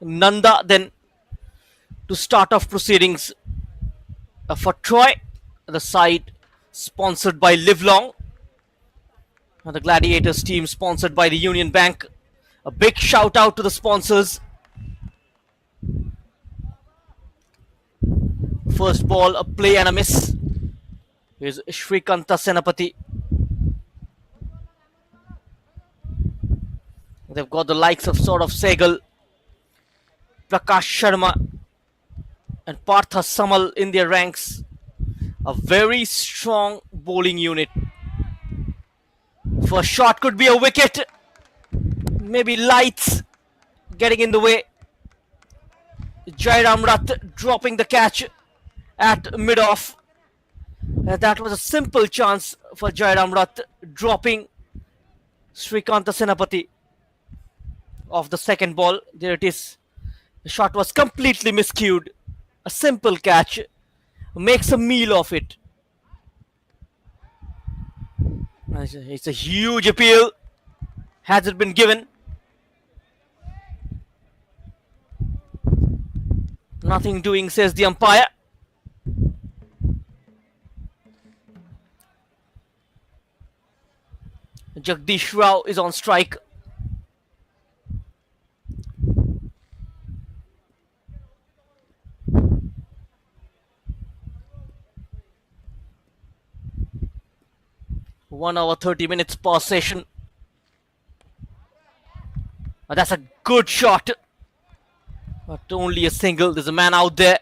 Nanda then to start off proceedings for Troy, the side sponsored by Livelong, the Gladiators team sponsored by the Union Bank. A big shout out to the sponsors. First ball, a play and a miss. Here's Shrikanta Senapati. They've got the likes of Segal, Rakesh Sharma, and Parth Samal in their ranks. A very strong bowling unit. First shot could be a wicket. Maybe lights getting in the way. Jyam Ra dropping the catch at mid-off. That was a simple chance for Jyam Ra, dropping Shrikanta Senapati off the second ball. There it is. The shot was completely miscued. A simple catch makes a meal of it. It's a huge appeal. Has it been given? Nothing doing, says the umpire. Jagdish Ra is on strike. One hour 30 minutes per session. That's a good shot, but only a single. There's a man out there.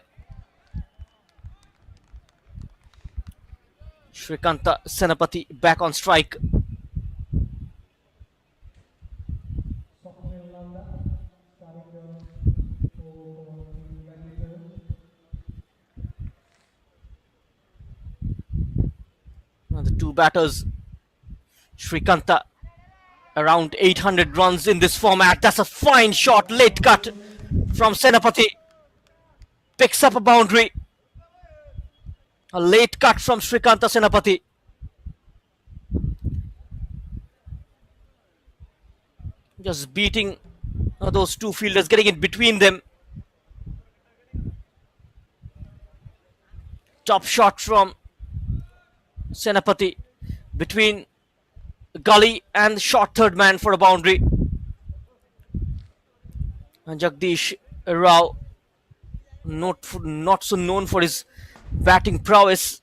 Shrikanta Senapati back on strike. The two batters, Shrikanta, around 800 runs in this format. That's a fine shot, late cut from Senapati. Picks up a boundary. A late cut from Shrikanta Senapati. Just beating those two fielders, getting in between them. Top shot from Senapati between gully and short third man for a boundary. And Jagdish Ra, not so known for his batting prowess.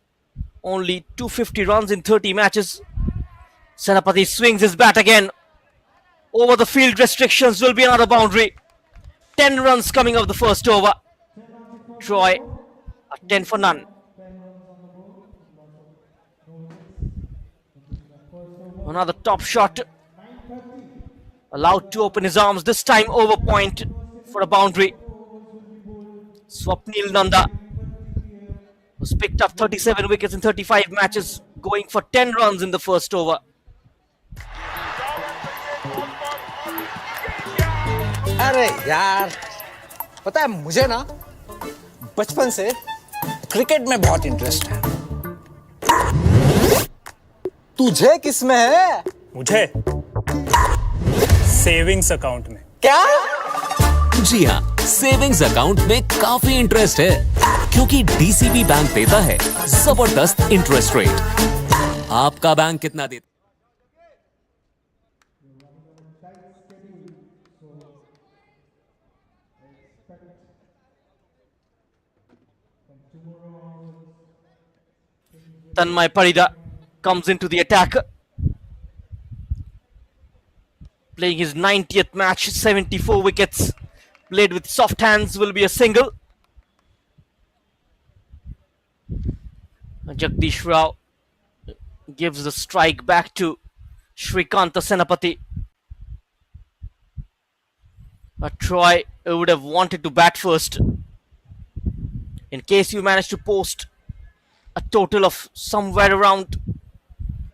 Only 250 runs in 30 matches. Senapati swings his bat again. Over the field restrictions, will be another boundary. 10 runs coming of the first over. Troy, a 10 for none. Another top shot. Allowed to open his arms, this time over point for a boundary. Swapnil Nanda was picked up 37 wickets in 35 matches, going for 10 runs in the first over. अरे यार, पता है मुझे ना बचपन से cricket में बहुत इंटरेस्ट है। तुझे किसमें है? मुझे सेविंग्स अकाउंट में। क्या? जी हाँ, सेविंग्स अकाउंट में काफी इंटरेस्ट है, क्योंकि डीसीबी बैंक देता है जबरदस्त इंटरेस्ट रेट। आपका बैंक कितना देता? Tanmay Parida comes into the attack. Playing his 90th match, 74 wickets. Played with soft hands, will be a single. Jagdish Ra gives the strike back to Shrikanta Senapati. Troy would have wanted to bat first. In case you manage to post a total of somewhere around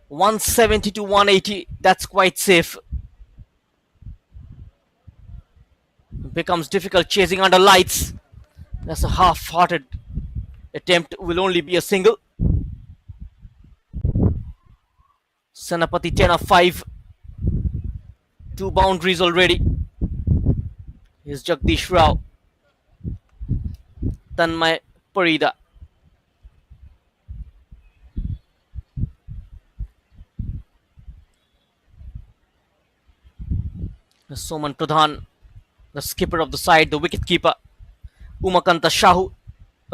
170 to 180, that's quite safe. Becomes difficult chasing under lights. That's a half-hearted attempt, will only be a single. Senapati 10 of 5. 2 boundaries already. Here's Jagdish Ra. Tanmay Parida. Soman Pradhan, the skipper of the side, the wicket keeper. Umakanta Shahu,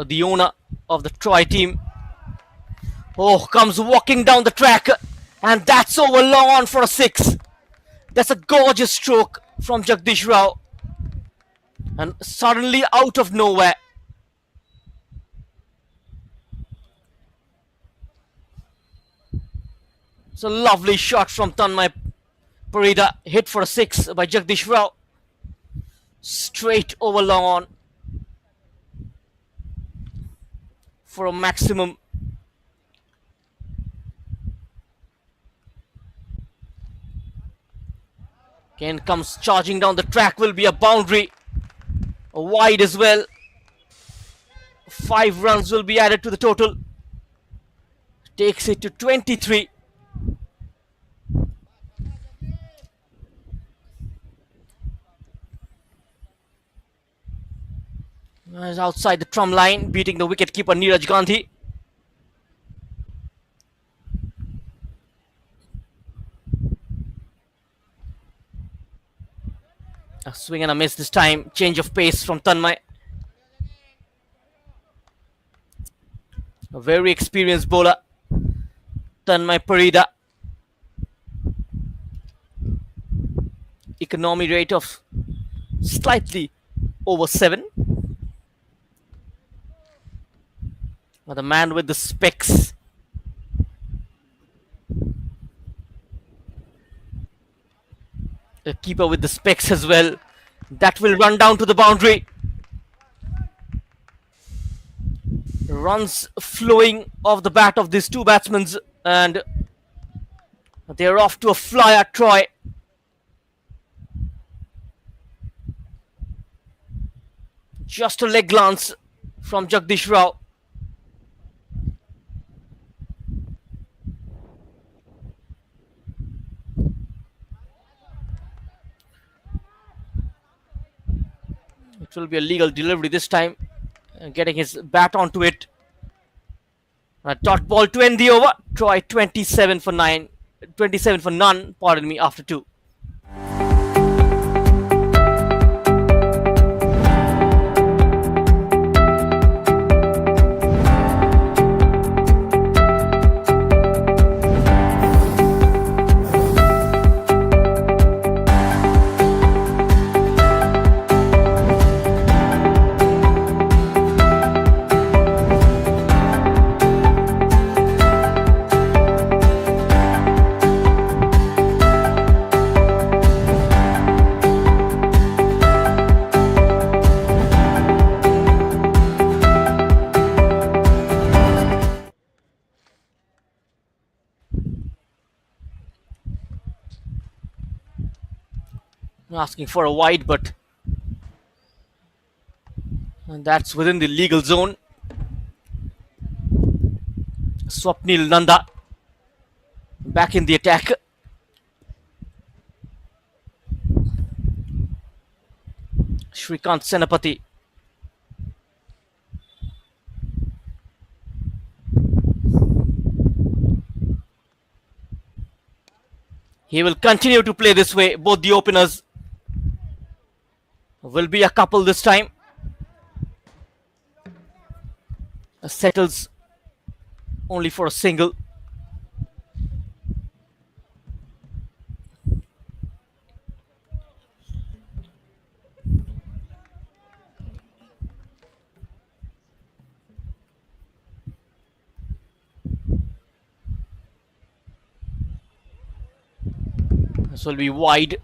the owner of the Troy team. Oh, comes walking down the track, and that's over long on for a 6. That's a gorgeous stroke from Jagdish Ra. And suddenly out of nowhere, it's a lovely shot from Tanmay Parida, hit for a 6 by Jagdish Ra. Straight over long on for a maximum. Again comes charging down the track, will be a boundary. A wide as well. 5 runs will be added to the total. Takes it to 23. Is outside the trump line, beating the wicketkeeper Niraj Gandhi. A swing and a miss this time. Change of pace from Tanmay. A very experienced bowler, Tanmay Parida. Economy rate of slightly over 7. The man with the specs. The keeper with the specs as well. That will run down to the boundary. Runs flowing off the bat of these two batsmen, and they're off to a flyer, Troy. Just a leg glance from Jagdish Ra. It will be a legal delivery this time. Getting his bat onto it. A dot ball to end the over. Troy 27 for 9. 27 for none, pardon me, after 2. Asking for a wide, but that's within the legal zone. Swapnil Nanda back in the attack. Shrikant Senapati. He will continue to play this way. Both the openers will be a couple this time. Settles only for a single. This will be wide.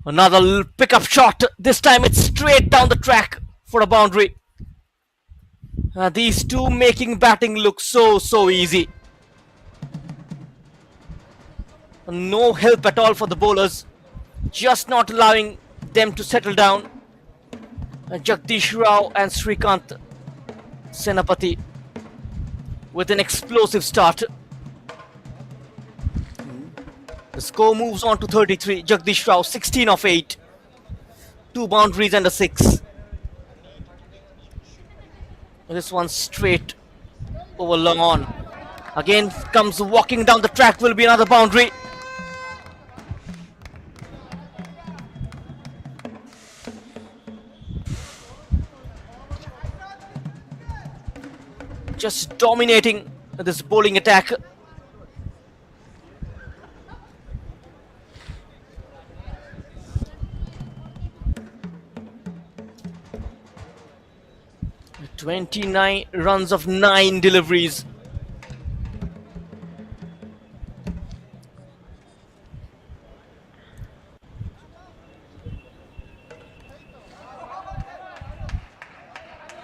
Another pickup shot. This time it's straight down the track for a boundary. These two making batting look so easy. No help at all for the bowlers. Just not allowing them to settle down. Jagdish Ra and Srikant Senapati with an explosive start. The score moves on to 33. Jagdish Ra 16 of 8. 2 boundaries and a 6. This one straight over long on. Again comes walking down the track, will be another boundary. Just dominating this bowling attack. "29 runs of 9 deliveries."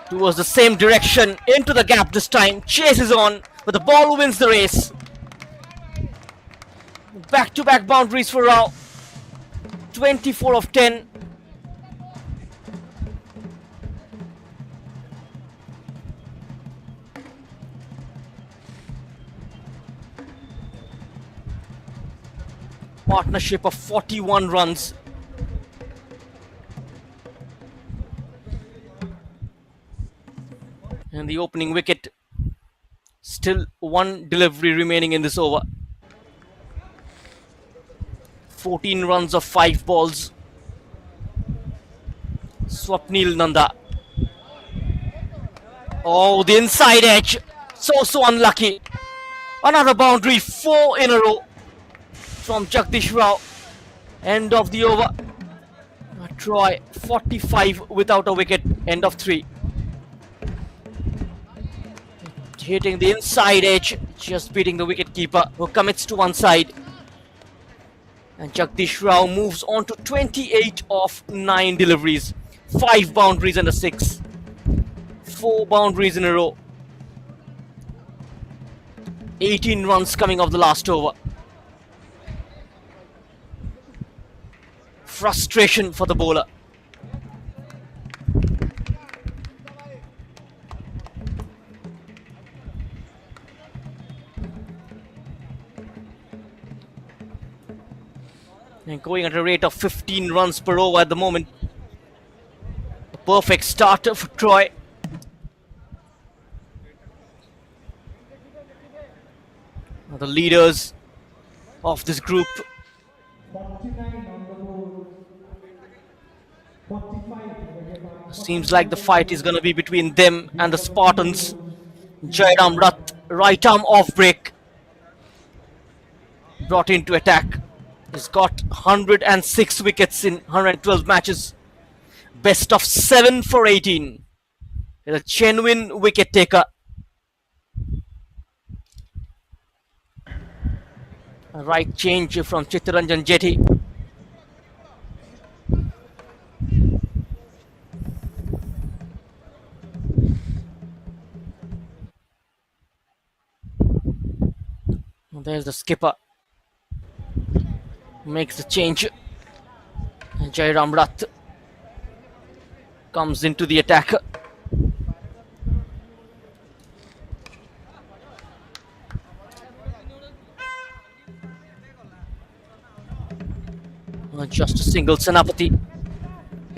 Towards the same direction, into the gap this time. Chases on, but the ball wins the race. Back-to-back boundaries for Rao. 24 of 10. Partnership of 41 runs. And the opening wicket. Still 1 delivery remaining in this over. 14 runs of 5 balls. Swapnil Nanda. Oh, the inside edge. So unlucky. Another boundary, 4 in a row from Jagdish Ra. End of the over. Troy 45 without a wicket. End of 3. Hitting the inside edge, just beating the wicketkeeper, who commits to one side. And Jagdish Ra moves on to 28 of 9 deliveries. 5 boundaries and a 6. 4 boundaries in a row. 18 runs coming off the last over. Frustration for the bowler. And going at a rate of 15 runs per over at the moment. A perfect starter for Troy. The leaders of this group. Seems like the fight is going to be between them and the Spartans. Jyam Ra, right arm off break, brought in to attack. He's got 106 wickets in 112 matches. Best of 7 for 18. He's a genuine wicket taker. A right change from Chittaranjan Jetty. There's the skipper. Makes the change. And Jyam Ra comes into the attack. Just a single. Senapati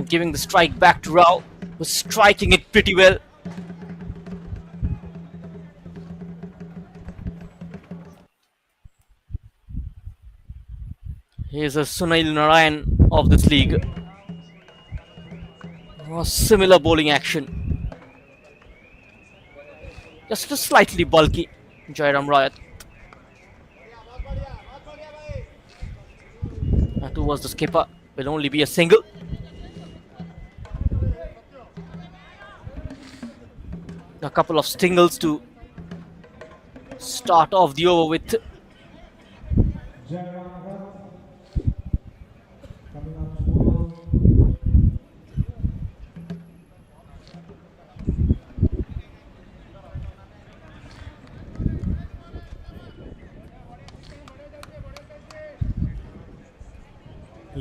giving the strike back to Rao, was striking it pretty well. Here's a Sunil Narayan of this league. Similar bowling action. Just a slightly bulky Jyam Ra. Towards the skipper, will only be a single. A couple of singles to start off the over with.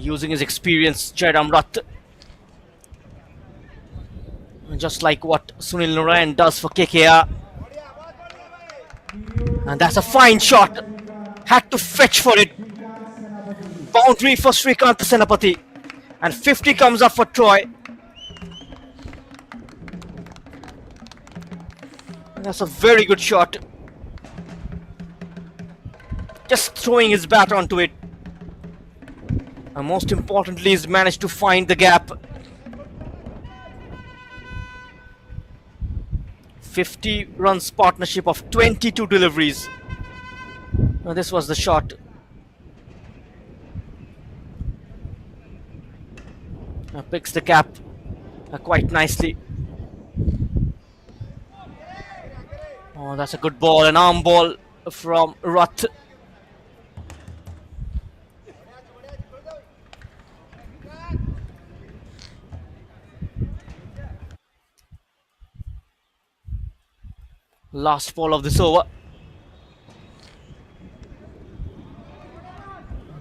using his experience, Jairam Rath. Just like what Sunil Narayan does for KKR. And that's a fine shot. Had to fetch for it. Boundary for Srikant Senapati. And 50 comes up for Troy. That's a very good shot. Just throwing his bat onto it. And most importantly, he's managed to find the gap. 50 runs partnership of 22 deliveries. Now this was the shot. Now picks the cap quite nicely. Oh, that's a good ball, an arm ball from Rath. Last ball of this over.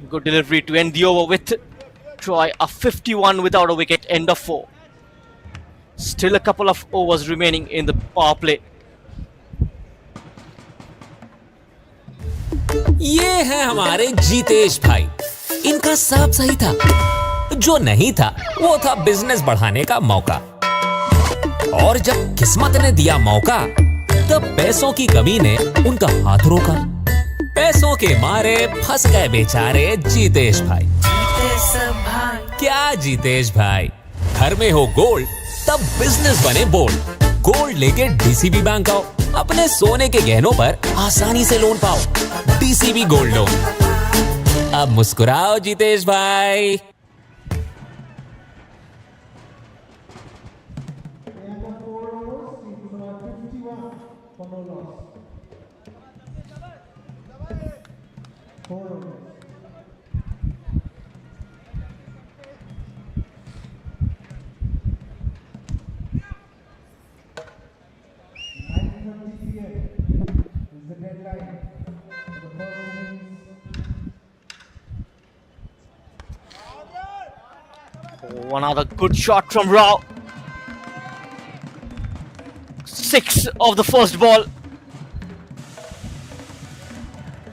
Good delivery to end the over with Troy a 51 without a wicket, end of 4. Still a couple of overs remaining in the power play. ये है हमारे जीतेश भाई। इनका सब सही था, जो नहीं था वो था बिजनेस बढ़ाने का मौका। और जब किस्मत ने दिया मौका तब पैसों की कमी ने उनका हाथ रोका। पैसों के मारे फंस गए बेचारे जीतेश भाई। क्या जीतेश भाई, घर में हो गोल्ड तब बिजनेस बने बोल्ड। गोल्ड लेके डीसीबी बैंक आओ, अपने सोने के गहनों पर आसानी से लोन पाओ। DCB gold loan. अब मुस्कुराओ जीतेश भाई। Another good shot from Rao. 6 of the first ball.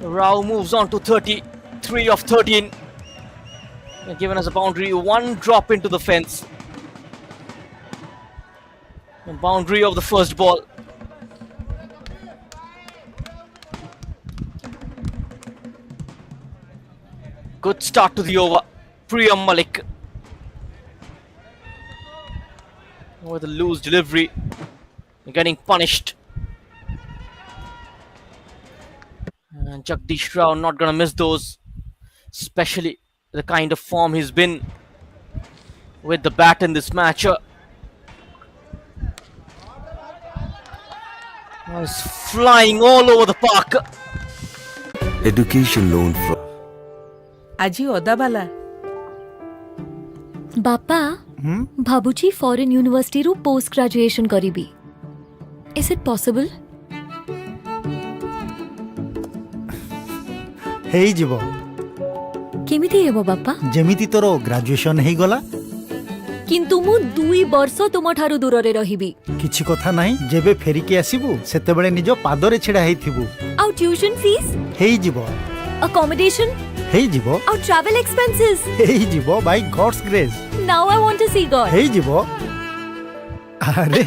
Rao moves on to 33 of 13. And given us a boundary, 1 drop into the fence. And boundary of the first ball. Good start to the over. Priyam Malik. With a loose delivery, getting punished. And Jagdish Ra not gonna miss those, especially the kind of form he's been with the bat in this match. He's flying all over the park. Education loan from ଆଜି ଅଦାବାଲା ବାପା ଭାବୁଛି foreign ୟୁନିଭର୍ସିଟିରୁ post graduation କରିବି। Is it possible? ହେଇଯିବ। କେମିତି ହେବ ବାପା? ଯେମିତି ତୋର ଗ୍ରାଜୁଏସନ୍ ହେଇଗଲା। କିନ୍ତୁ ମୁଁ 2 ବର୍ଷ ତୁମଠାରୁ ଦୂରରେ ରହିବି। କିଛି କଥା ନାହିଁ, ଯେବେ ଫେରିକି ଆସିବୁ ସେତେବେଳେ ନିଜ ପାଦରେ ଛିଡ଼ା ହେଇଥିବୁ। ଆଉ ଟ୍ୟୁସନ୍ ଫିସ୍? ହେଇଯିବ। ଆକୋମୋଡେସନ୍? ହେଇଯିବ। ଆଉ ଟ୍ରାଭେଲ୍ ଏକ୍ସପେନ୍ସେସ୍? ହେଇଯିବ by God's grace. Now I want to see God. ହେଇଯିବ। ଆରେ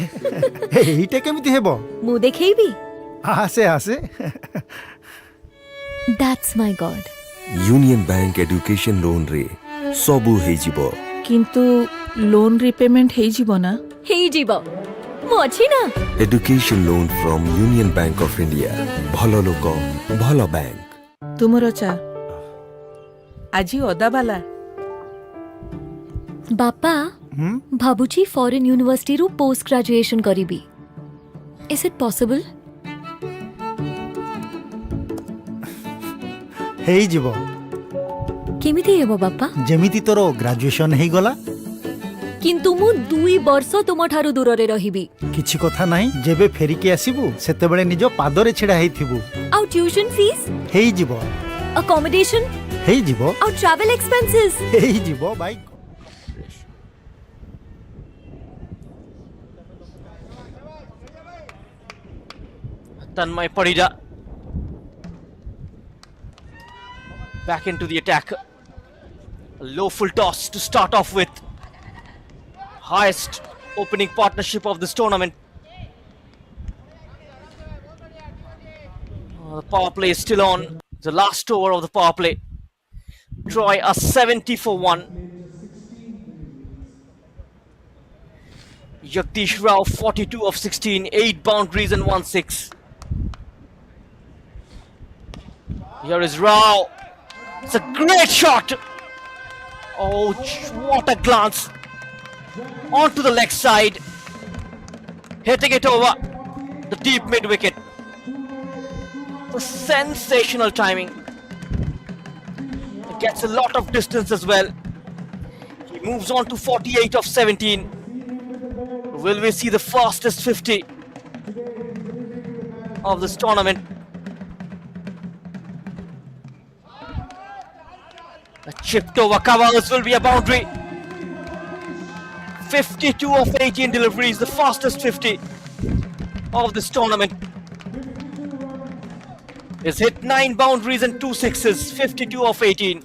ଏଇଟା କେମିତି ହେବ? ମୁଁ ଦେଖେଇବି। ଆସେ ଆସେ। That's my God. Union Bank education loan रे सबु ହେଇଯିବ। କିନ୍ତୁ ଲୋନ୍ ରିପେମେଣ୍ଟ ହେଇଯିବ ନା? ହେଇଯିବ, ମୁଁ ଅଛି ନା। Education loan from union bank of India. ଭଲ ଲୋକ ଭଲ ବ୍ୟାଙ୍କ। ତୁମର ଚା ଆଜି ଅଦାବାଲା ବାପା ଭାବୁଛି ଫରେନ୍ ୟୁନିଭର୍ସିଟିରୁ ପୋଷ୍ଟ ଗ୍ରାଜୁଏସନ୍ କରିବି। Is it possible? ହେଇଯିବ। କେମିତି ହେବ ବାପା? ଯେମିତି ତୋର ଗ୍ରାଜୁଏସନ୍ ହେଇଗଲା। କିନ୍ତୁ ମୁଁ 2 ବର୍ଷ ତୁମଠାରୁ ଦୂରରେ ରହିବି। କିଛି କଥା ନାହିଁ, ଯେବେ ଫେରିକି ଆସିବୁ ସେତେବେଳେ ନିଜ ପାଦରେ ଛିଡ଼ା ହେଇଥିବୁ। ଆଉ ଟ୍ୟୁସନ୍ ଫିସ୍? ହେଇଯିବ। ଆକୋମୋଡେସନ୍? ହେଇଯିବ ଆଉ ଟ୍ରାଭେଲ ଏକ୍ସପେନ୍ସେସ୍ ହେଇଯିବ ଭାଇ। Tanmay Parida back into the attack. A low full toss to start off with. Highest opening partnership of this tournament. The power play is still on. The last over of the power play. Troy are 70 for 1. Jagdish Ra 42 of 16, 8 boundaries and 1 6. Here is Rao. It's a great shot. Oh, what a glance. Onto the leg side. Hitting it over the deep mid wicket. A sensational timing. It gets a lot of distance as well. He moves on to 48 of 17. Will we see the fastest 50 of this tournament? A chipped over covers will be a boundary. 52 of 18 deliveries, the fastest 50 of this tournament. He's hit 9 boundaries and 2 sixes, 52 of 18.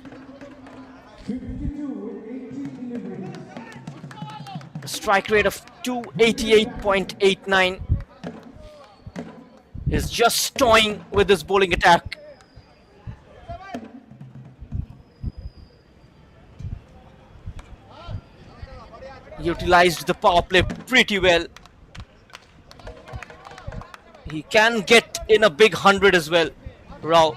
A strike rate of 288.89. Is just toying with this bowling attack. Utilized the power play pretty well. He can get in a big 100 as well, Rao.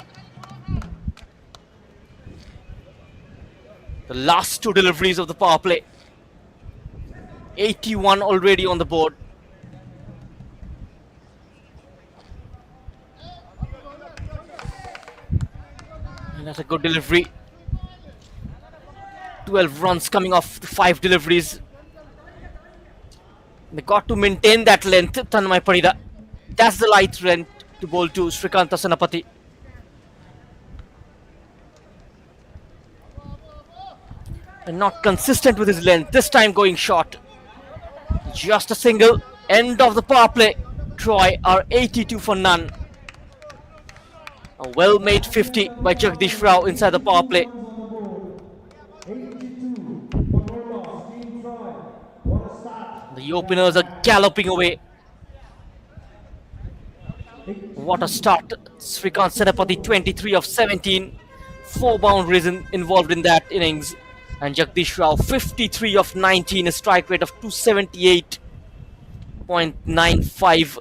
The last 2 deliveries of the power play. 81 already on the board. And that's a good delivery. 12 runs coming off the 5 deliveries. They got to maintain that length, Tanmay Parida. That's the light length to bowl to Shrikanta Senapati. And not consistent with his length, this time going short. Just a single. End of the power play. Troy are 82 for none. A well-made 50 by Jagdish Ra inside the power play. The openers are galloping away. What a start. Shrikant Senapati 23 of 17. 4 boundaries involved in that innings. And Jagdish Ra 53 of 19. A strike rate of 278.95.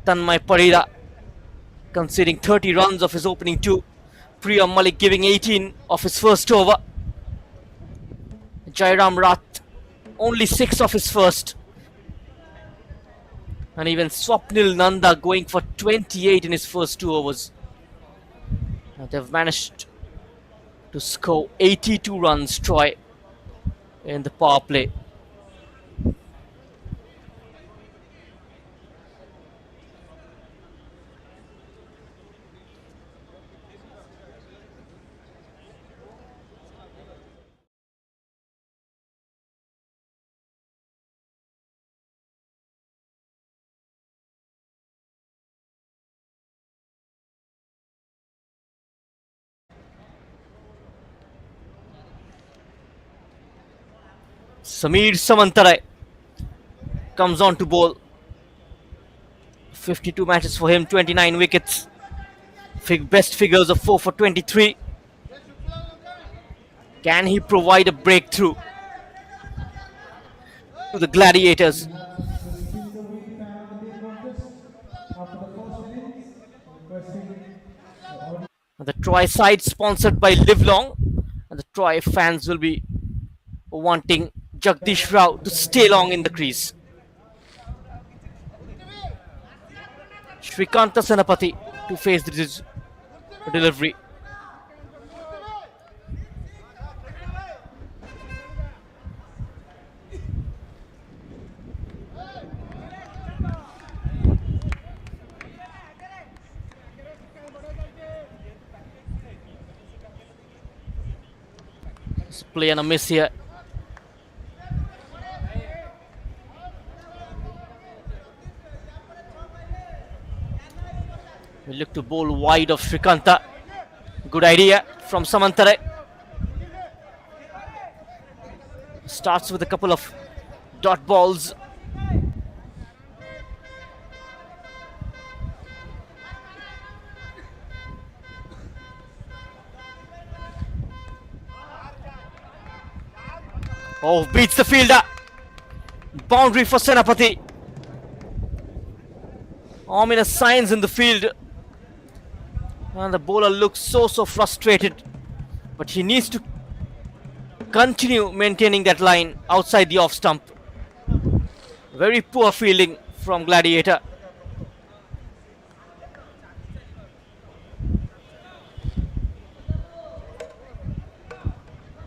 Tanmay Parida conceding 30 runs of his opening 2. Priyam Malik giving 18 of his first over. Jyam Ra only 6 of his first. And even Swapnil Nanda going for 28 in his first 2 overs. They've managed to score 82 runs, Troy, in the power play. Samir Samantar comes on to bowl. 52 matches for him, 29 wickets. Best figures of 4 for 23. Can he provide a breakthrough to the Gladiators? The Troy side sponsored by Live Long, and the Troy fans will be wanting Jagdish Ra to stay long in the crease. Shrikanta Senapati to face this delivery. It's a play and a miss here. We look to bowl wide of Shrikanta. Good idea from Samantare. Starts with a couple of dot balls. Oh, beats the fielder. Boundary for Senapati. Ominous signs in the field. And the bowler looks so frustrated. But he needs to continue maintaining that line outside the off stump. Very poor fielding from Gladiator.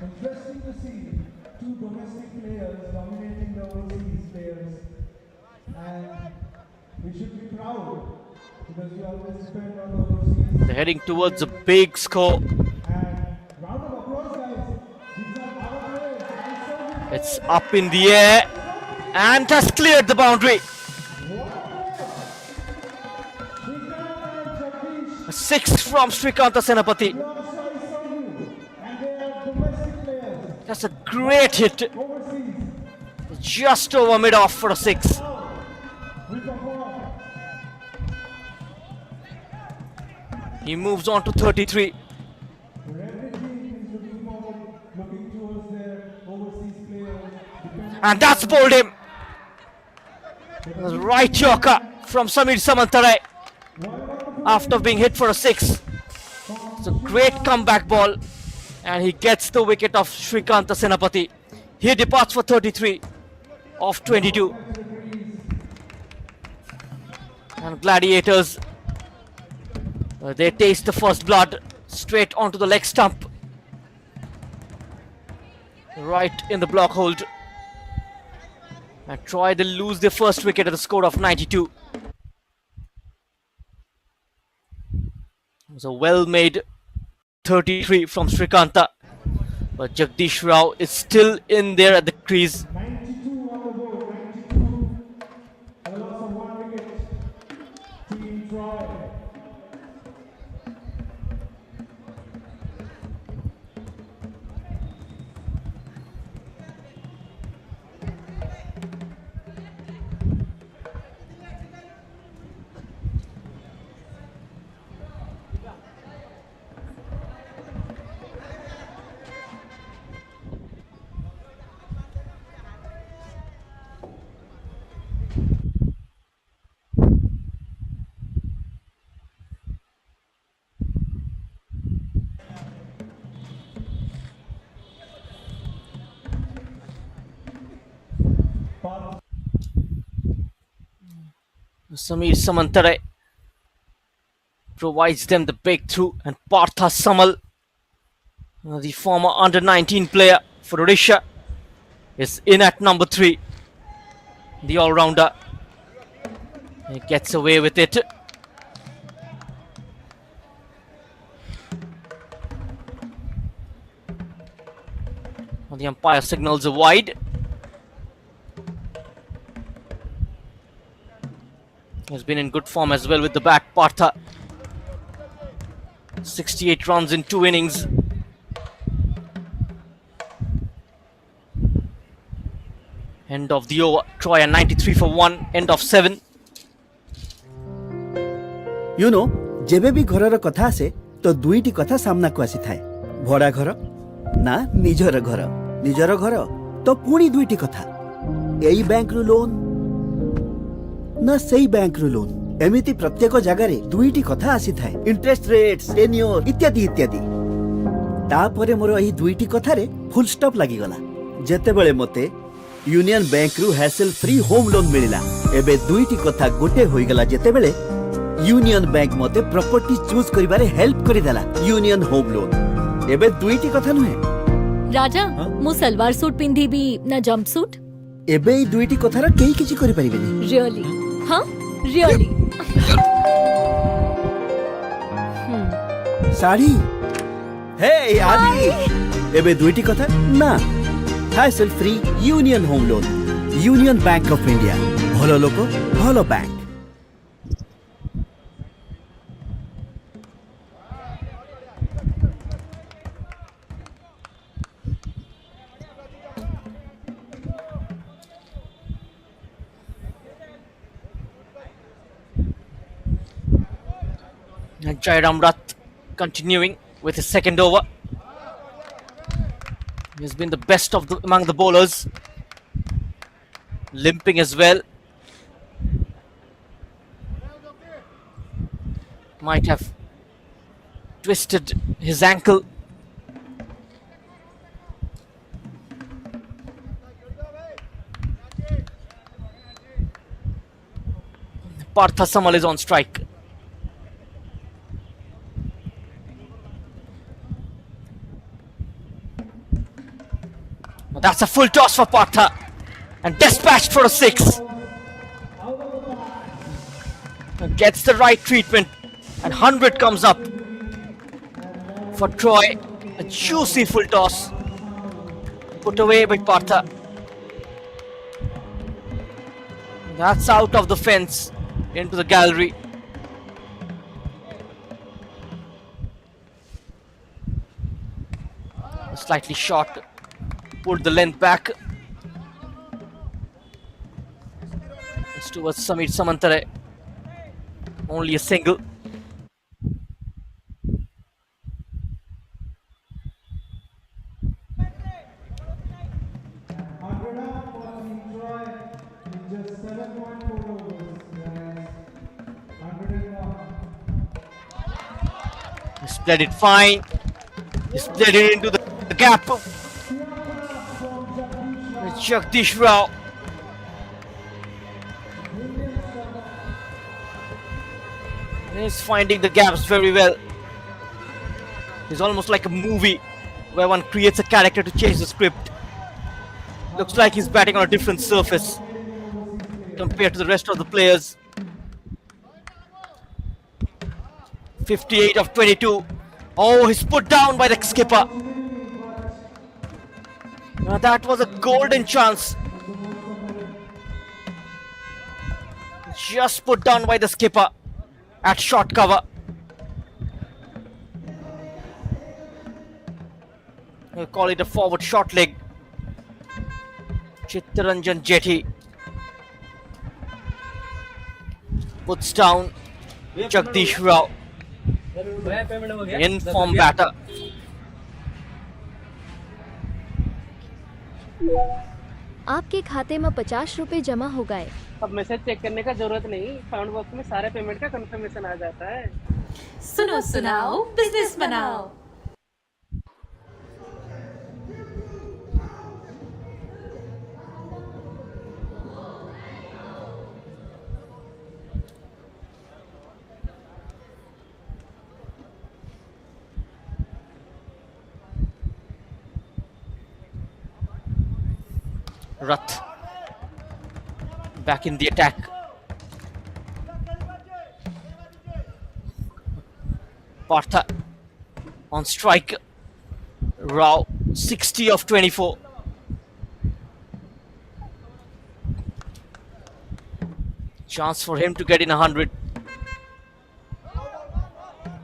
Interesting to see two domestic players dominating the overseas players, and we should be proud because we always depend on the overseas. They're heading towards a big score. And round of applause, guys. These are our players. It's up in the air and has cleared the boundary. A 6 from Srikanta Senapati. That's a great hit. Just over mid-off for a 6. He moves on to 33. And that's bowled him. Right Yorker from Samir Samantar after being hit for a 6. It's a great comeback ball. And he gets the wicket of Srikanta Senapati. He departs for 33 of 22. And Gladiators, they taste the first blood straight onto the leg stump. Right in the block hold. And Troy, they lose their first wicket at a score of 92. It was a well-made 33 from Srikanta. But Jagdish Ra is still in there at the crease. 92 on the board, 92. A loss of 1 wicket. Team Troy. Samir Samantar provides them the breakthrough, and Parth Samal, the former under-19 player for Odisha, is in at number 3. The all-rounder. He gets away with it. And the umpire signals a wide. Has been in good form as well with the bat, Partha. 68 runs in 2 innings. End of the over. Troy at 93 for 1. End of 7. You know, जेबे भी घरर कथा आसे तो दुईटी कथा सामना को आसी थाए भड़ा घर ना निजर घर तो पुणी दुईटी कथा एई बैंक रु लोन ना सही बैंक रु लोन एमिति प्रत्येक जगह रे दुईटी कथा आसी थाए इंटरेस्ट रेट्स टेन्योर इत्यादि इत्यादि तापरे मोर एही दुईटी कथा रे फुल स्टॉप लागि गला जेते बेले मते यूनियन बैंक रु हैसल फ्री होम लोन मिलिला एबे दुईटी कथा गोटे होई गला जेते बेले यूनियन बैंक मते प्रॉपर्टी चूज करिबारे हेल्प करि देला यूनियन होम लोन एबे दुईटी कथा नुहे राजा मु सलवार सूट पिंधी भी ना जंप सूट एबे ई दुईटी कथार केही किछि करि परिबेनी रियली हां रियली साड़ी हे आदि ଏବେ ଦୁଇଟି କଥା ନା ହାସଲ free union home loan union bank of India ଭଲ ଲୋକ ଭଲ bank And Jyam Ra continuing with his second over. He's been the best among the bowlers. Limping as well. Might have twisted his ankle. Parth Samal is on strike. That's a full toss for Partha and dispatched for a 6. Gets the right treatment and 100 comes up for Troy. A juicy full toss put away by Partha. That's out of the fence into the gallery. Slightly short. Put the length back. It's towards Samir Samantar. Only a single. He's played it fine. He's played it into the gap. Jagdish Ra. He's finding the gaps very well. He's almost like a movie where one creates a character to change the script. Looks like he's batting on a different surface compared to the rest of the players. 58 of 22. Oh, he's put down by the skipper. Now that was a golden chance. Just put down by the skipper at short cover. We'll call it a forward short leg. Chittaranjan Jetty puts down Jagdish Ra. In form batter. आपके खाते में 50 रुपए जमा हो गए। अब message check करने का जरूरत नहीं, साउंड बॉक्स में सारे पेमेंट का कंफर्मेशन आ जाता है। सुनो सुनाओ बिजनेस बनाओ। Rath back in the attack. Partha on strike. Rao 60 of 24. Chance for him to get in 100.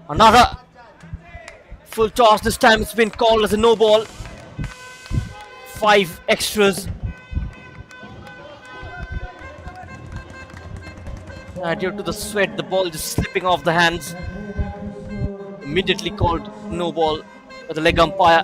Another full toss. This time it's been called as a no ball. 5 extras. Due to the sweat, the ball just slipping off the hands. Immediately called no ball by the leg umpire.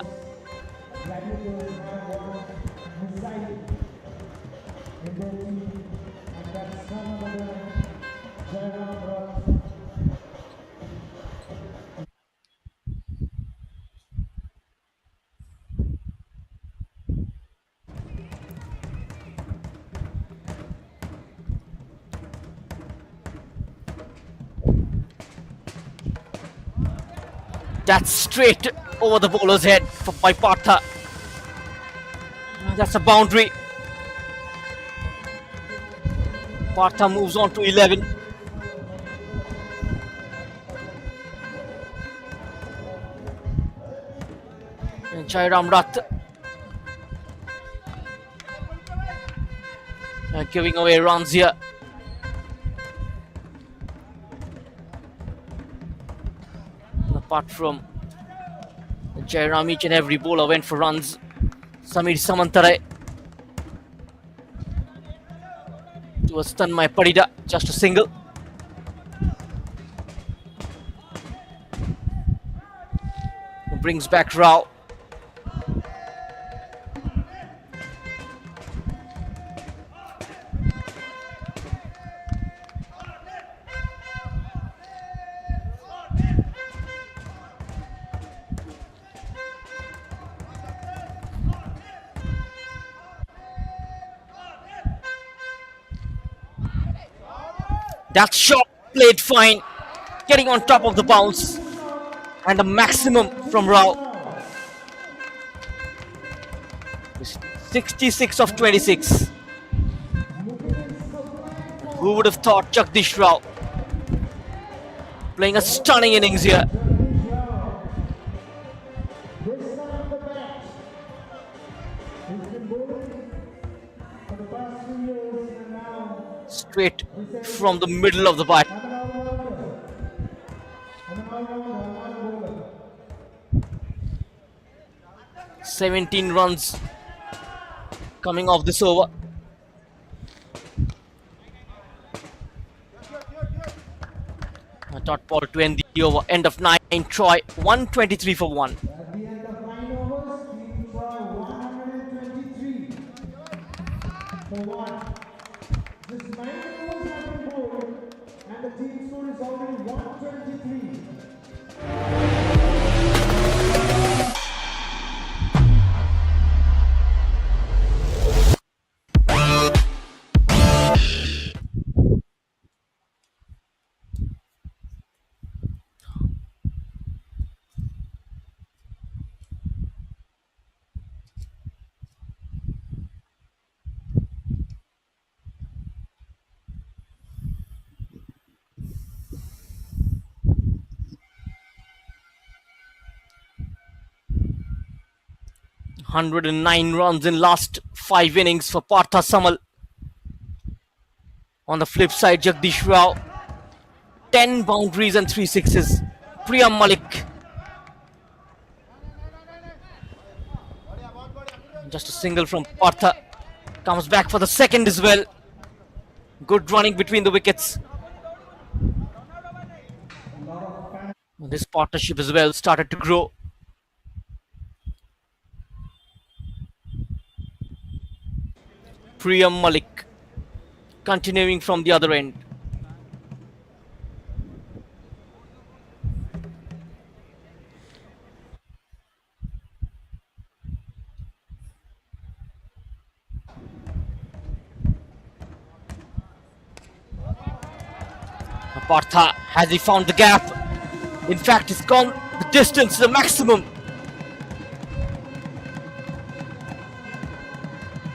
That's straight over the bowler's head by Partha. That's a boundary. Partha moves on to 11. Jairam Rath giving away runs here. Apart from Jairam, each and every bowler went for runs. Samir Samantar to a stun my Parida, just a single. Brings back Rao. That shot played fine, getting on top of the bounce, and a maximum from Rao. 66 of 26. Who would have thought Jagdish Ra playing a stunning innings here. Straight from the middle of the bat. "17 runs coming off this over. A dot ball to end the over. End of 9. Troy 123 for 1. At the end of 9 overs, Team Troy 123 for 1. Just 9 overs have been bowled, and the team score is already 123. "109 runs in last 5 innings for Parth Samal. On the flip side, Jagdish Ra 10 boundaries and 3 sixes. Priyam Malik just a single from Partha. Comes back for the second as well. Good running between the wickets. This partnership as well started to grow. Priyam Malik continuing from the other end. Partha, has he found the gap? In fact, he's gone the distance, the maximum.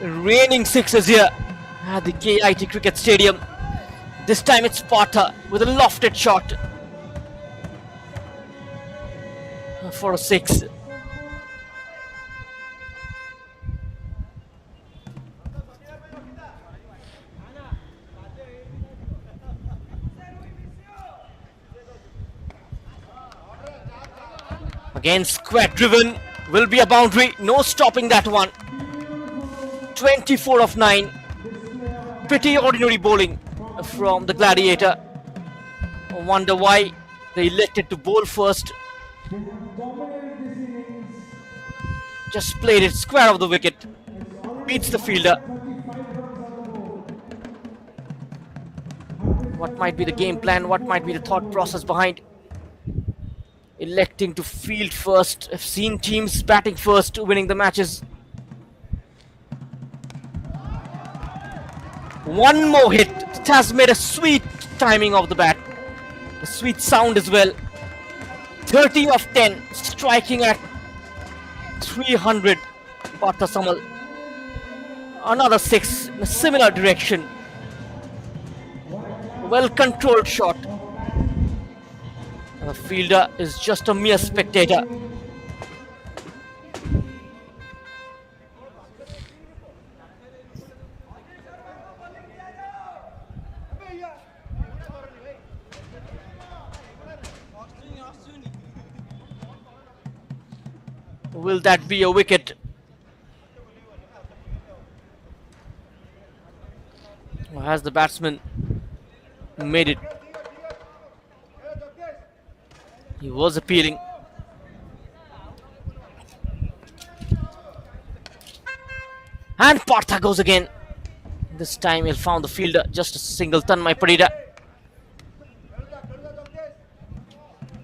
Raining sixes here at the KIIT Cricket Stadium. This time it's Partha with a lofted shot for a 6. Again, square driven, will be a boundary, no stopping that one. 24 of 9. Pretty ordinary bowling from the Gladiator. I wonder why they elected to bowl first. Just played it square of the wicket. Beats the fielder. What might be the game plan? What might be the thought process behind electing to field first? I've seen teams batting first, winning the matches. One more hit. It has made a sweet timing of the bat. A sweet sound as well. 30 of 10, striking at 300. Parth Samal. Another 6 in a similar direction. Well controlled shot. And the fielder is just a mere spectator. Will that be a wicket? Or has the batsman made it? He was appealing. And Partha goes again. This time he'll found the fielder. Just a single Tanmay Parida.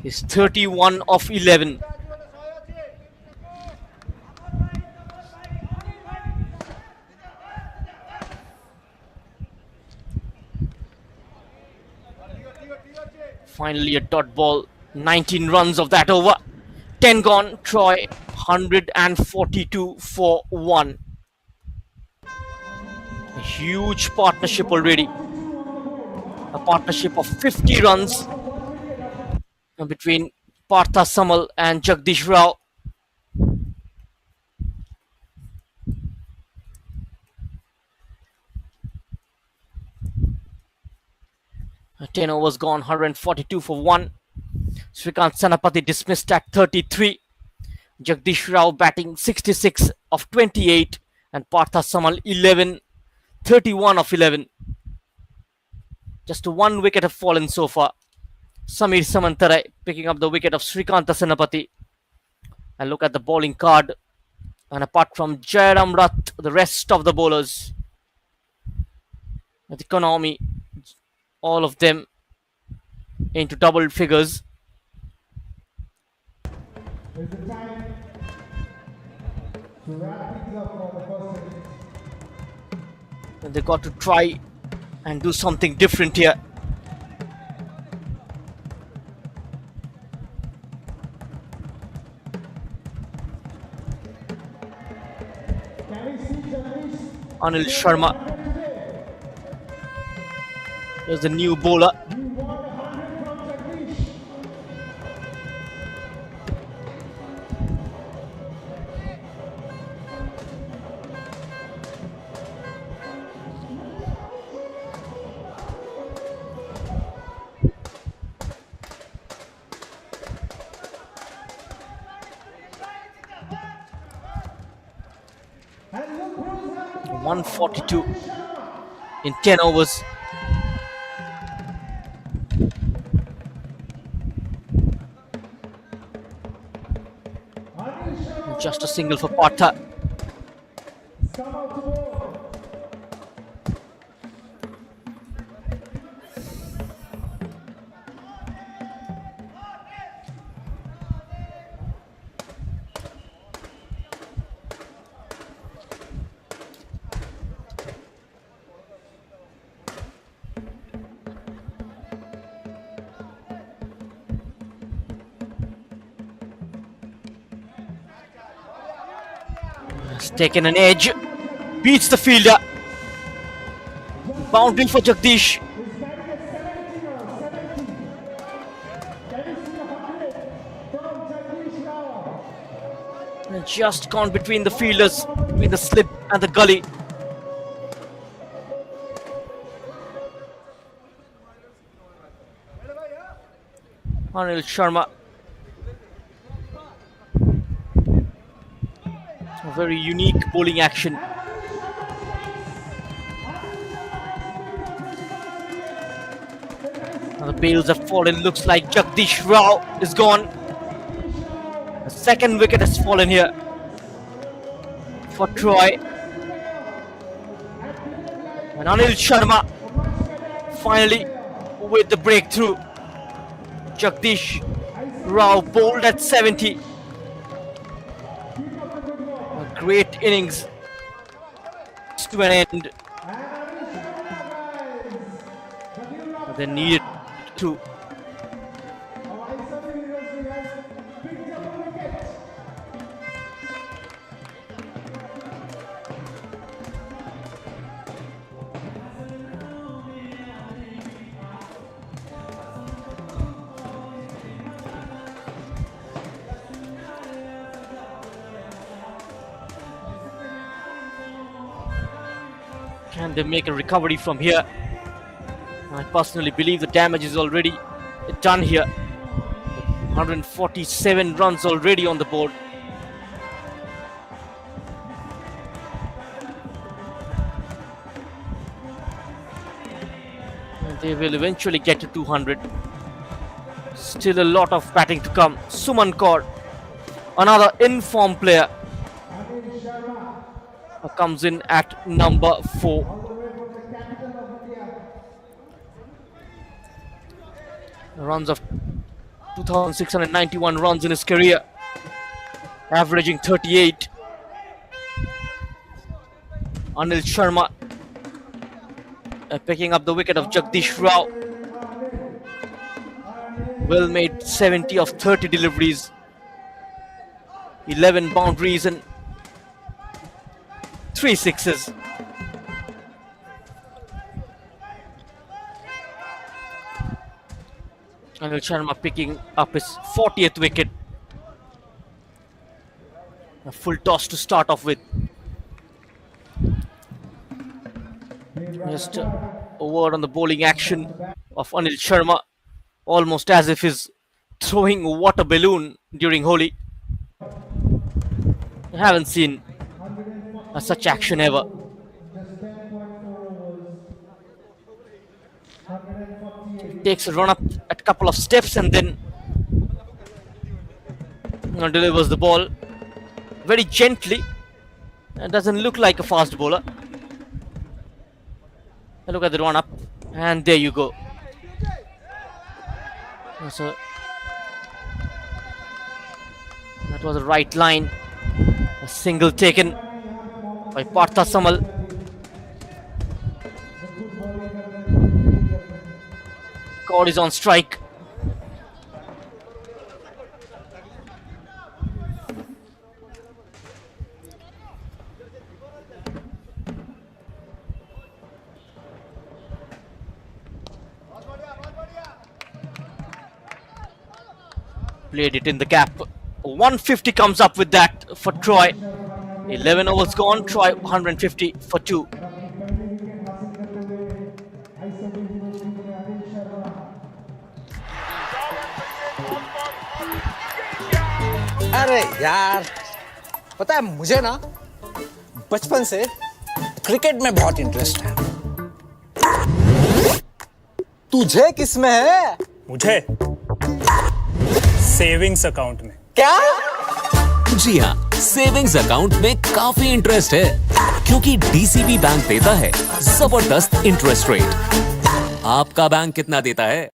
He's 31 of 11. Finally a dot ball. 19 runs of that over. 10 gone. Troy 142 for 1. A huge partnership already. A partnership of 50 runs between Parth Samal and Jagdish Ra. A 10 overs gone, 142 for 1. Srikanth Senapati dismissed at 33. Jagdish Rao batting 66 of 28 and Parth Samal 11, 31 of 11. Just one wicket have fallen so far. Samir Samantar picking up the wicket of Srikanth Senapati. And look at the bowling card. And apart from Jyam Ra, the rest of the bowlers, with economy, all of them into double figures. It's the time to wrap things up for the first innings. And they got to try and do something different here. Can we see Jagdish? Anil Sharma is the new bowler. You want 100 from Jagdish. And look who's happening. 142 in 10 overs. Just a single for Partha. Come out to bowl. Has taken an edge. Beats the fielder. Boundary for Jagdish. He's batting at 70 now, 70. Can you see 100 from Jagdish Ra? And just gone between the fielders, between the slip and the gully. Anil Sharma. A very unique bowling action. Now the bails have fallen. Looks like Jagdish Rao is gone. The second wicket has fallen here for Troy. And Anil Sharma finally with the breakthrough. Jagdish Rao bowled at 70. A great innings to an end. They needed to. Iserveu University has picked up a wicket. Can they make a recovery from here? I personally believe the damage is already done here. 147 runs already on the board. They will eventually get to 200. Still a lot of batting to come. Suman Kaur, another in-form player, comes in at number 4. Runs of 2,691 runs in his career, averaging 38. Anil Sharma picking up the wicket of Jagdish Ra. Well made 70 of 30 deliveries, 11 boundaries and 3 sixes. Anil Sharma picking up his 40th wicket. A full toss to start off with. Just a word on the bowling action of Anil Sharma. Almost as if he's throwing a water balloon during Holi. I haven't seen such action ever. Takes a run up at a couple of steps and then delivers the ball very gently. It doesn't look like a fast bowler. Look at the run up, and there you go. So that was a right line. A single taken by Parth Samal. Kaur is on strike. Played it in the gap. 150 comes up with that for Troy. 11 overs gone. Troy 150 for 2. अरे यार, पता है मुझे ना बचपन से cricket में बहुत इंटरेस्ट है। तुझे किस में है? मुझे सेविंग्स अकाउंट में। क्या? जी हाँ, सेविंग्स अकाउंट में काफी इंटरेस्ट है, क्योंकि डीसीबी बैंक देता है जबरदस्त इंटरेस्ट रेट। आपका बैंक कितना देता है?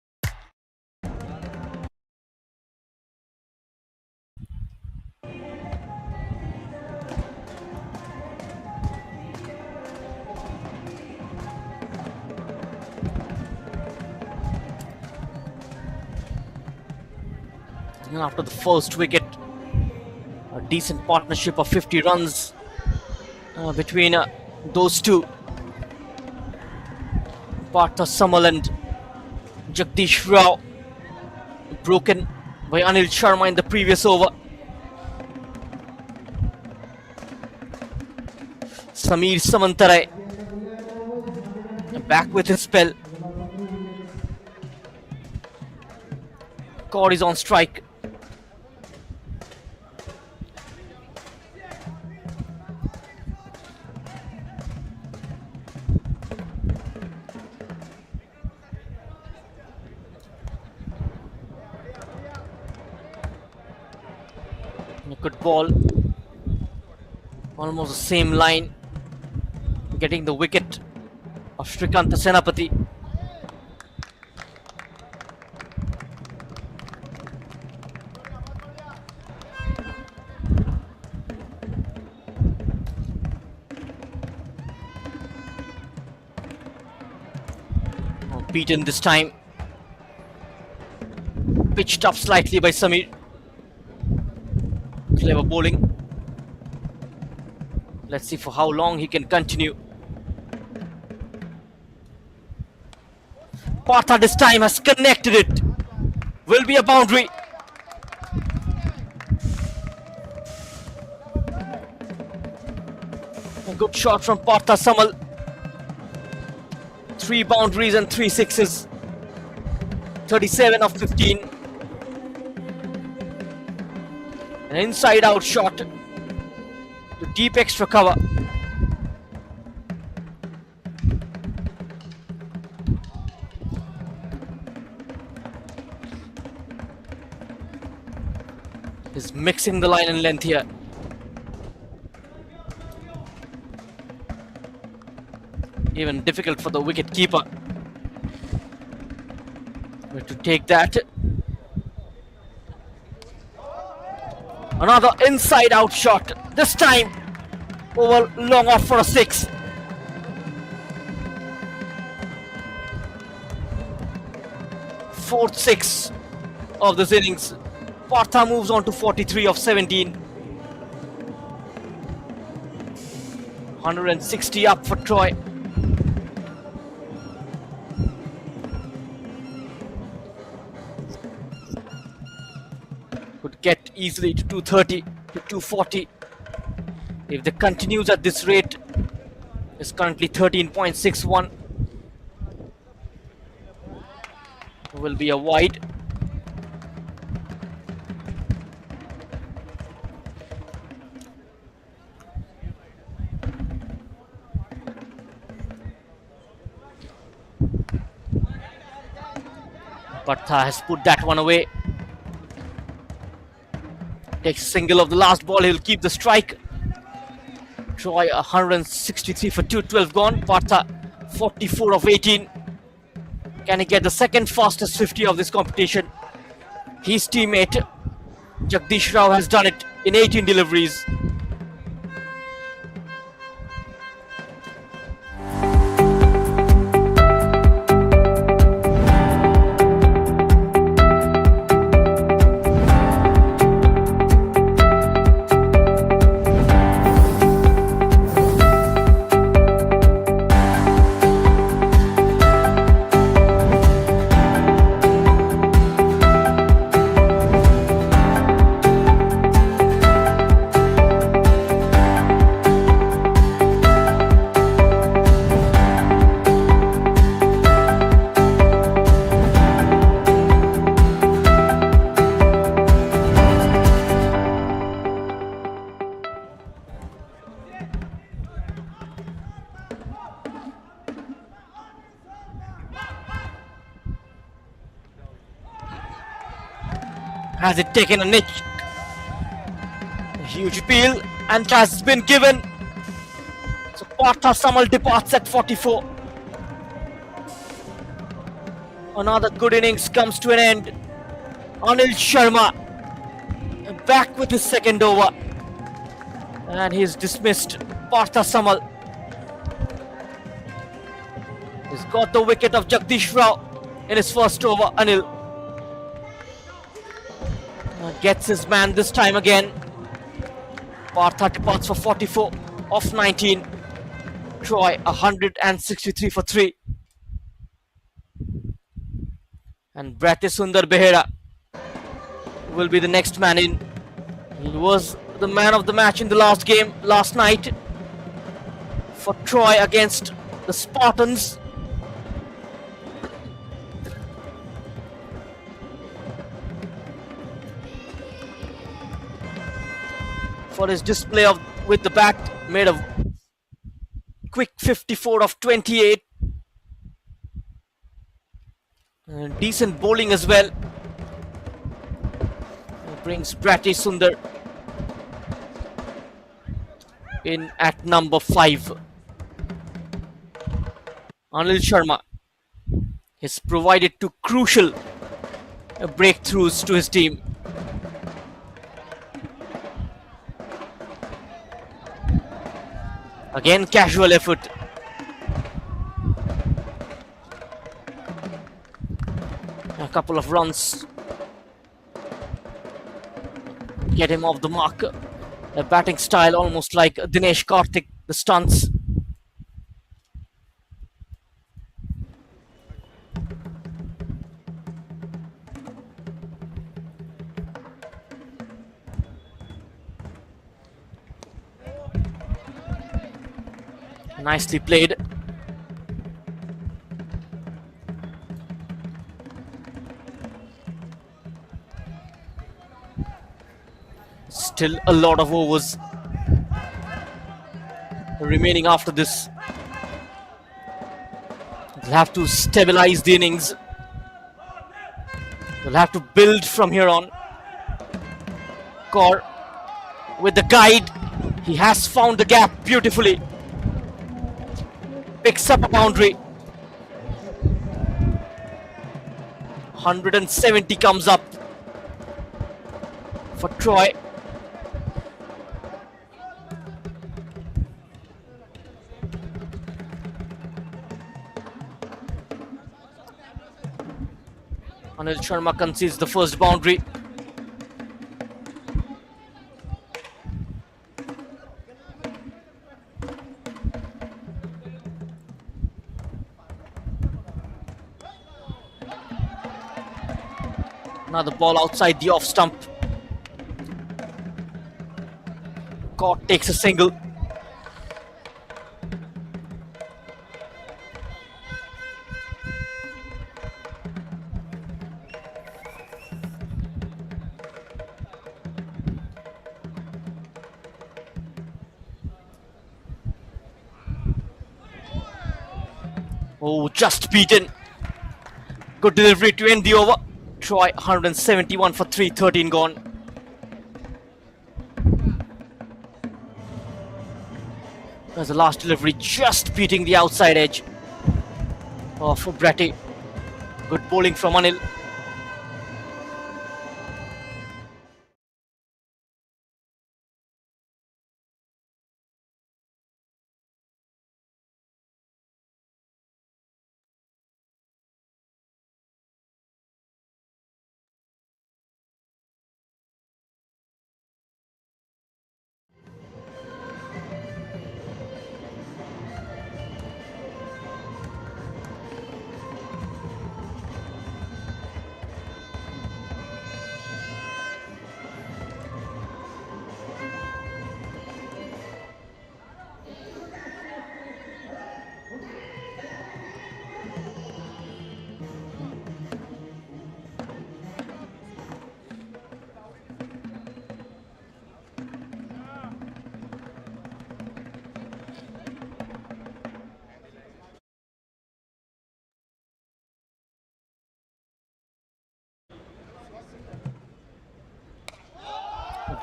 After the first wicket, a decent partnership of 50 runs between those two, Parth Samal and Jagdish Ra, broken by Anil Sharma in the previous over. Samir Samantar back with his spell. Kaur is on strike. A good ball, almost the same line, getting the wicket of Shrikanta Senapati. Beaten this time, pitched up slightly by Samir. Clever bowling. Let's see for how long he can continue. Partha this time has connected it. Will be a boundary. A good shot from Partha Samal. 3 boundaries and 3 sixes. 37 of 15. An inside-out shot to deep extra cover. He's mixing the line and length here. Even difficult for the wicket keeper to take that. Another inside out shot. This time over long off for a 6. Fourth 6 of this innings. Partha moves on to 43 of 17. 160 up for Troy. Could get easily to 230 to 240 if they continues at this rate. Is currently 13.61. Will be a wide. Partha has put that one away. Takes a single of the last ball. He'll keep the strike. Troy 163 for 212 gone. Partha 44 of 18. Can he get the second fastest 50 of this competition? His teammate Jagdish Ra has done it in 18 deliveries. Has it taken a niche? A huge appeal and has been given. So Parth Samal departs at 44. Another good innings comes to an end. Anil Sharma back with his second over. And he's dismissed Parth Samal. He's got the wicket of Jagdish Ra in his first over. Anil gets his man this time again. Partha departs for 44 of 19. Troy 163 for 3. And Sundar Behera will be the next man in. He was the man of the match in the last game last night for Troy against the Spartans. For his display with the bat, made a quick 54 of 28. Decent bowling as well. Brings Sundar in at number 5. Anil Sharma has provided two crucial breakthroughs to his team. Again, casual effort. A couple of runs get him off the mark. A batting style almost like Dinesh Karthik, the stunts. Nicely played. Still a lot of overs remaining after this. They'll have to stabilize the innings. They'll have to build from here on. Kaur with the guide. He has found the gap beautifully. Picks up a boundary. 170 comes up for Troy. Anil Sharma concedes the first boundary. Another ball outside the off stump. Caught takes a single. Oh, just beaten. Good delivery to end the over. Troy 171 for 3, 13 gone. There's the last delivery, just beating the outside edge of Bratty. Good bowling from Anil.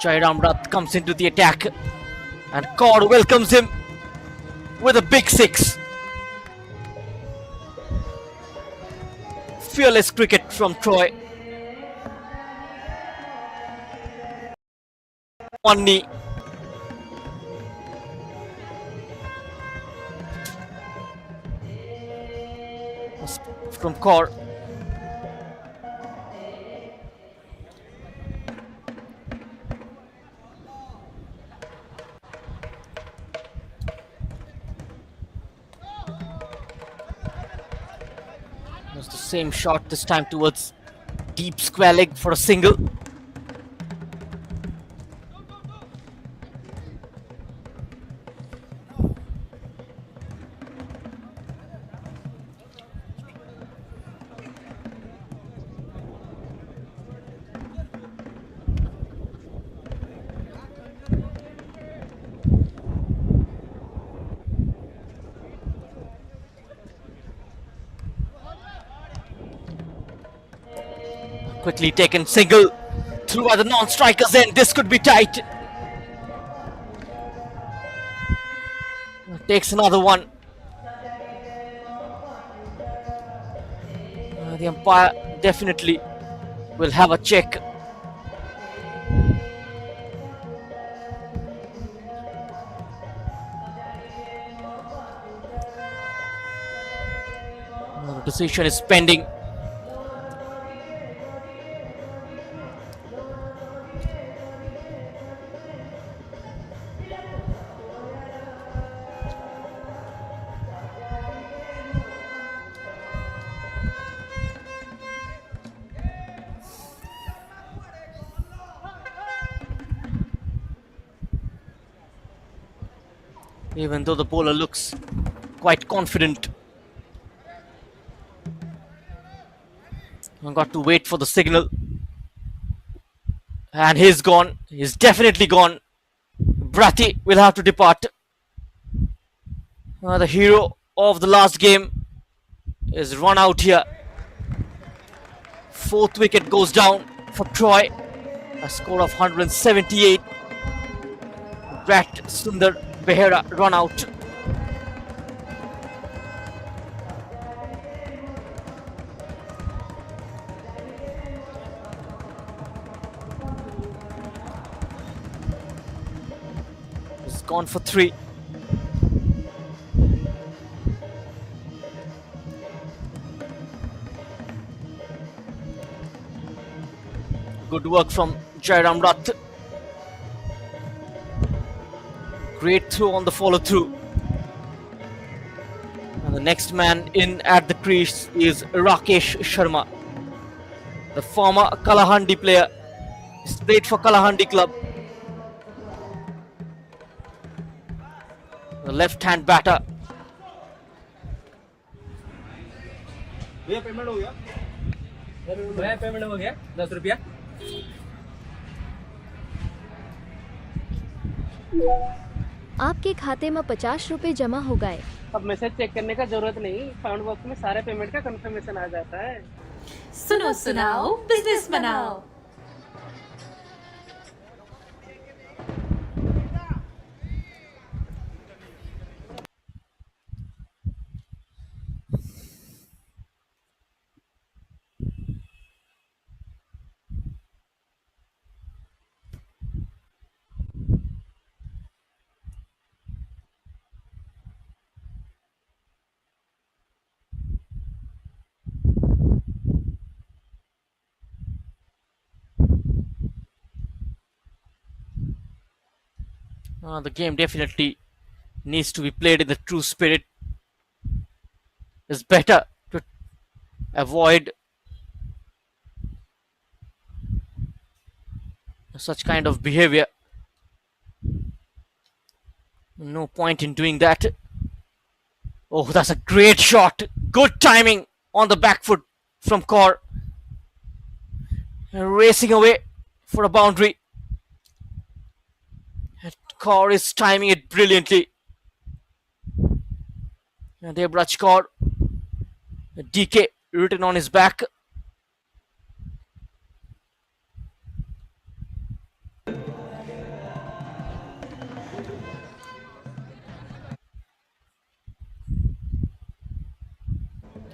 Jyam Ra comes into the attack and Kaur welcomes him with a big 6. Fearless cricket from Troy. One knee. From Kaur. The same shot, this time towards deep square leg for a single. Quickly taken single through by the non-strikers end. This could be tight. Takes another one. The umpire definitely will have a check. The decision is pending. Even though the bowler looks quite confident. I've got to wait for the signal. And he's gone. He's definitely gone. Bratty will have to depart. The hero of the last game is run out here. 4th wicket goes down for Troy. A score of 178. Brat Sundar Behera run out. He's gone for 3. Good work from Jairam Rath. Great throw on the follow through. And the next man in at the crease is Rakesh Sharma, the former Kalahandi player. He's played for Kalahandi club. The left-hand batter. Payment हो गया payment हो गया 10 रुपया आपके खाते में 50 रुपए जमा हो गए। अब मैसेज चेक करने का जरूरत नहीं, साउंड बॉक्स में सारे पेमेंट का कंफर्मेशन आ जाता है। सुनो सुनाओ बिजनेस बनाओ। The game definitely needs to be played in the true spirit. It's better to avoid such kind of behavior. No point in doing that. Oh, that's a great shot. Good timing on the back foot from Kaur. And racing away for a boundary. And Kaur is timing it brilliantly. And Debraj Kaur, DK written on his back.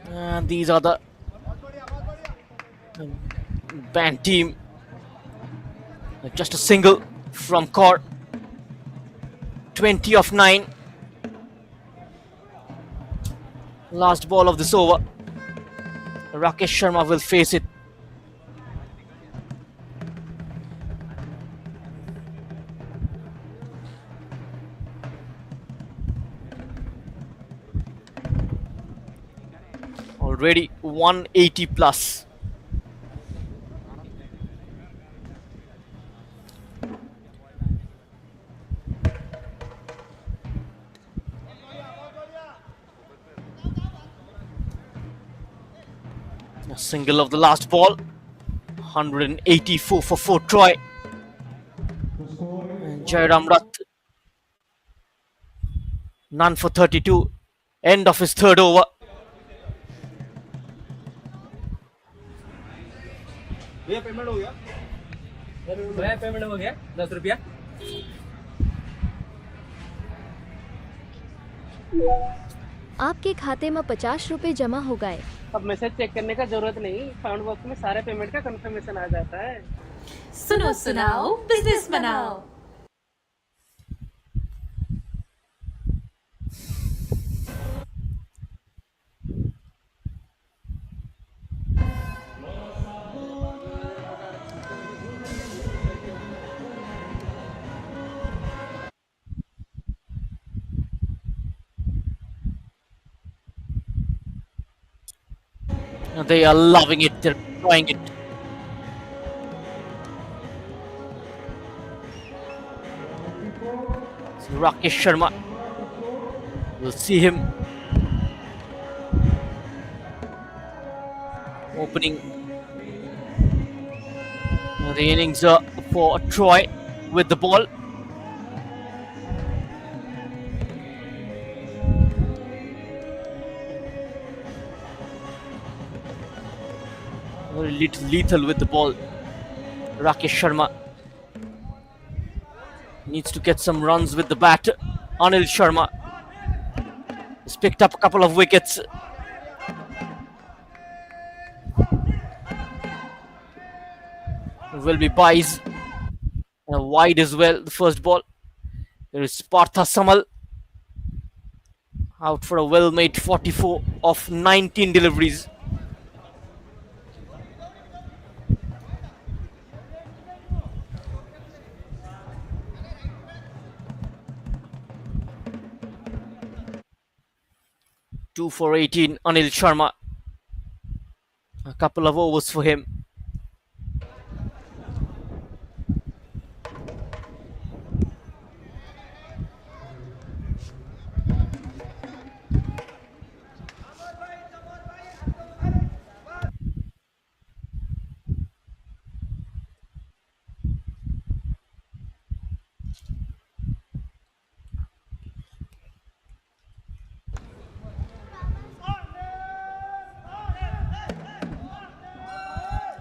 And these are the band team. Just a single from Kaur. 20 of 9. Last ball of this over. Rakesh Sharma will face it. Already 180 plus. A single of the last ball. 184 for 4 Troy. And Jairam Rath. None for 32. End of his third over. भैया payment हो गया भैया payment हो गया 10 रुपया आपके खाते में 50 रुपए जमा हो गए। अब मैसेज चेक करने का जरूरत नहीं, साउंड बॉक्स में सारे पेमेंट का कंफर्मेशन आ जाता है। सुनो सुनाओ बिजनेस बनाओ। They are loving it. They're trying it. So Rakesh Sharma. We'll see him opening the innings for Troy with the ball. Very lethal with the ball. Rakesh Sharma needs to get some runs with the bat. Anil Sharma has picked up a couple of wickets. Will be buys and a wide as well. The first ball. There is Parth Samal out for a well-made 44 of 19 deliveries. Two for 18. Anil Sharma. A couple of overs for him.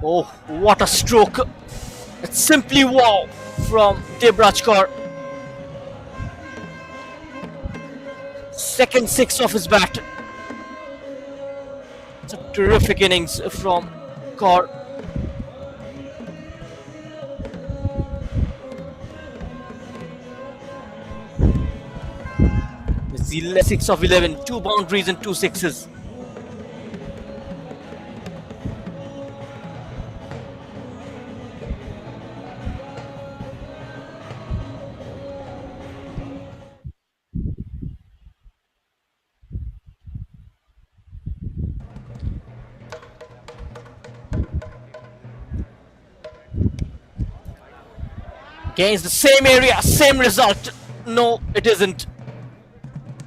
Oh, what a stroke! It's simply wow from Debrajkar. Second six of his bat. It's a terrific innings from Kaur. It's the 6 of 11, 2 boundaries and 2 sixes. Against the same area, same result. No, it isn't.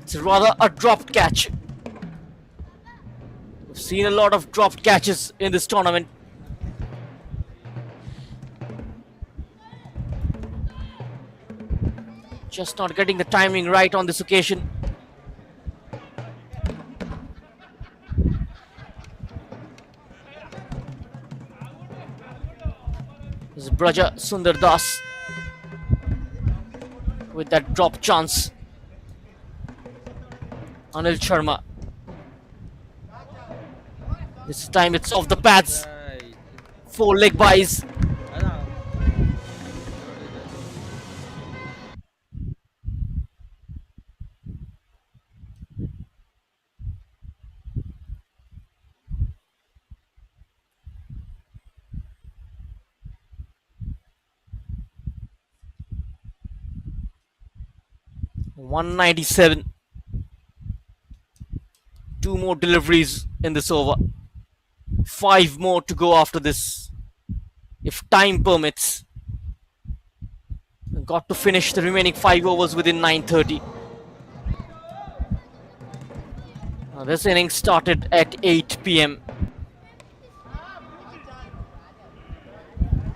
It's rather a dropped catch. We've seen a lot of dropped catches in this tournament. Just not getting the timing right on this occasion. This is Braja Sundar Das with that drop chance. Anil Sharma. This time it's off the pads. 4 leg buys. .197. 2 more deliveries in this over. 5 more to go after this, if time permits. Got to finish the remaining 5 overs within 9:30. Now this inning started at 8 p.m.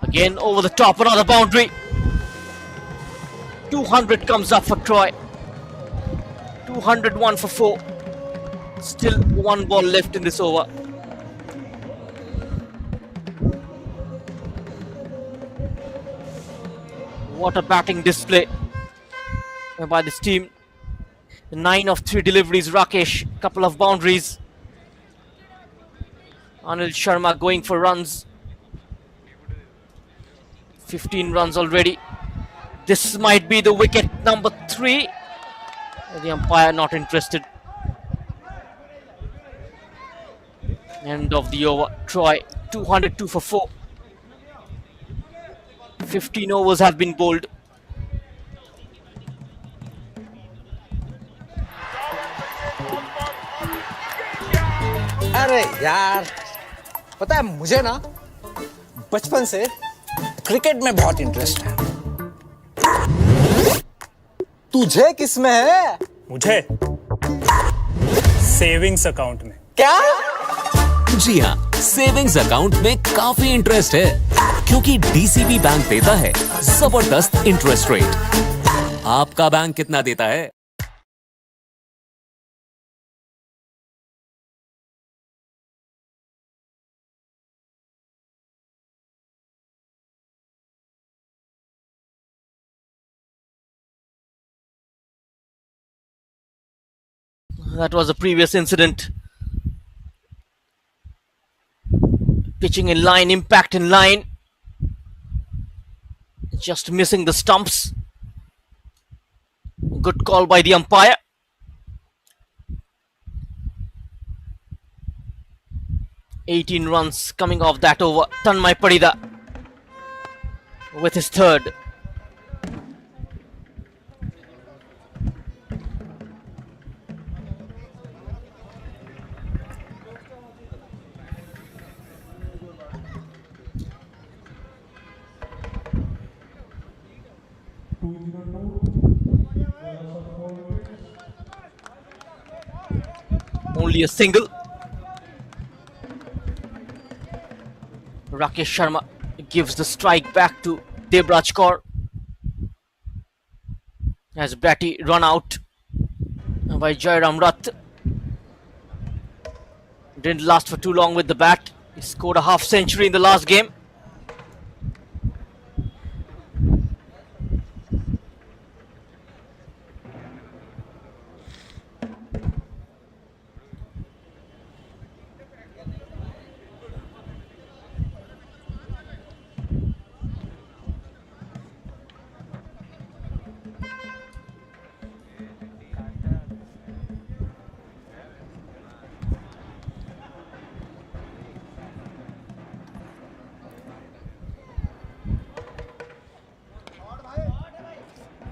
Again over the top, another boundary. 200 comes up for Troy. 201 for 4. Still 1 ball left in this over. What a batting display by this team. 9 of 3 deliveries, Rakesh, couple of boundaries. Anil Sharma going for runs. 15 runs already. This might be the wicket number 3. The umpire not interested. End of the over. Troy 202 for 4. 15 overs have been bowled. अरे यार, पता है मुझे ना बचपन से cricket में बहुत इंटरेस्ट है। तुझे किसमें है? मुझे सेविंग्स अकाउंट में। क्या? जी हाँ, सेविंग्स अकाउंट में काफी इंटरेस्ट है, क्योंकि डीसीबी बैंक देता है जबरदस्त इंटरेस्ट रेट। आपका बैंक कितना देता है? That was a previous incident. Pitching in line, impact in line. Just missing the stumps. Good call by the umpire. "18 runs coming off that over. Tanmay Padida with his third. Only a single. Rakesh Sharma gives the strike back to Debraj Kaur as Bratty run out by Jairam Rath. Didn't last for too long with the bat. He scored a half century in the last game.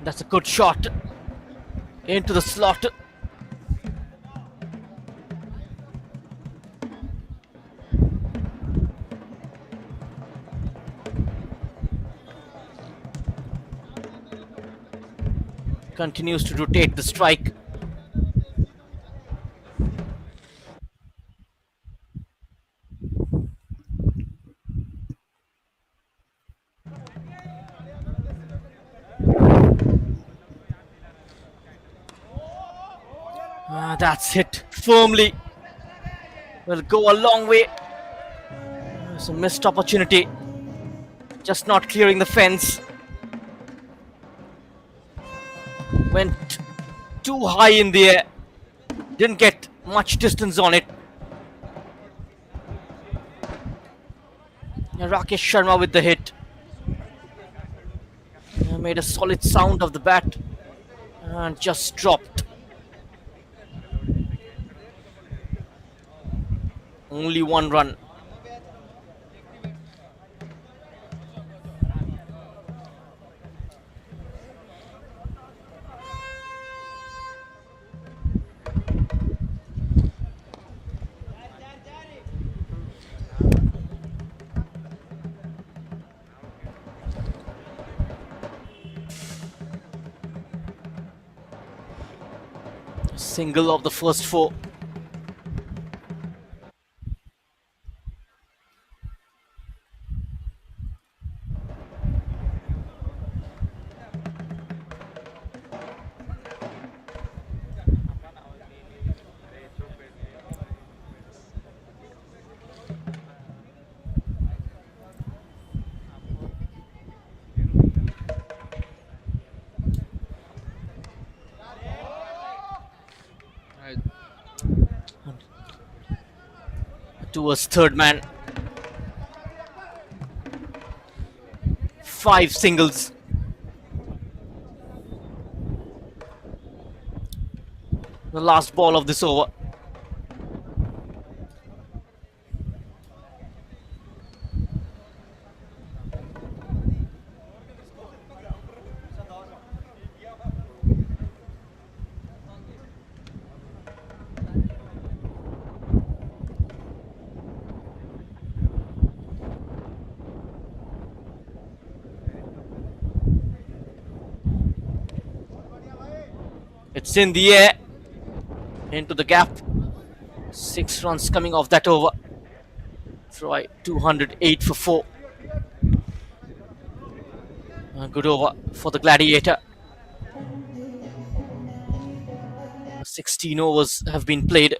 That's a good shot into the slot. Continues to rotate the strike. That's hit firmly. Will go a long way. It's a missed opportunity. Just not clearing the fence. Went too high in the air. Didn't get much distance on it. Rakesh Sharma with the hit. Made a solid sound of the bat and just dropped. Only one run. Single of the first four. Towards third man. 5 singles. The last ball of this over. It's in the air, into the gap. 6 runs coming off that over. Try 208 for 4. A good over for the Gladiator. 16 overs have been played.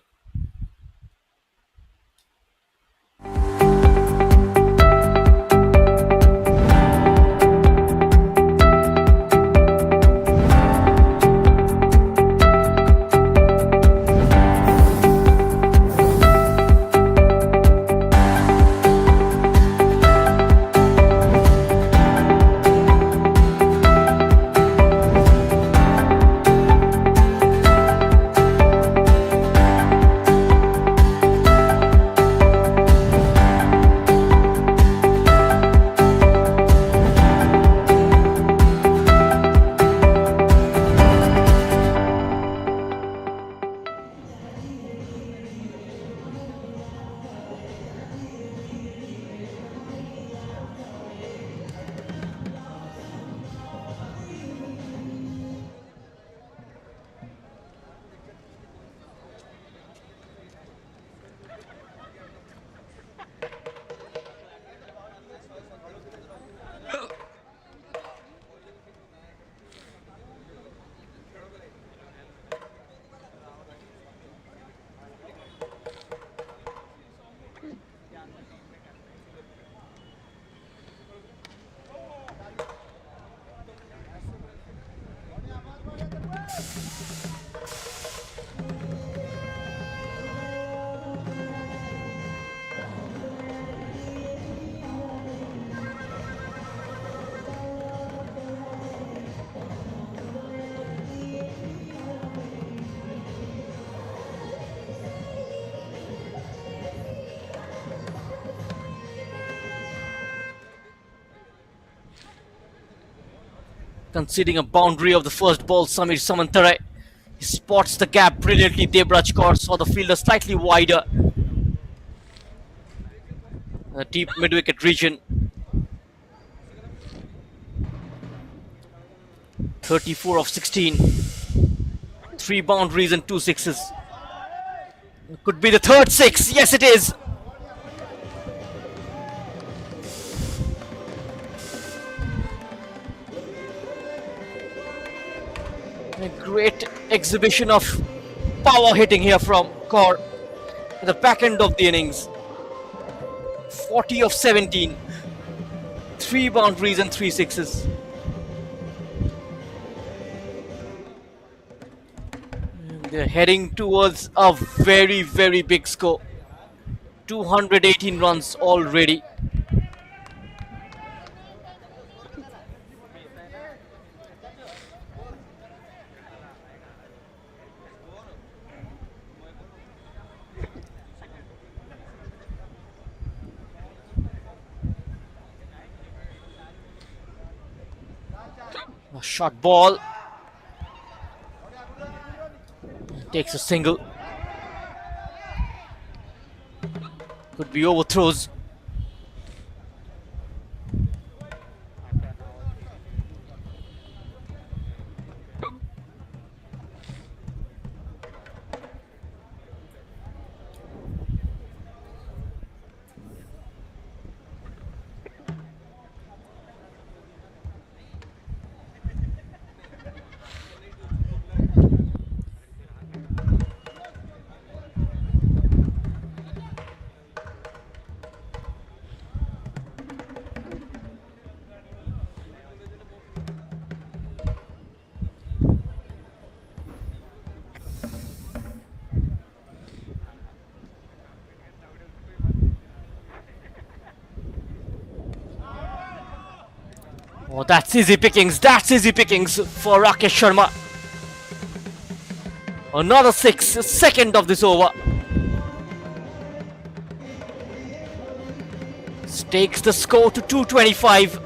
conceding a boundary of the first ball. Samir Samantar, he spots the gap brilliantly. Debraj Kaur saw the fielder slightly wider. The deep mid-wicket region. 34 of 16. 3 boundaries and 2 sixes. Could be the third six. Yes, it is. A great exhibition of power hitting here from Kaur at the back end of the innings. 40 of 17. 3 boundaries and 3 sixes. They're heading towards a very, very big score. 218 runs already. A short ball. Takes a single. Could be overthrows. Oh, that's easy pickings. That's easy pickings for Rakesh Sharma. Another 6, second of this over. Takes the score to 225.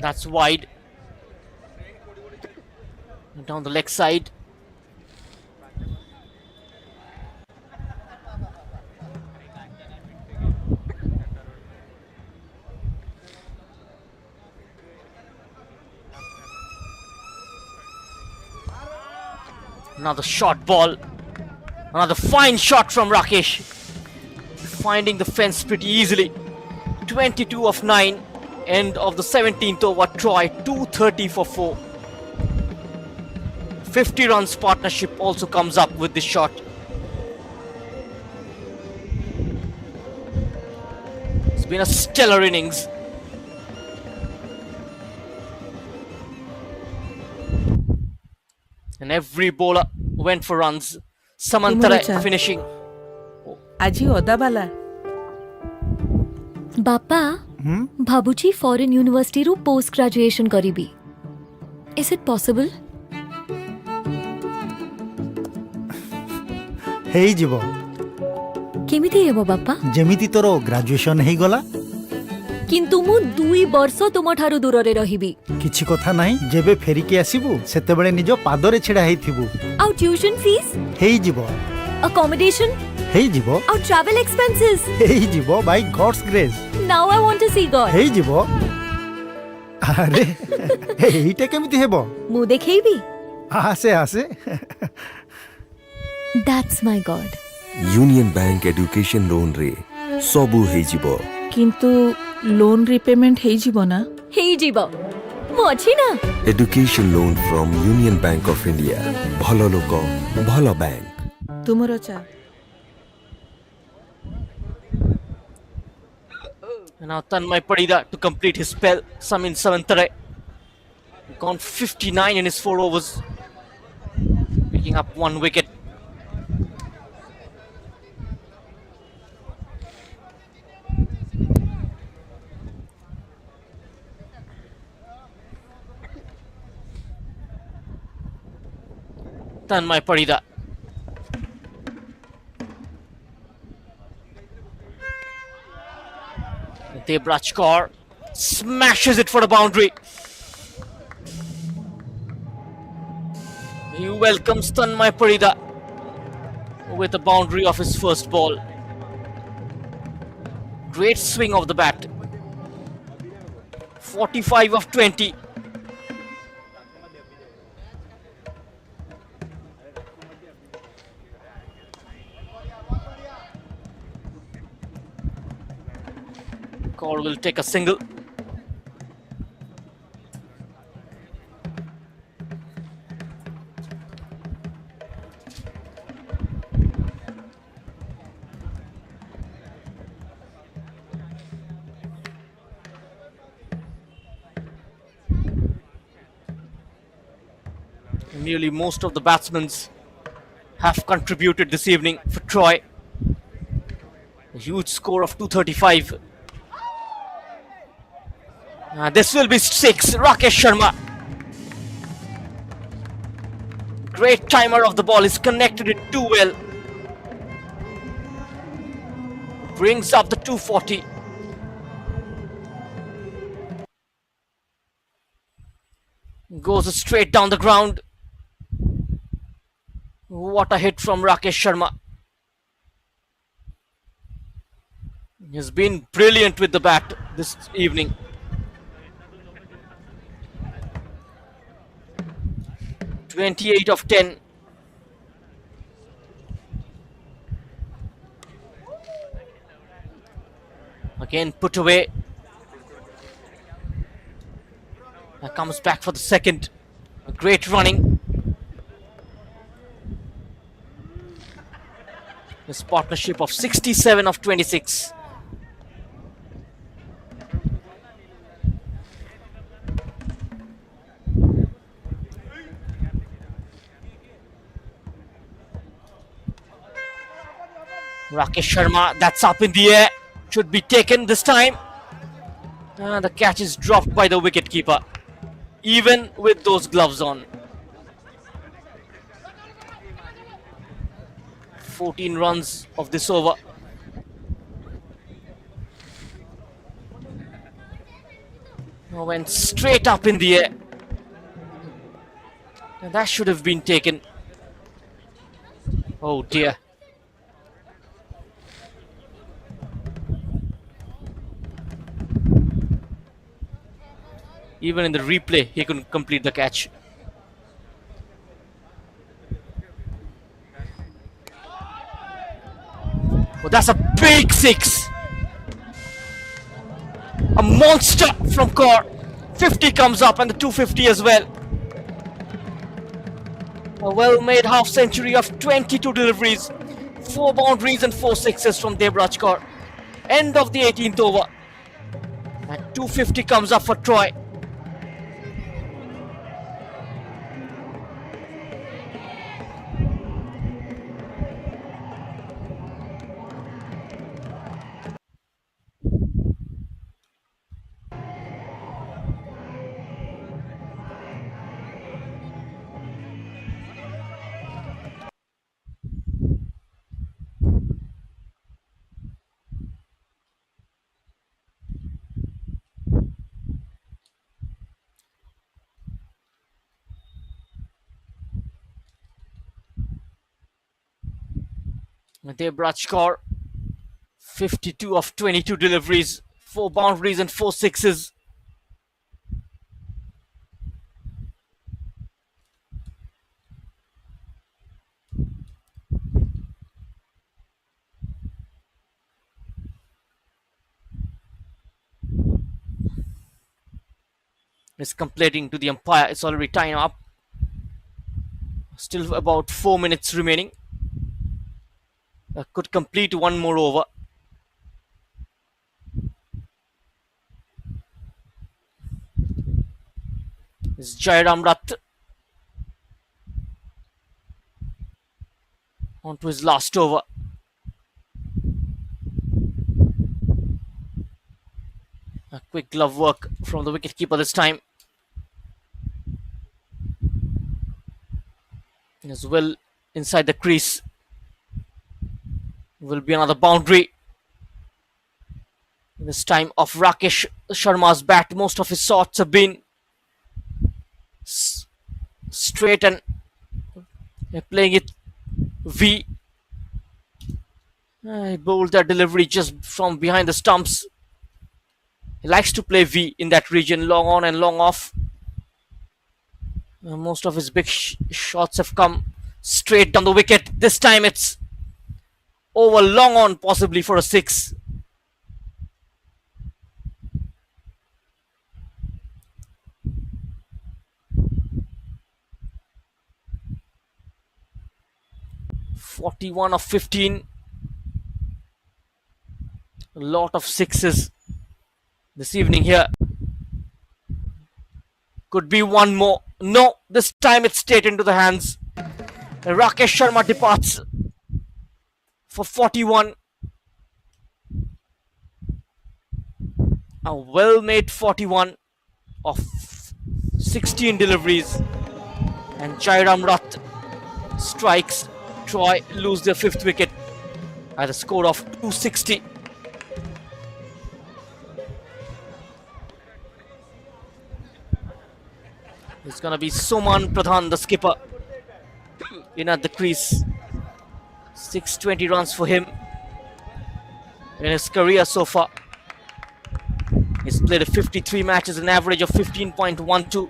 That's wide. Down the leg side. Another short ball. Another fine shot from Rakesh. Finding the fence pretty easily. 22 of 9. End of the 17th over. Troy 230 for 4. 50 runs partnership also comes up with this shot. It's been a stellar innings. And every bowler went for runs. Samantar finishing. Aji odabala. ବାପା ଭାବୁଛି foreign ୟୁନିଭର୍ସିଟିରୁ post graduation କରିବି. Is it possible? ହେଇଯିବ. କେମିତି ହେବ ବାପା? ଯେମିତି ତୋର graduation ହେଇଗଲା. କିନ୍ତୁ ମୁଁ 2 ବର୍ଷ ତୁମଠାରୁ ଦୂରରେ ରହିବି. କିଛି କଥା ନାହିଁ, ଯେବେ ଫେରିକି ଆସିବୁ ସେତେବେଳେ ନିଜ ପାଦରେ ଛିଡ଼ା ହେଇଥିବୁ. ଆଉ ଟ୍ୟୁସନ୍ ଫିସ୍? ହେଇଯିବ. ଆକମୋଡେସନ୍? ହେଇଯିବ. ଆଉ ଟ୍ରାଭେଲ୍ ଏକ୍ସପେନ୍ସେସ୍? ହେଇଯିବ by God's grace. Now I want to see God. ହେଇଯିବ. ଆରେ ଏଇଟା କେମିତି ହେବ? ମୁଁ ଦେଖେଇବି. ଆସେ ଆସେ. That's my God. Union Bank education loan रे सबु ହେଇଯିବ. କିନ୍ତୁ ଲୋନ୍ ରିପେମେଣ୍ଟ ହେଇଯିବ ନା? ହେଇଯିବ. ମୁଁ ଅଛି ନା. Education loan from union bank of India. ଭଲ ଲୋକ ଭଲ ବ୍ୟାଙ୍କ. ତୁମର ଚା. And now Tanmay Padida to complete his spell. Samir Samantar gone 59 in his 4 overs. Picking up 1 wicket. Tanmay Parida. Debrachkar smashes it for the boundary. He welcomes Tanmay Parida with a boundary of his first ball. Great swing of the bat. 45 of 20. Kaur will take a single. Nearly most of the batsmen have contributed this evening for Troy. A huge score of 235. This will be 6. Rakesh Sharma. Great timer of the ball. He's connected it too well. Brings up the 240. Goes straight down the ground. What a hit from Rakesh Sharma. He's been brilliant with the bat this evening. "28 of 10. Again put away. Comes back for the second. A great running. His partnership of 67 of 26. Rakesh Sharma, that's up in the air. Should be taken this time. The catch is dropped by the wicketkeeper, even with those gloves on. 14 runs of this over. Went straight up in the air. That should have been taken. Oh dear. Even in the replay, he couldn't complete the catch. Oh, that's a big 6. A monster from Kaur. 50 comes up and the 250 as well. A well-made half century of 22 deliveries. 4 boundaries and 4 sixes from Debraj Kaur. End of the 18th over. And 250 comes up for Troy. Debraj Kaur, 52 of 22 deliveries, 4 boundaries and 4 sixes. It's completing to the umpire. It's already time up. Still about 4 minutes remaining. Could complete one more over. It's Jyam Ra on to his last over. A quick glove work from the wicketkeeper this time. as well inside the crease. Will be another boundary. This time of Rakesh Sharma's bat. Most of his shots have been straight and playing it V. He bowled that delivery just from behind the stumps. He likes to play V in that region, long on and long off. Most of his big shots have come straight down the wicket. This time it's over, long on, possibly for a 6. "41 of 15. A lot of 6s this evening here. Could be one more. No, this time it's straight into the hands. Rakesh Sharma departs for 41. A well-made 41 of 16 deliveries. And Jyam Ra strikes. Troy lose their 5th wicket at a score of 260. It's gonna be Samant Pradhan, the skipper, in at the crease. 620 runs for him in his career so far. He's played 53 matches, an average of 15.12.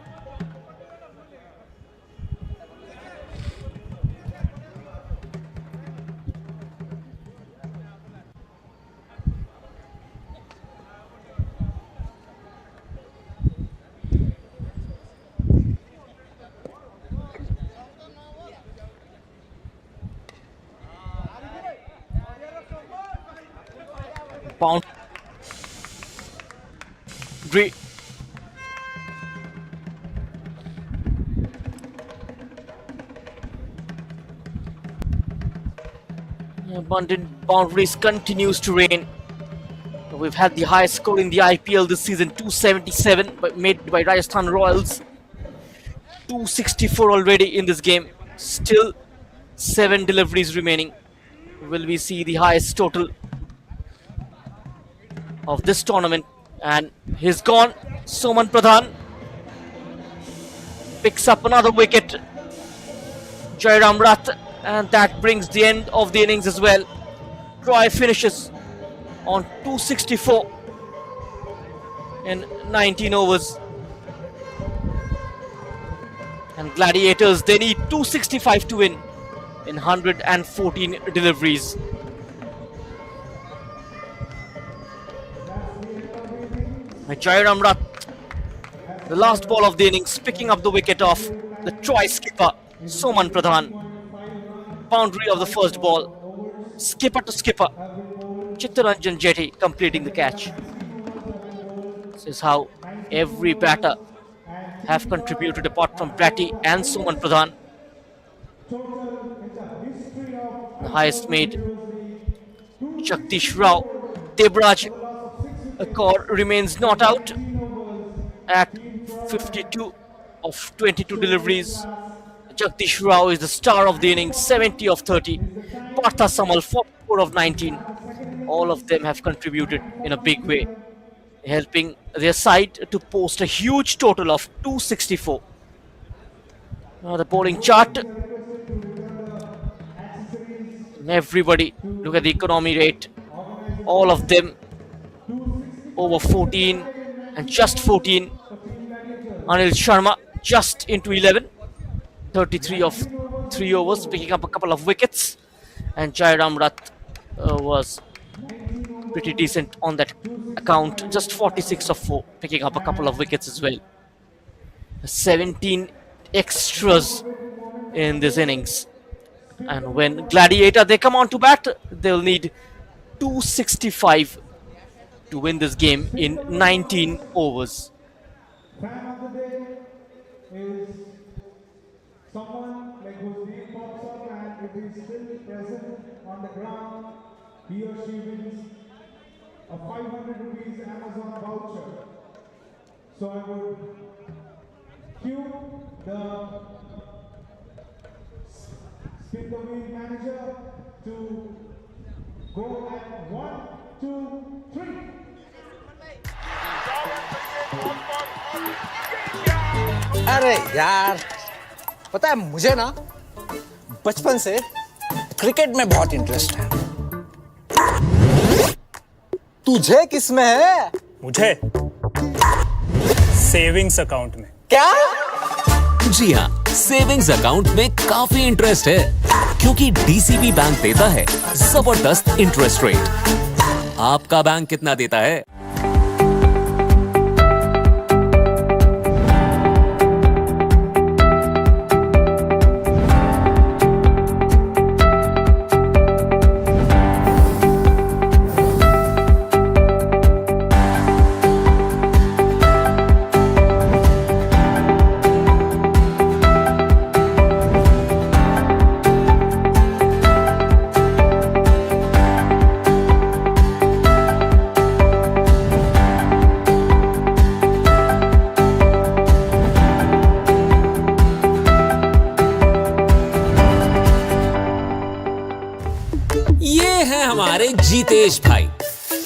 Boundary. Abundant boundaries continues to reign. We've had the highest score in the IPL this season, 277, made by Rajasthan Royals. 264 already in this game. Still 7 deliveries remaining. Will we see the highest total of this tournament? And he's gone. Samant Pradhan picks up another wicket. Jyam Ra, and that brings the end of the innings as well. Troy finishes on 264 in 19 overs. And Gladiators, they need 265 to win in 114 deliveries. Jyam Ra, the last ball of the innings, picking up the wicket of the Troy skipper, Samant Pradhan. Boundary of the first ball. Skipper to skipper. Chittaranjan Jetty completing the catch. This is how every batter have contributed apart from Bratty and Samant Pradhan. The highest made Jagdish Ra. Debraj Kaur remains not out at 52 of 22 deliveries. Jagdish Ra is the star of the innings, 70 of 30. Parth Samal, 44 of 19. All of them have contributed in a big way, helping their side to post a huge total of 264. Now the bowling chart. Everybody, look at the economy rate. All of them over 14 and just 14. Anil Sharma just into 11. 33 of 3 overs, picking up a couple of wickets. And Jyam Ra was pretty decent on that account. Just 46 of 4, picking up a couple of wickets as well. 17 extras in this innings. And when Gladiator, they come on to bat, they'll need 265 to win this game in 19 overs. Fan of the day is someone like whose name pops up, and if he's still present on the ground, he or she wins a 500 rupees Amazon voucher. So I would cue the between the wheel manager to go at 1, 2, 3. अरे यार, पता है मुझे ना बचपन से cricket में बहुत इंटरेस्ट है। तुझे किस में है? मुझे सेविंग्स अकाउंट में। क्या? जी हाँ, सेविंग्स अकाउंट में काफी इंटरेस्ट है क्योंकि डीसीबी बैंक देता है जबरदस्त इंटरेस्ट रेट। आपका बैंक कितना देता है? हमारे जीतेश भाई,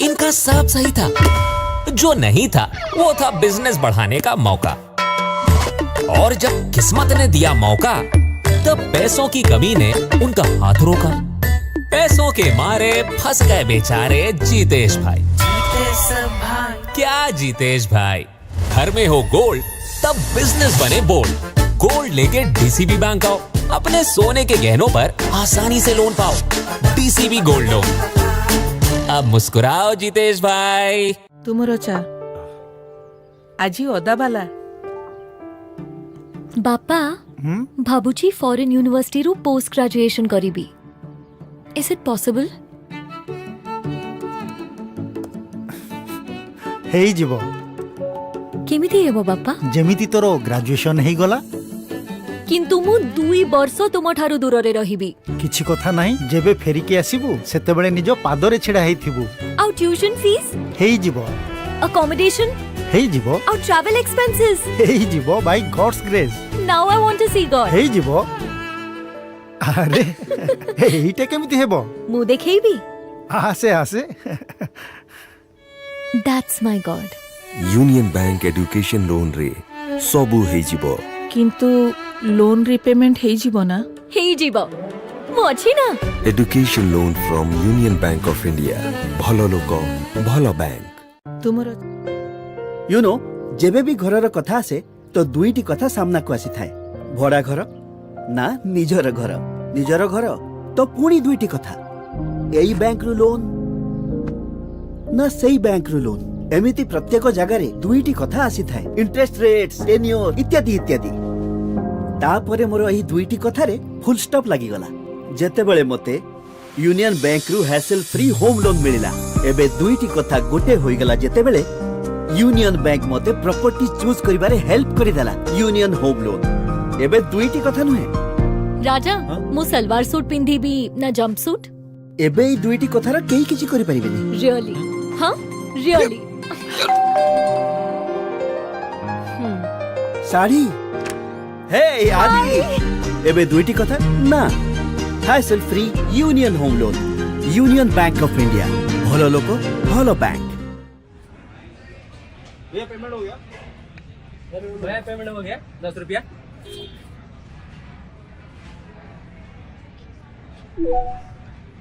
इनका सब सही था। जो नहीं था वो था बिजनेस बढ़ाने का मौका। और जब किस्मत ने दिया मौका तब पैसों की कमी ने उनका हाथ रोका। पैसों के मारे फंस गए बेचारे जीतेश भाई। क्या जीतेश भाई, घर में हो गोल्ड तब बिजनेस बने बोल्ड। गोल्ड लेके डीसीबी बैंक आओ, अपने सोने के गहनों पर आसानी से लोन पाओ। DCB gold loan. अब मुस्कुराओ जीतेश भाई। तुमरो चा आजी ओदा बाला बापा भाबुची फॉरेन यूनिवर्सिटी रू पोस्ट ग्रेजुएशन करीबी। Is it possible? हेई जीवो। केमिति हेबो बापा? जेमिति तोरो ग्रेजुएशन हेई गला किंतु मु 2 वर्ष तुम ठारू दूर रे रहिबी। किछि कथा नाही, जेबे फेरिके आसीबु सेते बेले निजो पादरे छिडा हेइथिबु। आउ ट्यूशन फीस हेई जीवो। अकोमोडेशन हेई जीवो। आउ ट्रैवल एक्सपेंसेस हेई जीवो by God's grace. Now I want to see God. हेई जीवो। अरे हेईटे केमिति हेबो? मु देखैबी। आसे आसे। That's my God. Union Bank education loan रे सबु हेई जीवो। किंतु लोन रिपेमेंट हेई जीवो ना? हेई जीवो। मु अछि ना। Education loan from union bank of India. भलो लोको भलो बैंक। तुमरो यू नो, जेबे भी घरर कथा आसे तो दुईटी कथा सामना को आसी थाए। भड़ा घर ना निजर घर, निजर घर तो पुणी दुईटी कथा। एई बैंक रु लोन ना सेई बैंक रु लोन। एमिति प्रत्येक जगह रे दुईटी कथा आसी थाए। इंटरेस्ट रेट्स, टेन्योर इत्यादि इत्यादि। तापरे मोर एही दुईटी कथा रे फुल स्टॉप लागि गला जेतेबेले मते यूनियन बैंक रु हैसल फ्री होम लोन मिलिला। एबे दुईटी कथा गोटे होई गला जेतेबेले यूनियन बैंक मते प्रॉपर्टी चूज करिबारे हेल्प करि देला। Union home loan. एबे दुईटी कथा नुहे राजा। मु सलवार सूट पिंधी भी ना जंप सूट। एबे ई दुईटी कथार केही किछि करि परिबेनी। रियली? हां रियली। साड़ी हे आदि। एबे दुईटी कथा ना hassle free union home loan. Union bank of India. भलो लोको भलो बैंक। भैया पेमेंट हो गया? भैया पेमेंट हो गया 10 रुपया।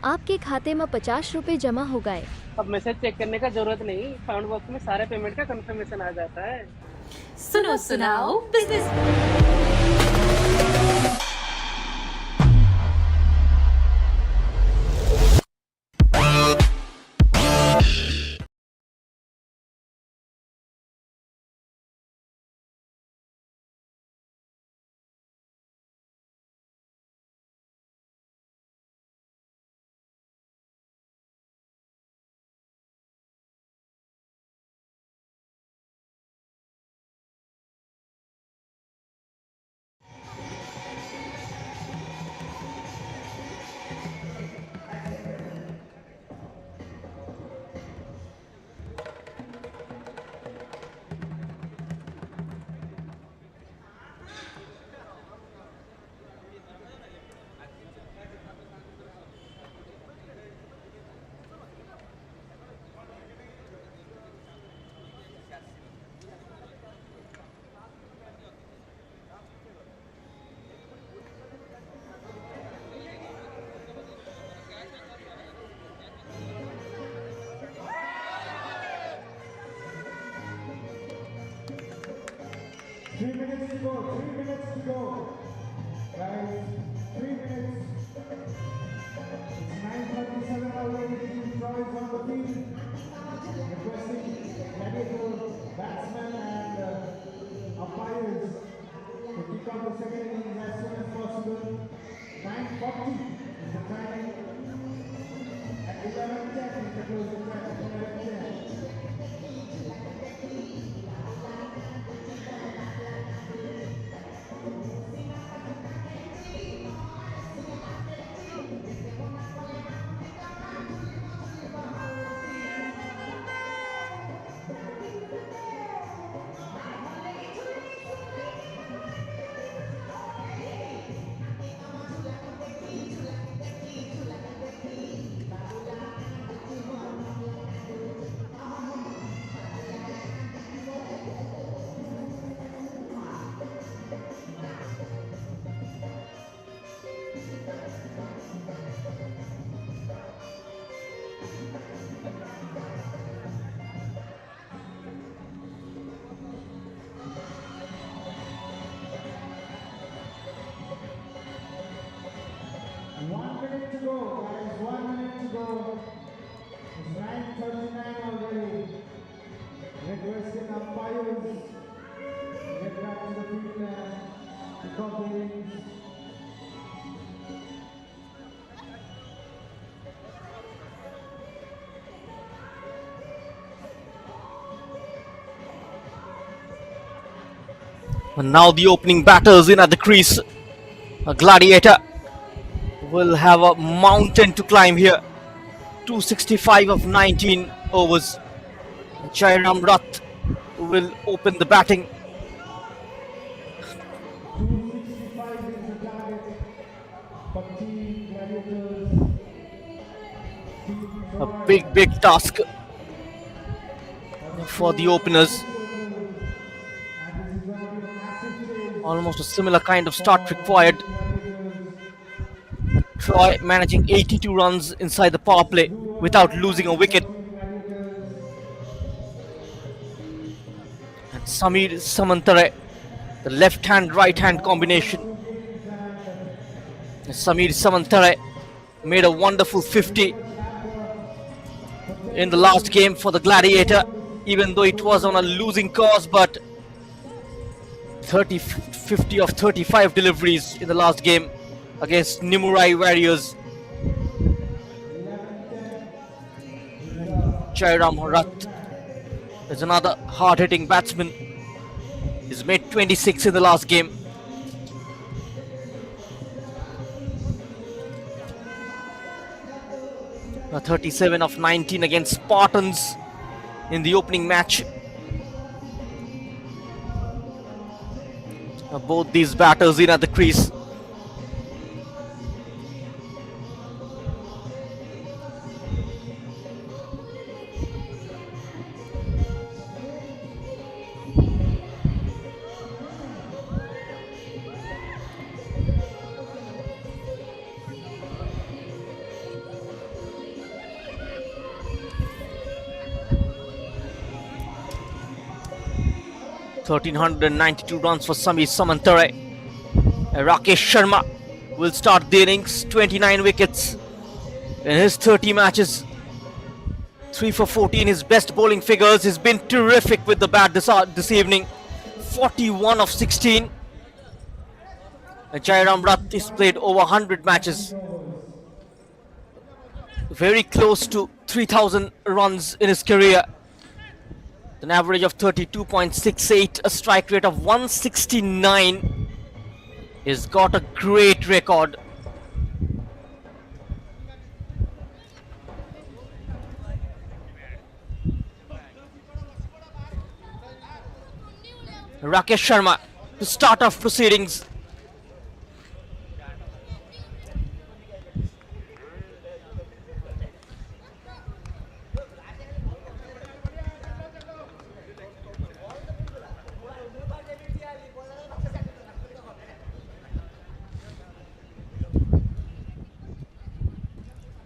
आपके खाते में 50 रुपए जमा हो गए। अब मैसेज चेक करने का जरूरत नहीं, साउंड बॉक्स में सारे पेमेंट का कंफर्मेशन आ जाता है। सुनो सुनाओ business. minutes to go. 3 minutes to go. Guys, 3 minutes. It's 9:37 already. Team Troy is on the field. Requesting Gladiator batsmen and umpires to kick off the second innings as soon as possible. 9:40 is the timing. At 11:10 is the closing time. 11:10. And now the opening batters in at the crease. A Gladiator will have a mountain to climb here. 265 of 19 overs. Jyam Ra will open the batting. 265 is the target for Team Gladiators. A big task for the openers. Almost a similar kind of start required. Troy managing 82 runs inside the power play without losing a wicket. And Samir Samantar, the left-hand, right-hand combination. And Samir Samantar made a wonderful 50 in the last game for the Gladiator, even though it was on a losing cause, but 50 of 35 deliveries in the last game against Nimurai Warriors. Jyam Ra is another hard-hitting batsman. He's made 26 in the last game. A 37 of 19 against Spartans in the opening match. Both these batters in at the crease. (1,392 runs for Samir Samantar. Rakesh Sharma will start the innings. 29 wickets in his 30 matches. 3 for 14, his best bowling figures. He's been terrific with the bat this evening. 41 of 16. Jyam Ra has played over 100 matches. Very close to 3,000 runs in his career. An average of 32.68, a strike rate of 169. He's got a great record. Rakesh Sharma to start off proceedings.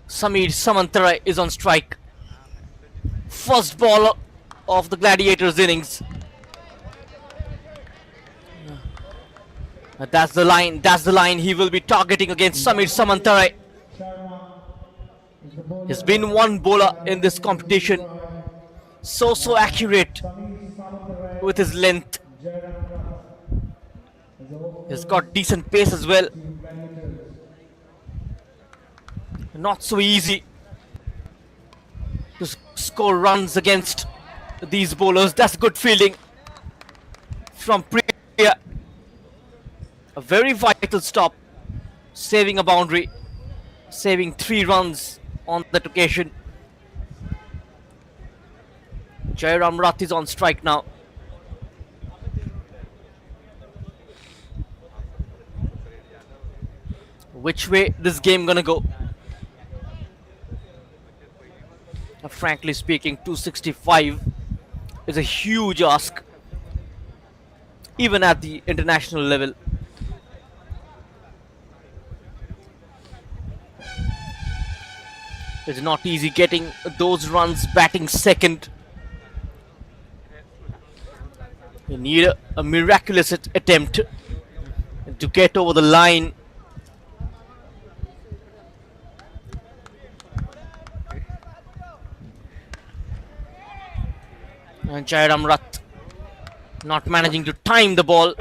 Samir Samantar is on strike. First ball of the Gladiators innings. That's the line. That's the line he will be targeting against Samir Samantar. He's been one bowler in this competition. So accurate with his length. He's got decent pace as well. Not so easy to score runs against these bowlers. That's good fielding from Priya. A very vital stop, saving a boundary, saving 3 runs on that occasion. Jyam Ra is on strike now. Which way this game gonna go? Frankly speaking, 265 is a huge ask, even at the international level. It's not easy getting those runs batting second. You need a miraculous attempt to get over the line. And Jyam Ra not managing to time the ball.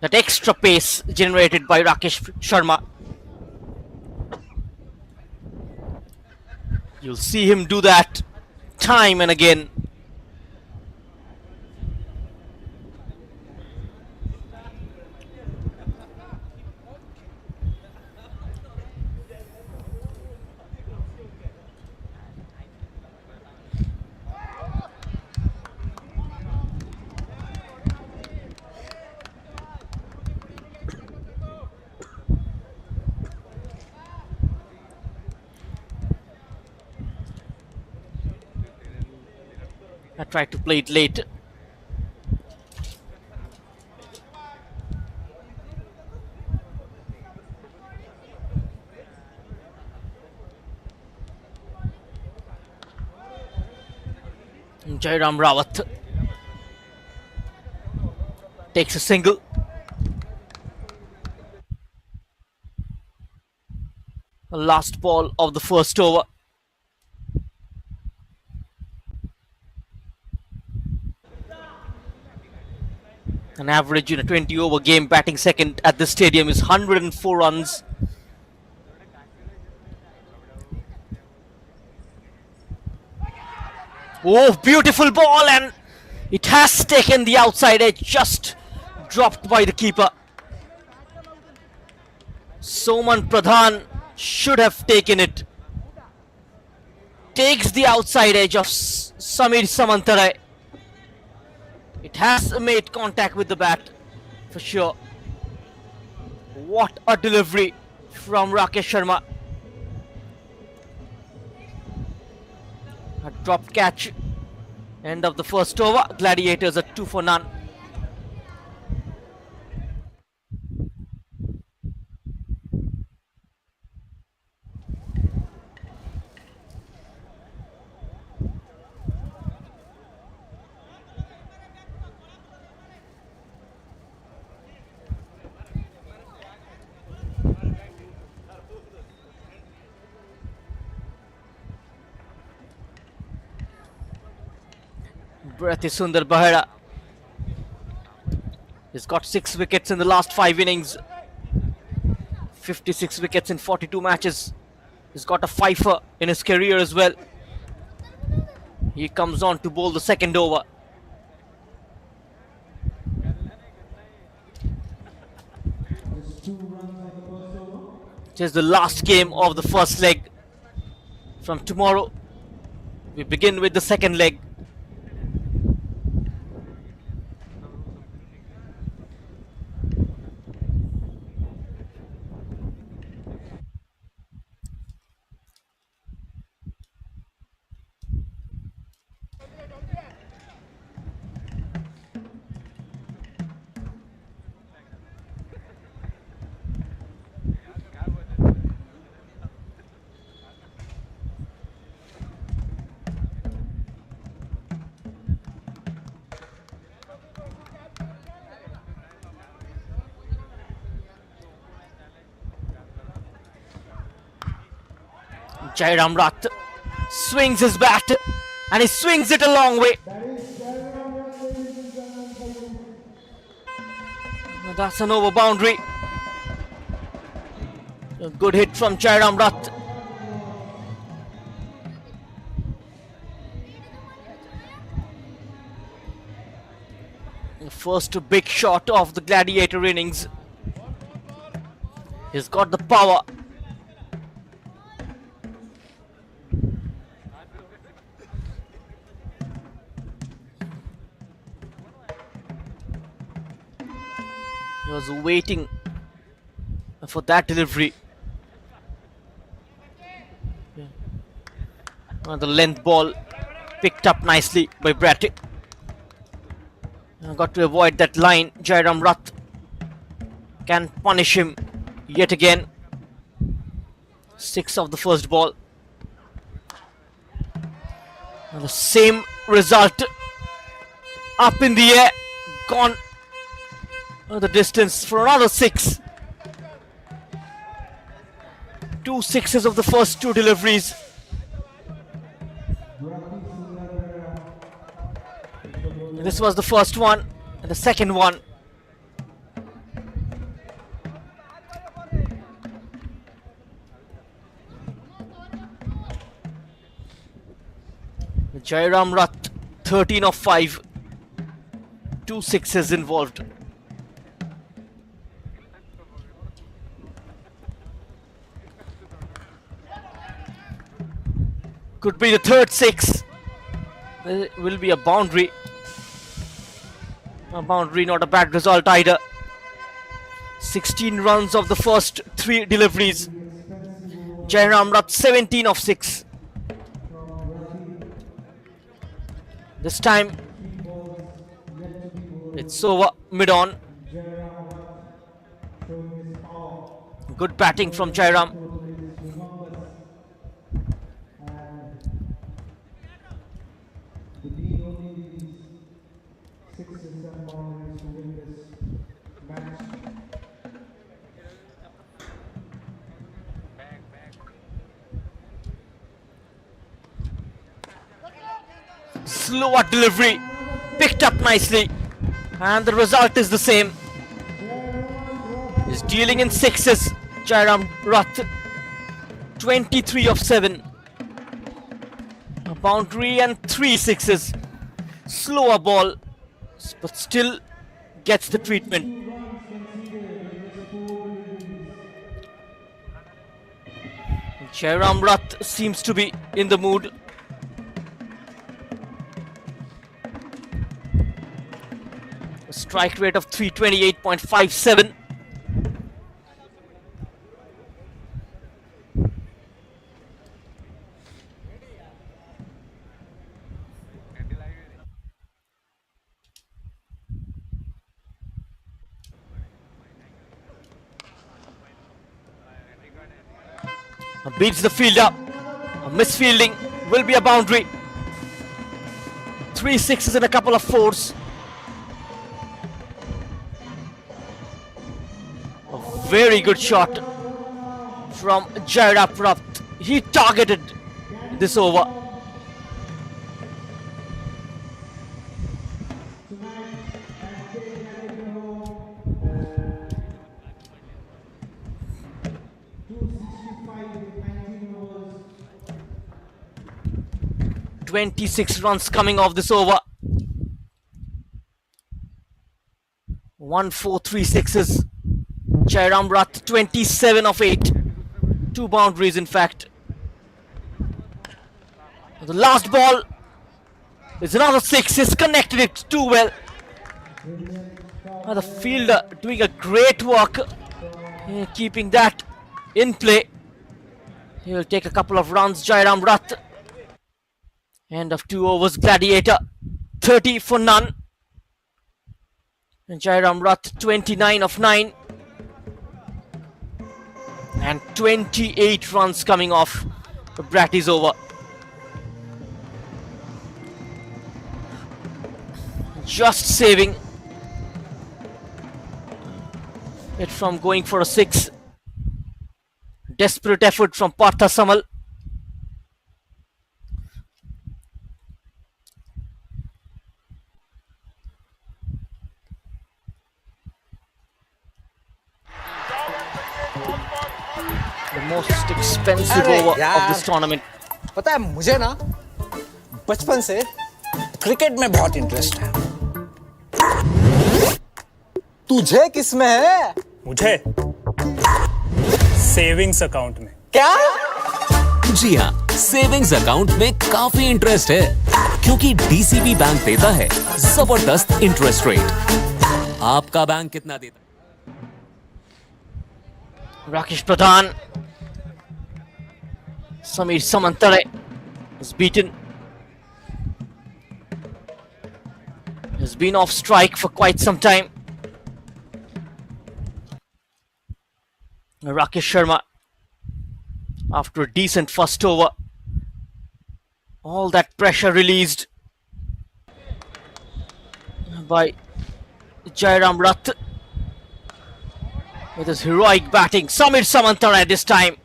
That extra pace generated by Rakesh Sharma. You'll see him do that time and again. I tried to play it late. Jyam Ra takes a single. The last ball of the first over. An average in a 20 over game batting second at this stadium is 104 runs. Oh, beautiful ball, and it has taken the outside edge, just dropped by the keeper. Soman Pradhan should have taken it. Takes the outside edge of Samir Samantar. It has made contact with the bat, for sure. What a delivery from Rakesh Sharma. A dropped catch. End of the first over. Gladiators are 2 for none. Breathi Sundar Bahera. He's got 6 wickets in the last 5 innings. 56 wickets in 42 matches. He's got a fifer in his career as well. He comes on to bowl the second over. It is the last game of the first leg. From tomorrow, we begin with the second leg. Jairam Rath swings his bat and he swings it a long way. That's an over boundary. A good hit from Jairam Rath. The first big shot of the Gladiator innings. He's got the power. He was waiting for that delivery. The length ball picked up nicely by Bratty. Got to avoid that line. Jairam Rath can punish him yet again. 6 of the first ball. And the same result. Up in the air. Gone the distance for another 6. 2 sixes of the first 2 deliveries. This was the first one and the second one. Jairam Rath 13 of 5. 2 sixes involved. Could be the third 6. There will be a boundary. A boundary, not a bad result either. 16 runs of the first 3 deliveries. Jairam Rath 17 of 6. This time it's over mid-on. Good batting from Jairam. Slower delivery, picked up nicely, and the result is the same. He's dealing in 6s. Jairam Rath 23 of 7. A boundary and 3 6s. Slower ball, but still gets the treatment. Jairam Rath seems to be in the mood. A strike rate of 328.57. Beats the fielder. A misfielding will be a boundary. 3 6s and a couple of 4s. A very good shot from Jairam Rath. He targeted this over. "26 runs coming off this over. 1 4 3 6s. Jairam Rath 27 of 8. 2 boundaries in fact. The last ball is another 6. He's connected it too well. The fielder doing a great work, keeping that in play. He will take a couple of runs. Jairam Rath. End of 2 overs. Gladiator 30 for none. And Jairam Rath 29 of 9. And 28 runs coming off Bratty's over. Just saving it from going for a 6. Desperate effort from Parth Samal. most expensive अरे over of यार, this tournament. पता है मुझे ना बचपन से cricket में बहुत इंटरेस्ट है। तुझे किस में है? मुझे सेविंग्स अकाउंट में। क्या? जी हाँ, सेविंग्स अकाउंट में काफी इंटरेस्ट है क्योंकि डीसीबी बैंक देता है जबरदस्त इंटरेस्ट रेट। आपका बैंक कितना देता है? Rakesh Pradhan, Samir Samantar is beaten. Has been off strike for quite some time. Rakesh Sharma, after a decent first over, all that pressure released by Jyam Ra with his heroic batting. Samir Samantar at this time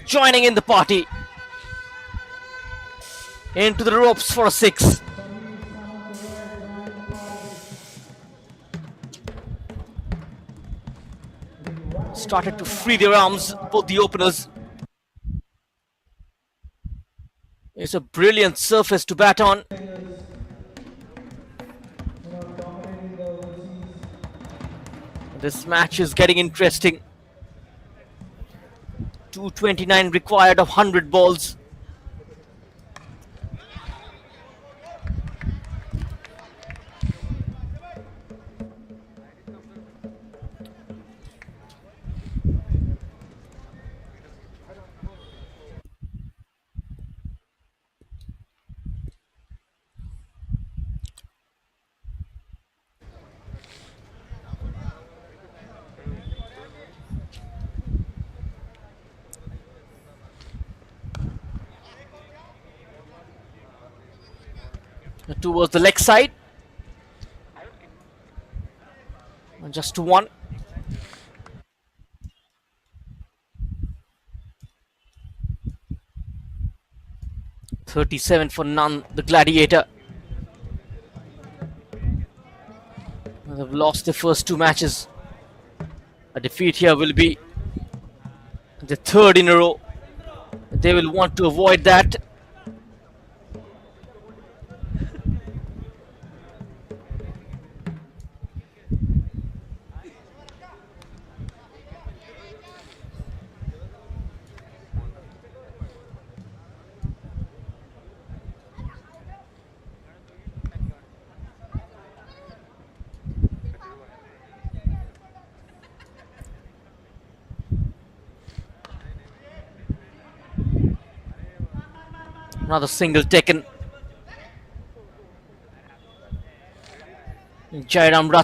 joining in the party. Into the ropes for a 6. Started to free their arms, both the openers. It's a brilliant surface to bat on. This match is getting interesting. 229 required of 100 balls. Towards the leg side. Just one. $37 for none, the Gladiator. They've lost their first 2 matches. A defeat here will be the 3rd in a row. They will want to avoid that. Another single taken. Jyam Ra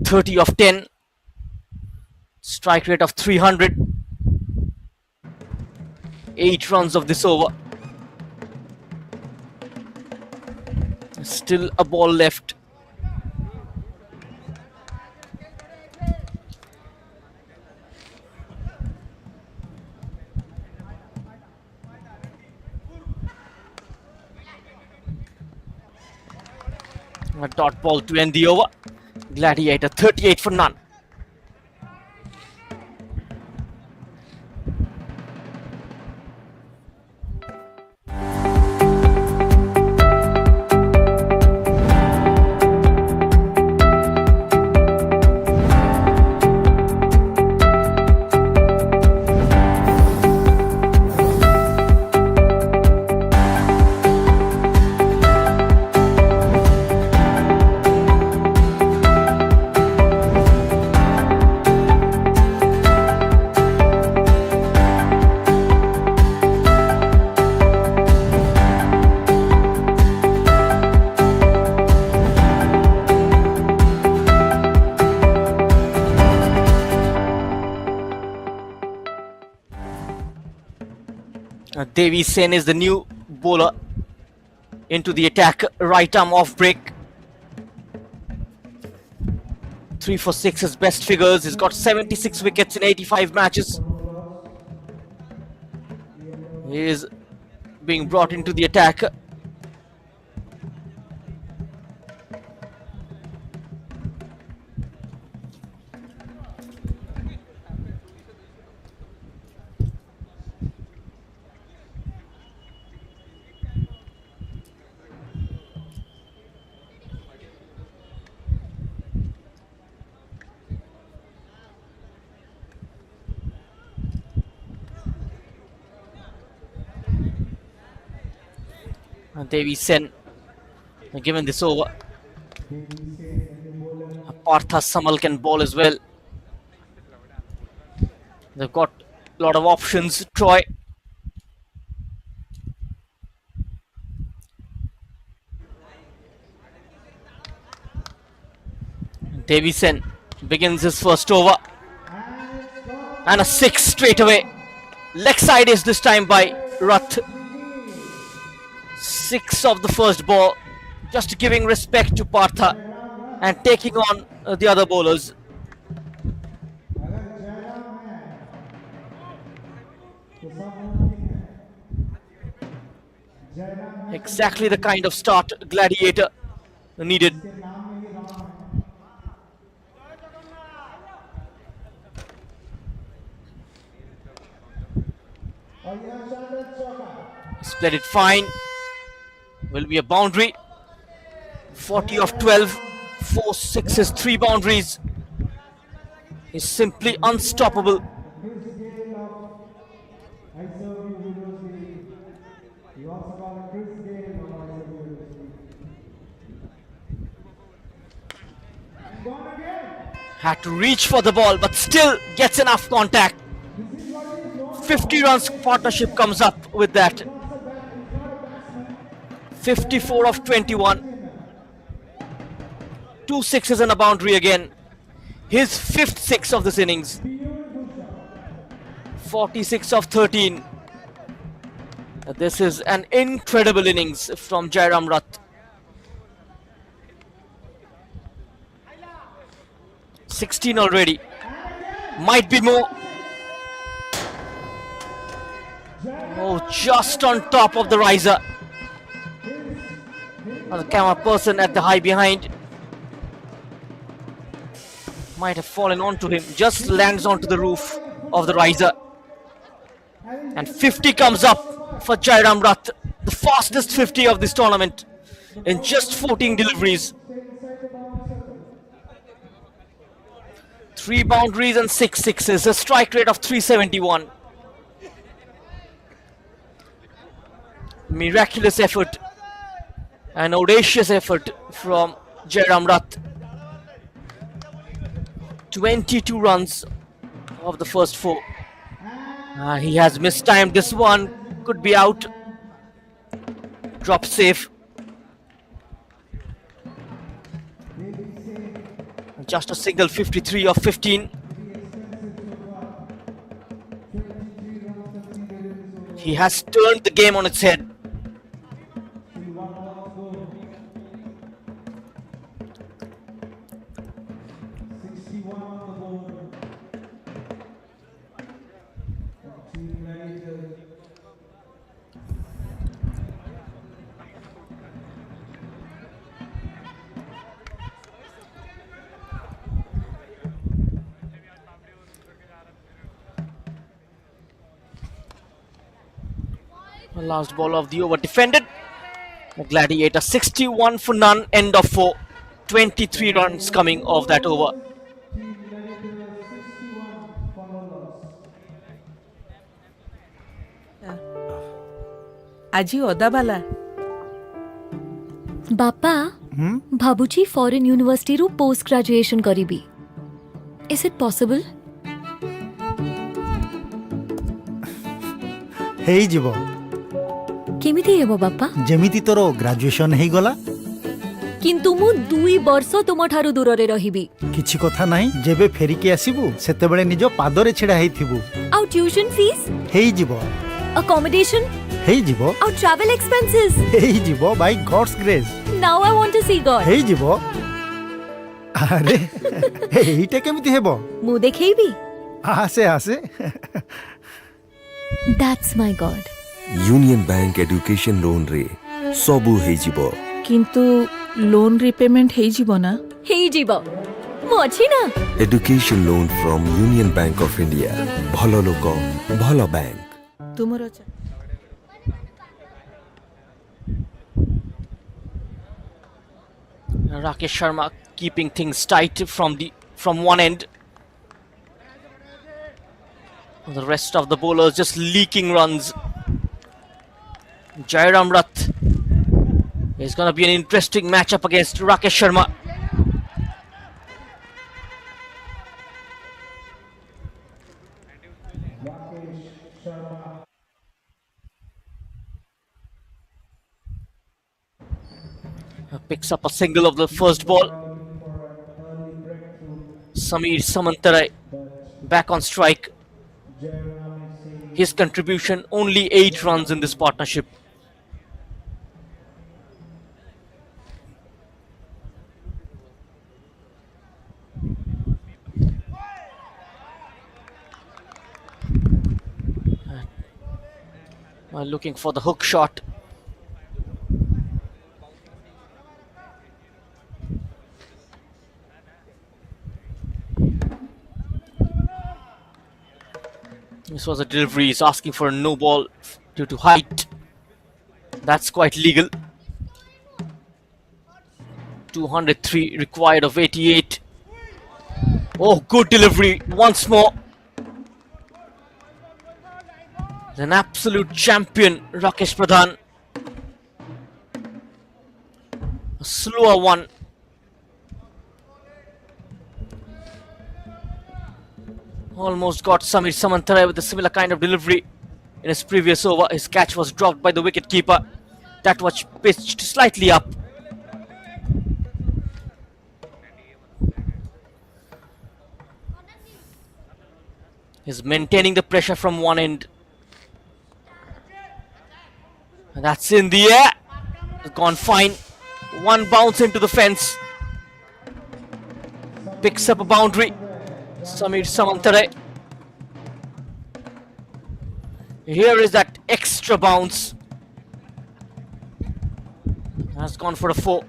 30 of 10. Strike rate of 300. 8 runs of this over. Still a ball left. A dot ball to end the over. Gladiator 38 for none. Devi Sen is the new bowler into the attack. Right arm off break. 3 for 6 his best figures. He's got 76 wickets in 85 matches. He is being brought into the attack. Devi Sen given this over. Parth Samal can bowl as well. They've got a lot of options. Troy. Devi Sen begins his first over. And a 6 straight away. Leg side is this time by Rath. 6 of the first ball. Just giving respect to Partha and taking on the other bowlers. Exactly the kind of start Gladiator needed. He's played it fine. Will be a boundary. 40 of 12, 4 sixes, 3 boundaries. He's simply unstoppable. Had to reach for the ball, but still gets enough contact. 50 runs partnership comes up with that. 54 of 21. 2 sixes and a boundary again. His 5th 6 of this innings. 46 of 13. This is an incredible innings from Jyam Ra. 16 already. Might be more. Oh, just on top of the riser. The camera person at the high behind might have fallen onto him. Just lands onto the roof of the riser. And 50 comes up for Jyam Ra. The fastest 50 of this tournament in just 14 deliveries. 3 boundaries and 6 sixes. A strike rate of 371. Miraculous effort. An audacious effort from Jyam Ra. 22 runs of the first 4. He has mistimed this one. Could be out. Drop safe. Just a single 53 of 15. He has turned the game on its head. Last ball of the over defended. The Gladiator 61 for none, end of 4. 23 runs coming off that over. ଆଜି ଅଦାବାଲା ବାପା ଭାବୁଛି foreign ୟୁନିଭର୍ସିଟିରୁ post graduation କରିବି. Is it possible? ହେଇଯିବ. କେମିତି ହେବ ବାପା? ଯେମିତି ତୋର ଗ୍ରାଜୁଏସନ୍ ହେଇଗଲା. କିନ୍ତୁ ମୁଁ 2 ବର୍ଷ ତୁମଠାରୁ ଦୂରରେ ରହିବି. କିଛି କଥା ନାହିଁ, ଯେବେ ଫେରିକି ଆସିବୁ ସେତେବେଳେ ନିଜ ପାଦରେ ଛିଡ଼ା ହେଇଥିବୁ. ଆଉ ଟ୍ୟୁସନ୍ ଫିସ୍? ହେଇଯିବ. ଆକୋମୋଡେସନ୍? ହେଇଯିବ. ଆଉ ଟ୍ରାଭେଲ୍ ଏକ୍ସପେନ୍ସେସ୍? ହେଇଯିବ. By God's grace. Now I want to see God. ହେଇଯିବ. ଆରେ ଏଇଟା କେମିତି ହେବ? ମୁଁ ଦେଖେଇବି. ଆସେ ଆସେ. That's my God. Union Bank education loan रे सबु ହେଇଯିବ. କିନ୍ତୁ ଲୋନ୍ ରିପେମେଣ୍ଟ ହେଇଯିବ ନା? ହେଇଯିବ. ମୁଁ ଅଛି ନା. Education loan from union bank of India. ଭଲ ଲୋକ ଭଲ ବ୍ୟାଙ୍କ. ତୁମର Rakesh Sharma keeping things tight from one end. The rest of the bowlers just leaking runs. Jyam Ra It's going to be an interesting matchup against Rakesh Sharma. Picks up a single of the first ball. Samir Samantar back on strike. His contribution only 8 runs in this partnership. Looking for the hook shot. This was a delivery. He's asking for a no ball due to height. That's quite legal. 203 required of 88. Oh, good delivery once more. An absolute champion, Rakesh Pradhan. A slower one. Almost got Samir Samantar with a similar kind of delivery in his previous over. His catch was dropped by the wicket-keeper. That was pitched slightly up. He's maintaining the pressure from one end. And that's in the air. It's gone fine. One bounce into the fence. Picks up a boundary. Samir Samantar. Here is that extra bounce. Has gone for a 4.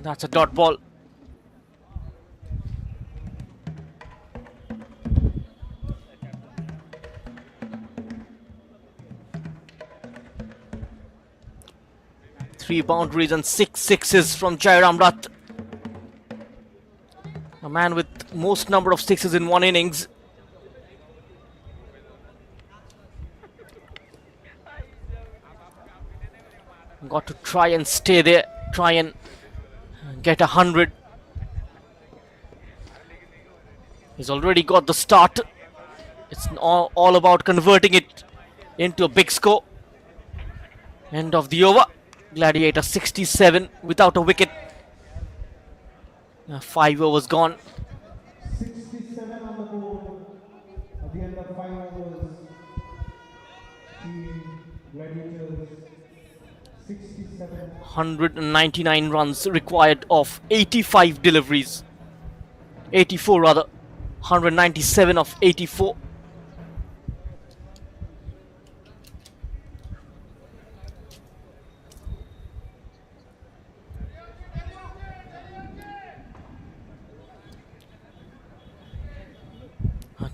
That's a dot ball. Three boundaries and 6 sixes from Jyam Ra. A man with most number of sixes in one innings. Got to try and stay there. Try and get 100. He's already got the start. It's all about converting it into a big score. End of the over. Gladiator 67 without a wicket. 5 overs gone. 67 on the board at the end of 5 overs. Team Gladiators 67. 199 runs required of 85 deliveries. 84 rather. 197 of 84.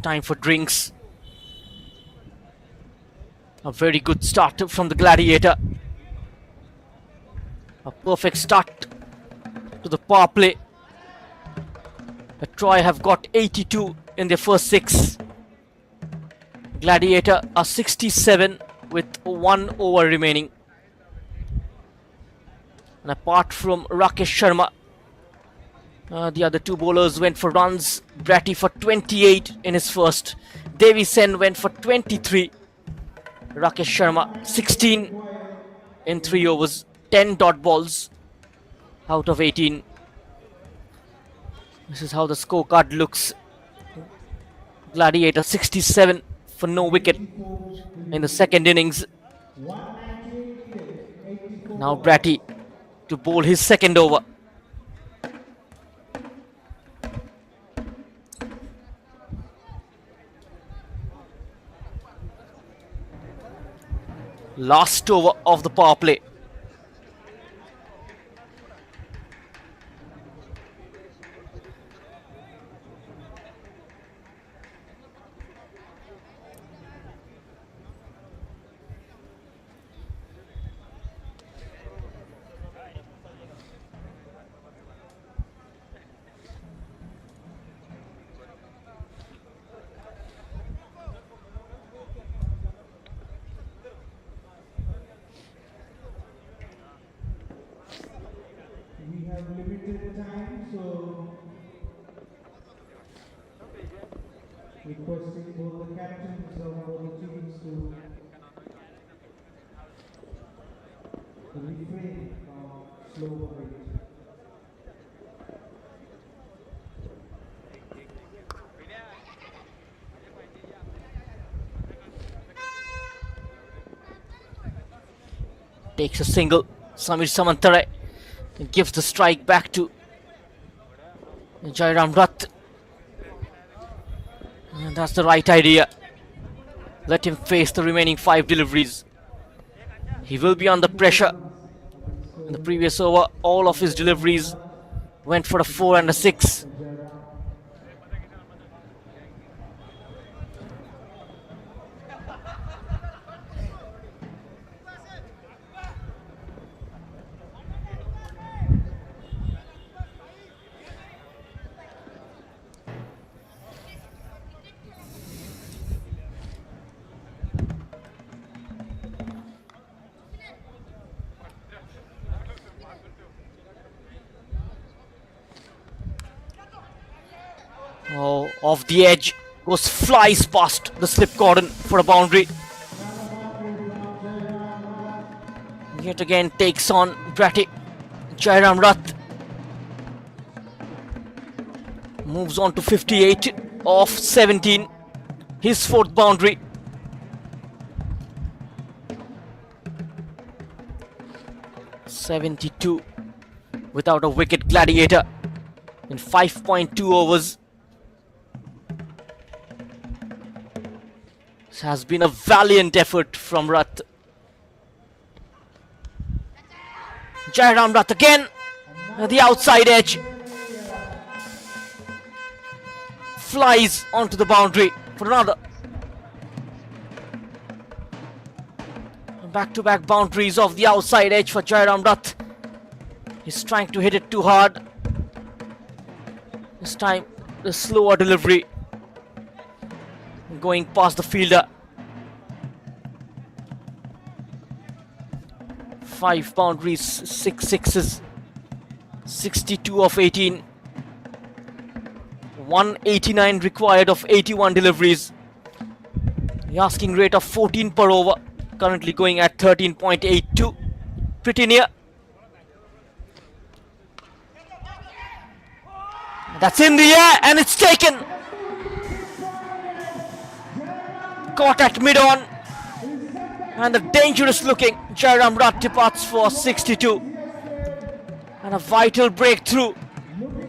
Time for drinks. A very good start from the Gladiator. A perfect start to the power play. The Troy have got 82 in their first 6. Gladiator are 67 with 1 over remaining. And apart from Rakesh Sharma, the other 2 bowlers went for runs. Bratty for 28 in his first. Devi Sen went for 23. Rakesh Sharma 16 in 3 overs. 10 dot balls out of 18. This is how the scorecard looks. Gladiator 67 for no wicket in the second innings. Now Bratty to bowl his second over. Last over of the power play. requesting both the captains of both the teams to refrain from slow bowling. Takes a single. Samir Samantar gives the strike back to Jyam Ra. And that's the right idea. Let him face the remaining 5 deliveries. He will be under pressure. In the previous over, all of his deliveries went for a 4 and a 6. Oh, off the edge, flies past the slip cordon for a boundary. Yet again takes on Bratty. Jyam Ra moves on to 58 off 17. His 4th boundary. (72) without a wicket. Gladiator in 5.2 overs. This has been a valiant effort from Rat. Jyam Ra again at the outside edge. Flies onto the boundary for another. Back-to-back boundaries off the outside edge for Jyam Ra. He's trying to hit it too hard. This time, the slower delivery. Going past the fielder. 5 boundaries, 6 sixes. 62 of 18. 189 required of 81 deliveries. The asking rate of 14 per over. Currently going at 13.82. Pretty near. That's in the air and it's taken. Caught at mid-on. And a dangerous looking Jyam Ra departs for 62. And a vital breakthrough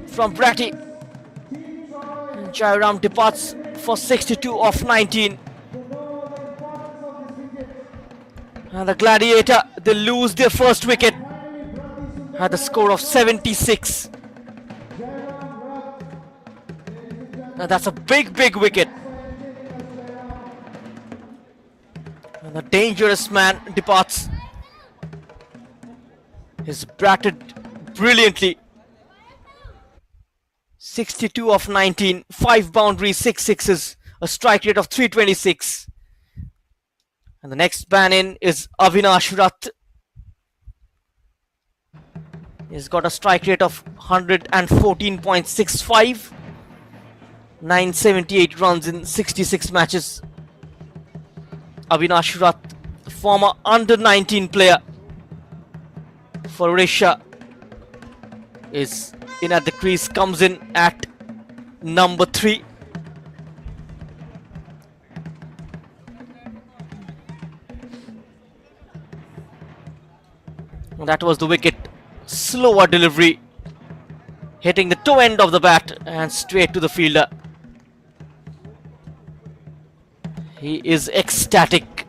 from Bratty. Jyam departs for 62 off 19. And the Gladiator, they lose their first wicket at the score of 76. And that's a big wicket. And the dangerous man departs. He's batted brilliantly. 62 of 19, 5 boundaries, 6 sixes, a strike rate of 326. And the next man in is Avinash Rath. He's got a strike rate of 114.65. 978 runs in 66 matches. Avinash Rath, former under-19 player for Odisha, is in at the crease, comes in at number 3. That was the wicket. Slower delivery, hitting the toe end of the bat and straight to the fielder. He is ecstatic.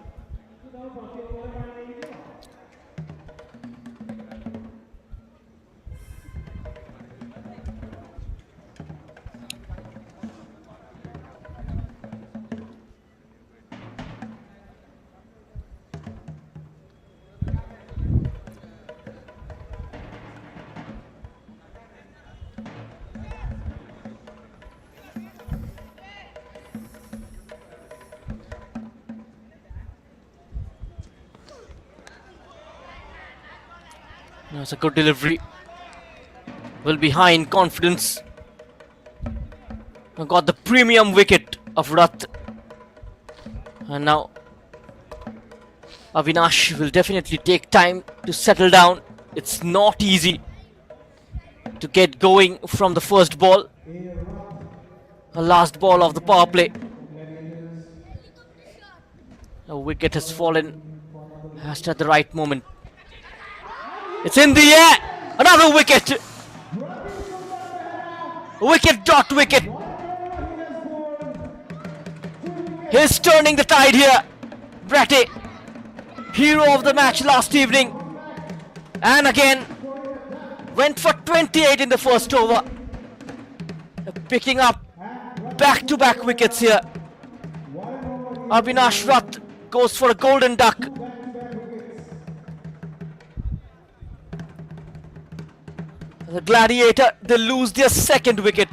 That's a good delivery. Will be high in confidence. Got the premium wicket of Rath. And now Avinash will definitely take time to settle down. It's not easy to get going from the first ball. The last ball of the power play. A wicket has fallen just at the right moment. It's in the air. Another wicket. Wicket dot wicket. He's turning the tide here. Bratty, hero of the match last evening. And again, went for 28 in the first over. Picking up back-to-back wickets here. Avinash Rath goes for a golden duck. The Gladiator, they lose their second wicket.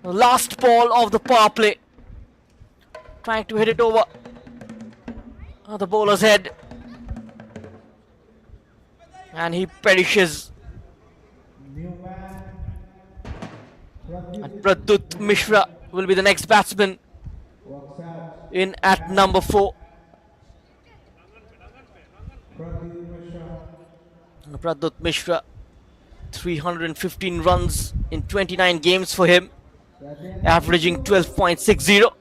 The last ball of the power play. Trying to hit it over the bowler's head. And he perishes. And Pradyut Mishra will be the next batsman in at number 4. Pradyut Mishra, 315 runs in 29 games for him, averaging 12.60.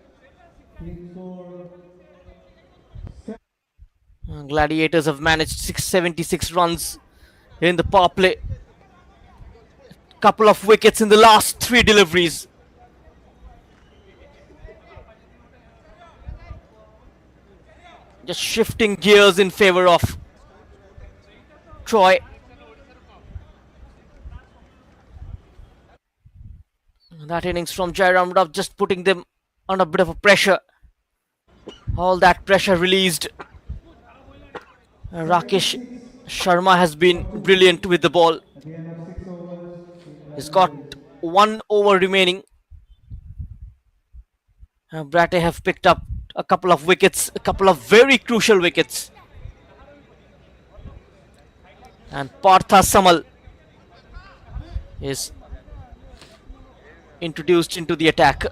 Gladiators have managed 676 runs in the power play. Couple of wickets in the last 3 deliveries. Just shifting gears in favor of Troy. That innings from Jyam Ra just putting them under a bit of a pressure. All that pressure released. Rakesh Sharma has been brilliant with the ball. He's got 1 over remaining. Bratty have picked up a couple of wickets, a couple of very crucial wickets. And Parth Samal is introduced into the attack.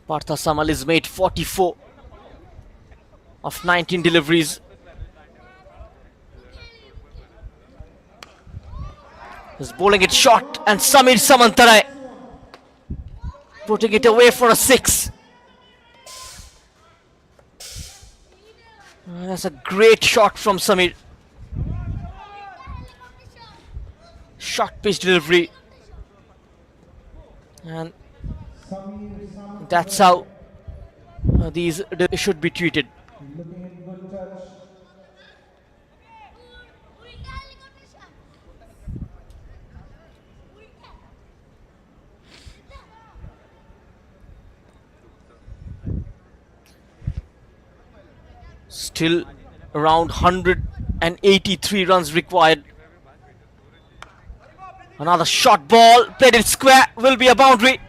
Parth Samal is made 44 of 19 deliveries. He's bowling it short, and Samir Samantar putting it away for a 6. That's a great shot from Samir. Short pitch delivery. And that's how these should be treated. Still around 183 runs required. Another short ball played in square, will be a boundary.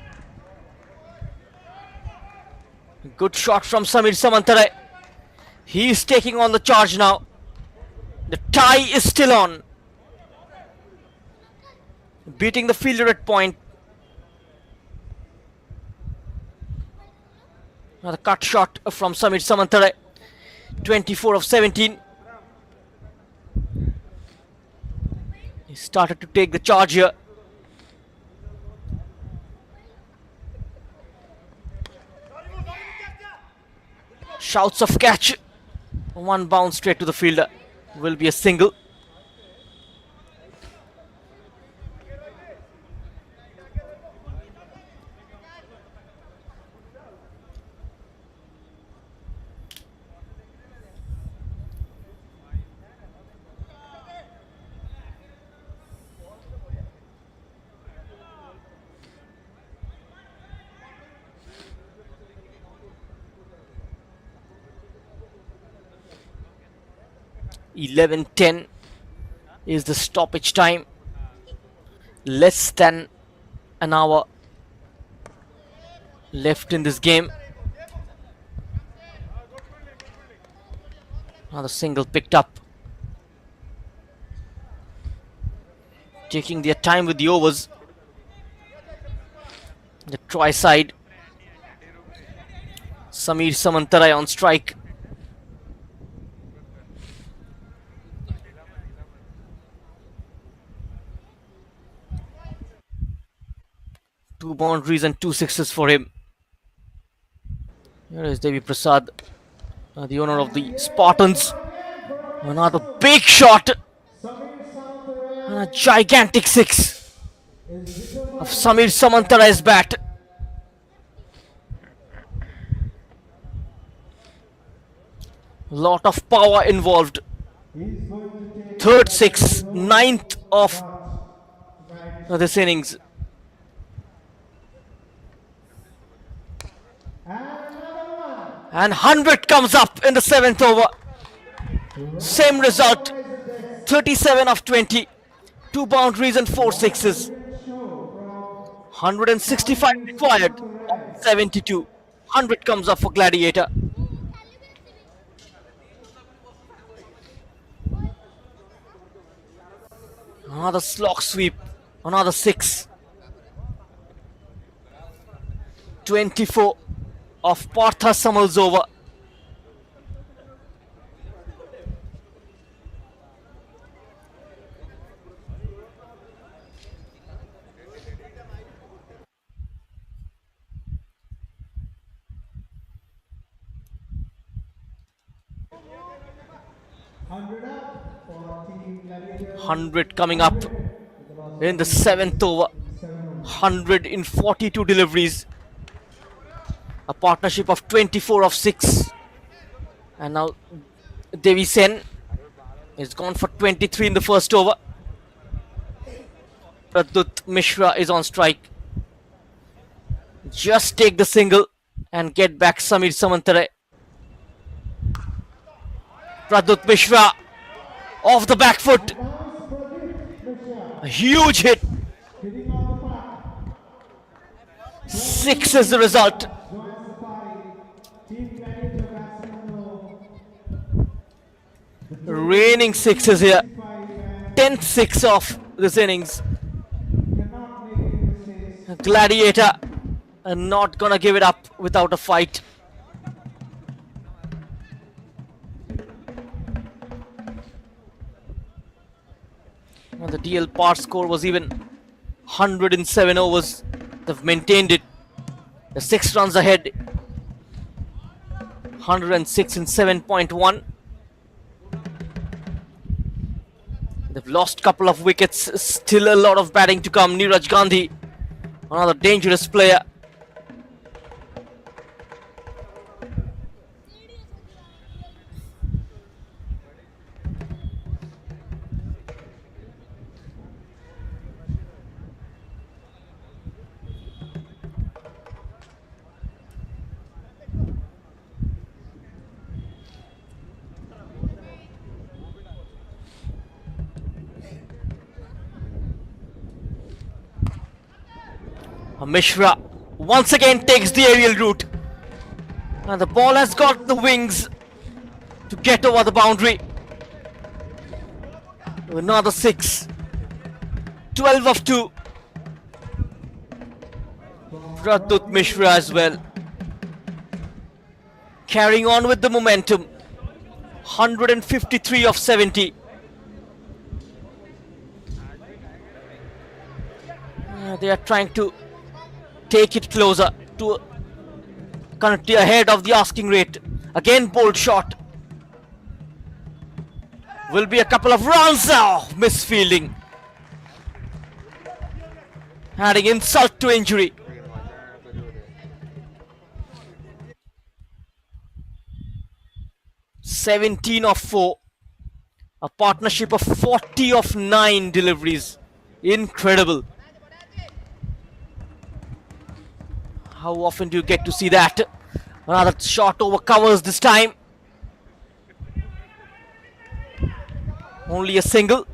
Good shot from Samir Samantar. He is taking on the charge now. The tie is still on. Beating the fielder at point. Another cut shot from Samir Samantar. 24 of 17. He started to take the charge here. Shouts of catch. 1 bounce straight to the fielder. Will be a single. $11:10 is the stoppage time. Less than an hour left in this game. Another single picked up. Taking their time with the overs. The try side. Samir Samantar on strike. Two boundaries and two sixes for him. Here is Devi Prasad, the owner of the Spartans. Another big shot. And a gigantic six of Samir Samantar's bat. Lot of power involved. Third six, ninth of this innings. And 100 comes up in the 7th over. Same result, 37 of 20. Two boundaries and four sixes. 165 required, 72. 100 comes up for Gladiator. Another slog sweep, another six. 24 of Parth Samal's over. Hundred coming up in the 7th over. 100 in 42 deliveries. A partnership of 24 of 6. And now Devi Sen is gone for 23 in the first over. Pradut Mishra is on strike. Just take the single and get back Samir Samantar. Pradut Mishra off the back foot. A huge hit. 6 is the result. Raining sixes here. 10th six of this innings. Gladiator not gonna give it up without a fight. The DL par score was even 107 overs. They've maintained it. They're 6 runs ahead. 106 in 7.1. They've lost a couple of wickets. Still a lot of batting to come. Mishra and Gandhi, another dangerous player. Mishra once again takes the aerial route. And the ball has got the wings to get over the boundary. Another 6. 12 of 2. Pradut Mishra as well. Carrying on with the momentum. 153 of 70. They are trying to take it closer to currently ahead of the asking rate. Again bold shot. Will be a couple of runs. Oh, misfielding. Adding insult to injury. (17 of 4). A partnership of 40 of 9 deliveries. Incredible. How often do you get to see that? Another shot over covers this time. Only a single.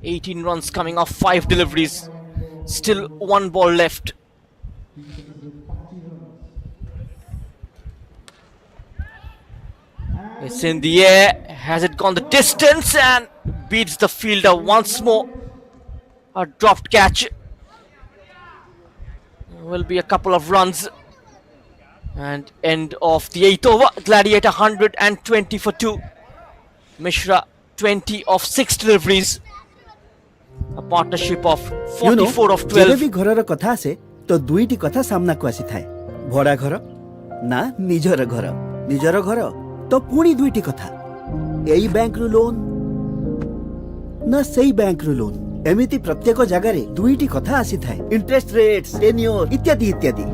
18 runs coming off 5 deliveries. Still 1 ball left. It's in the air. Has it gone the distance and beats the fielder once more? A dropped catch. Will be a couple of runs. And end of the 8th over. Gladiator 120 for 2. Mishra 20 of 6 deliveries. A partnership of 44 of 12. ଯେବେ ବି ଘରର କଥା ଆସେ ତ ଦୁଇଟି କଥା ସାମ୍ନାକୁ ଆସିଥାଏ ଭଡ଼ା ଘର ନା ନିଜର ଘର ନିଜର ଘର ତ ପୁଣି ଦୁଇଟି କଥା ଏଇ ବ୍ୟାଙ୍କରୁ ଲୋନ୍ ନା ସେଇ ବ୍ୟାଙ୍କରୁ ଲୋନ୍ ଏମିତି ପ୍ରତ୍ୟେକ ଜାଗାରେ ଦୁଇଟି କଥା ଆସିଥାଏ ଇଣ୍ଟରେଷ୍ଟ ରେଟ୍ସ ଟେନ୍ୟୁର ଇତ୍ୟାଦି ଇତ୍ୟାଦି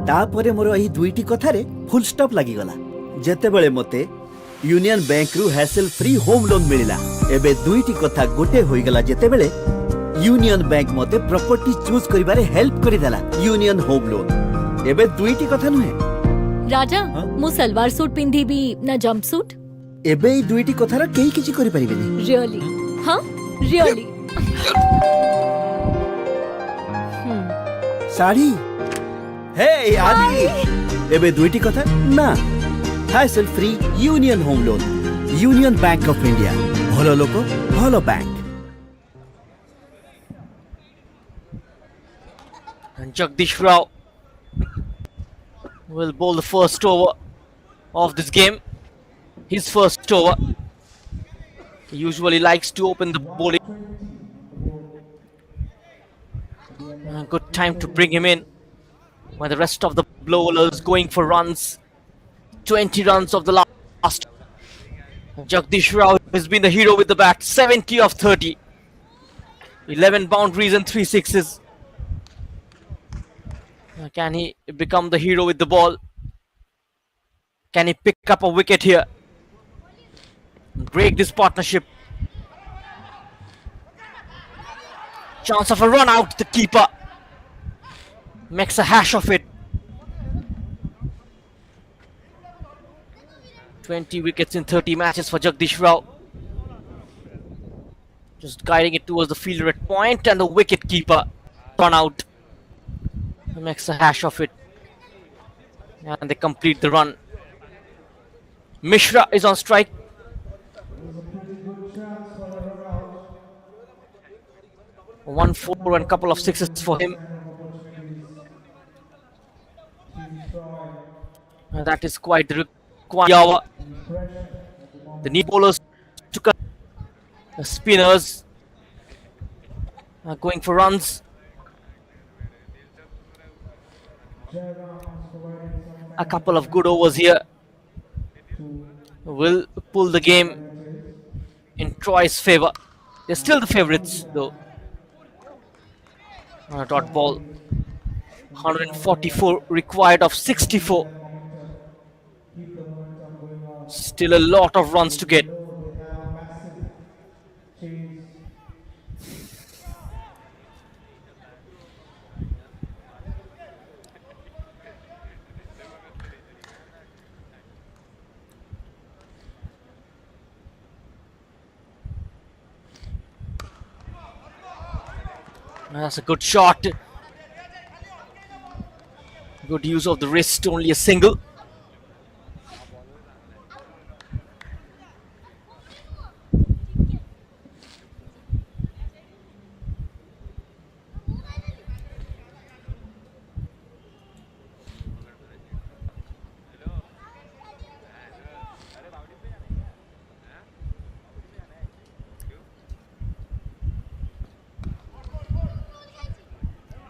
ତାପରେ ମୋର ଏହି ଦୁଇଟି କଥାରେ ଫୁଲ୍ ଷ୍ଟପ୍ ଲାଗିଗଲା ଯେତେବେଳେ ମୋତେ यूनियन बैंक रु हैसल फ्री होम लोन मिलिला एबे दुईटी कथा गोटे होइगला जेतेबेले यूनियन बैंक मते प्रॉपर्टी चूज करिबारे हेल्प करि देला यूनियन होम लोन एबे दुईटी कथा नुहे राजा मु सलवार सूट पिंधी भी ना जंप सूट एबे ई दुईटी कथार केही किछि करि परिबेनी रियली हां रियली साड़ी हे आदि एबे दुईटी कथा ना hassle free union home loan union bank of India भलो लोक भलो bank And Jagdish Ra will bowl the first over of this game. His first over. He usually likes to open the bowling. A good time to bring him in when the rest of the bowlers going for runs. 20 runs of the last. Jagdish Ra has been the hero with the bat. 70 of 30. 11 boundaries and 3 sixes. Can he become the hero with the ball? Can he pick up a wicket here? Break this partnership. Chance of a run out. The keeper makes a hash of it. 20 wickets in 30 matches for Jagdish Ra. Just guiding it towards the fielder at point, and the wicket keeper run out. He makes a hash of it. And they complete the run. Mishra is on strike. One four and couple of sixes for him. And that is quite the required hour. The knee bowlers took a the spinners are going for runs. A couple of good overs here will pull the game in Troy's favor. They're still the favorites though. On a dot ball. 144 required of 64. Still a lot of runs to get. That's a good shot. Good use of the wrist, only a single.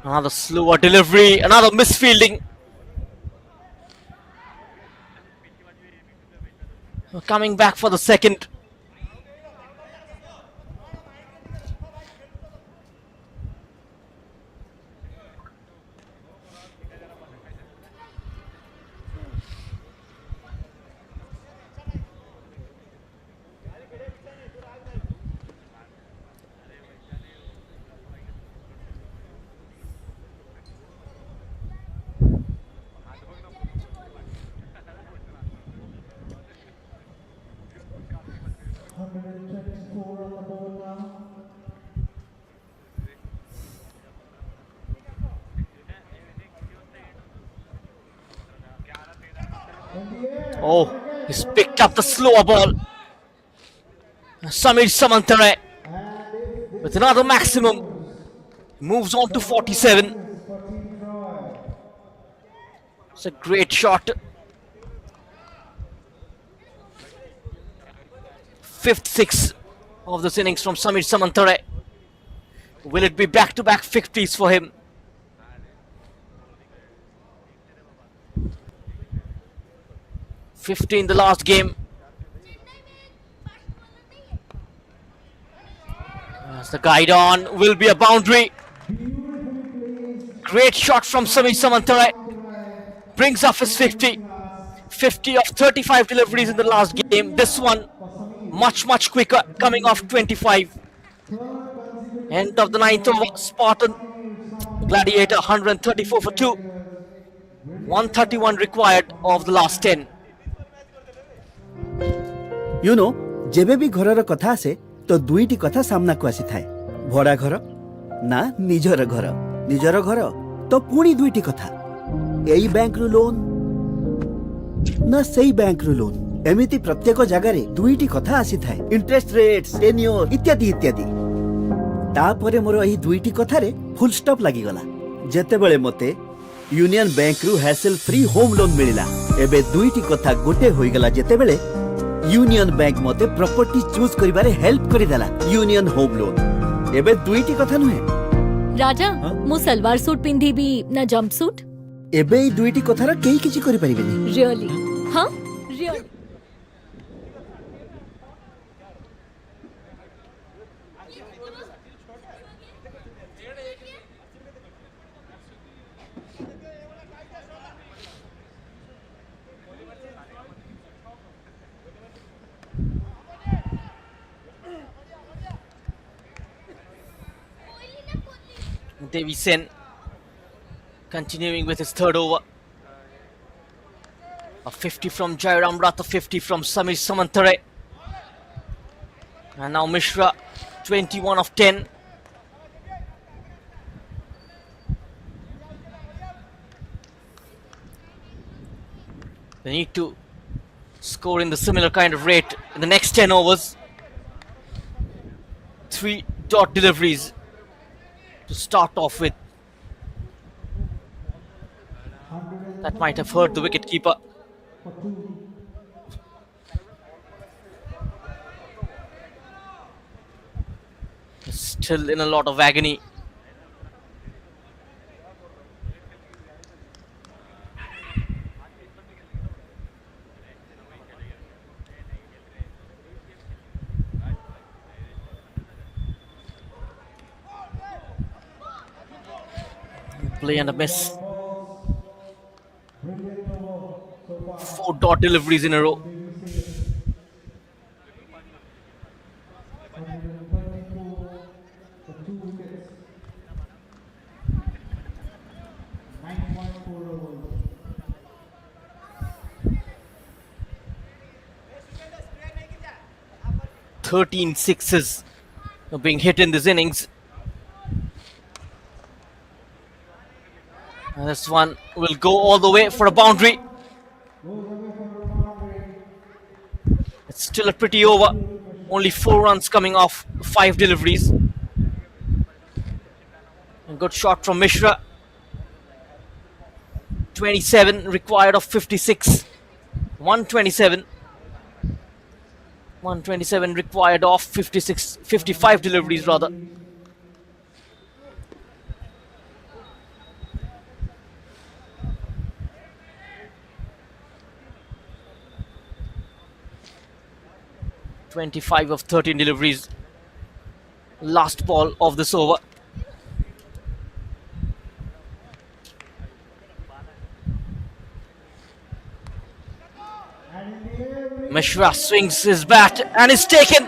Another slower delivery, another misfielding. Coming back for the second. 124 on the board now. Oh, he's picked up the slower ball. Samir Samantar with another maximum. Moves on to 47. It's a great shot. Fifth six of this innings from Samir Samantar. Will it be back-to-back 50s for him? In the last game. As the guide on will be a boundary. Great shot from Samir Samantar. Brings up his 50. 50 of 35 deliveries in the last game. This one much quicker, coming off 25. End of the ninth over. Spartan Gladiator 134 for 2. 131 required of the last 10. You know जेबे भी घरर कथा आसे तो दुईटी कथा सामना को आसी थाए भड़ा घर ना निजर घर तो पुणी दुईटी कथा एई बैंक रु लोन ना सेई बैंक रु लोन एमिति प्रत्येक जगह रे दुईटी कथा आसी थाए इंटरेस्ट रेट्स टेन्योर इत्यादि इत्यादि तापरे मोर एही दुईटी कथा रे फुल स्टॉप लागि गला जेते बेले मते यूनियन बैंक रु हैसल फ्री होम लोन मिलिला एबे दुईटी कथा गोटे होई गला जेते बेले यूनियन बैंक मते प्रॉपर्टी चूज करिबारे हेल्प करि देला यूनियन होम लोन एबे दुईटी कथा नुहे राजा मु सलवार सूट पिंधी भी ना जंप सूट एबे ई दुईटी कथार केही किछि करि परिबेनी रियली हां really Devi Sen continuing with his third over. A 50 from Jyam Ra, a 50 from Samir Samantar. And now Mishra, 21 of 10. They need to score in the similar kind of rate in the next 10 overs. 3 dot deliveries to start off with. That might have hurt the wicketkeeper. Still in a lot of agony. Play and a miss. 4 dot deliveries in a row. Thirteen sixes are being hit in this innings. And this one will go all the way for a boundary. It's still a pretty over. Only 4 runs coming off 5 deliveries. A good shot from Mishra. 27 required of 56. 127. 127 required of 55 deliveries rather. (25 of 13 deliveries). Last ball of this over. Mishra swings his bat and is taken.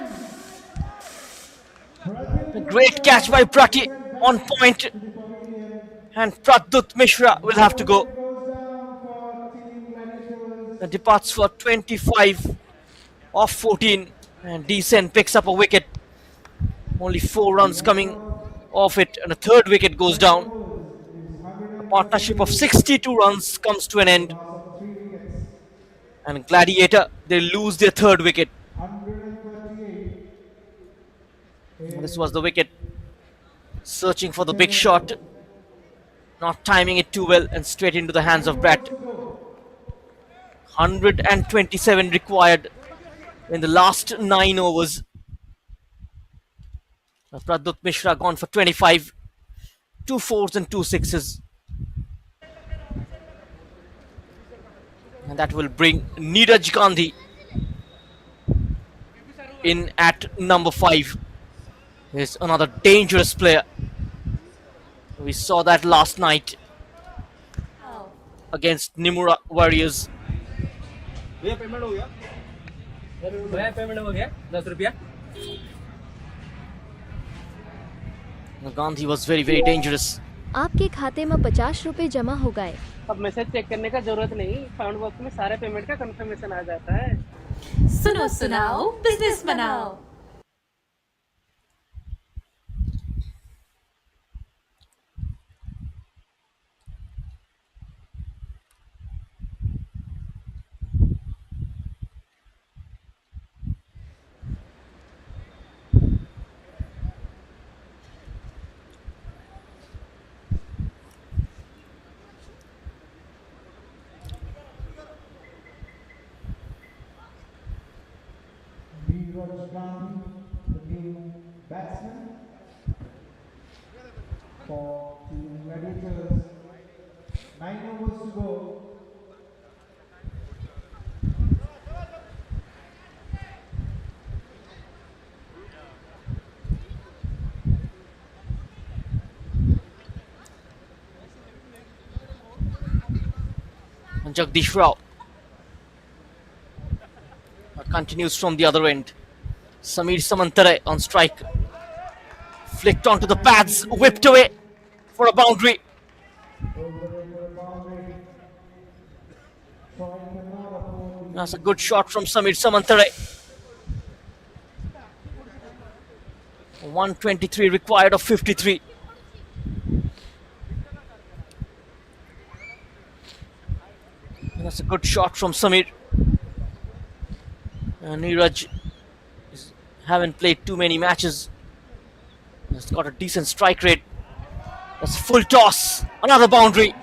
A great catch by Prati on point. And Pratdut Mishra will have to go. That departs for 25 of 14. And Decent picks up a wicket. Only 4 runs coming off it, and a third wicket goes down. A partnership of 62 runs comes to an end. And Gladiator, they lose their third wicket. This was the wicket. Searching for the big shot. Not timing it too well and straight into the hands of Brett. 127 required in the last 9 overs. Pradut Mishra gone for 25. 2 fours and 2 sixes. And that will bring Neeraj Gandhi in at number 5. He's another dangerous player. We saw that last night against Nimura Warriors. Gandhi was very, very dangerous. आपके खाते में 50 रुपए जमा हो गए। अब message check करने का जरूरत नहीं, साउंड बॉक्स में सारे पेमेंट का कंफर्मेशन आ जाता है। सुनो सुनाओ बिजनेस बनाओ। Rakesh Sharma, the new batsman for Team Gladiators. 9 overs to go. And Jagdish Ra continues from the other end. Samir Samantar on strike. Flicked onto the pads, whipped away for a boundary. That's a good shot from Samir Samantar. 123 required of 53. That's a good shot from Samir. Neeraj haven't played too many matches. He's got a decent strike rate. That's a full toss. Another boundary.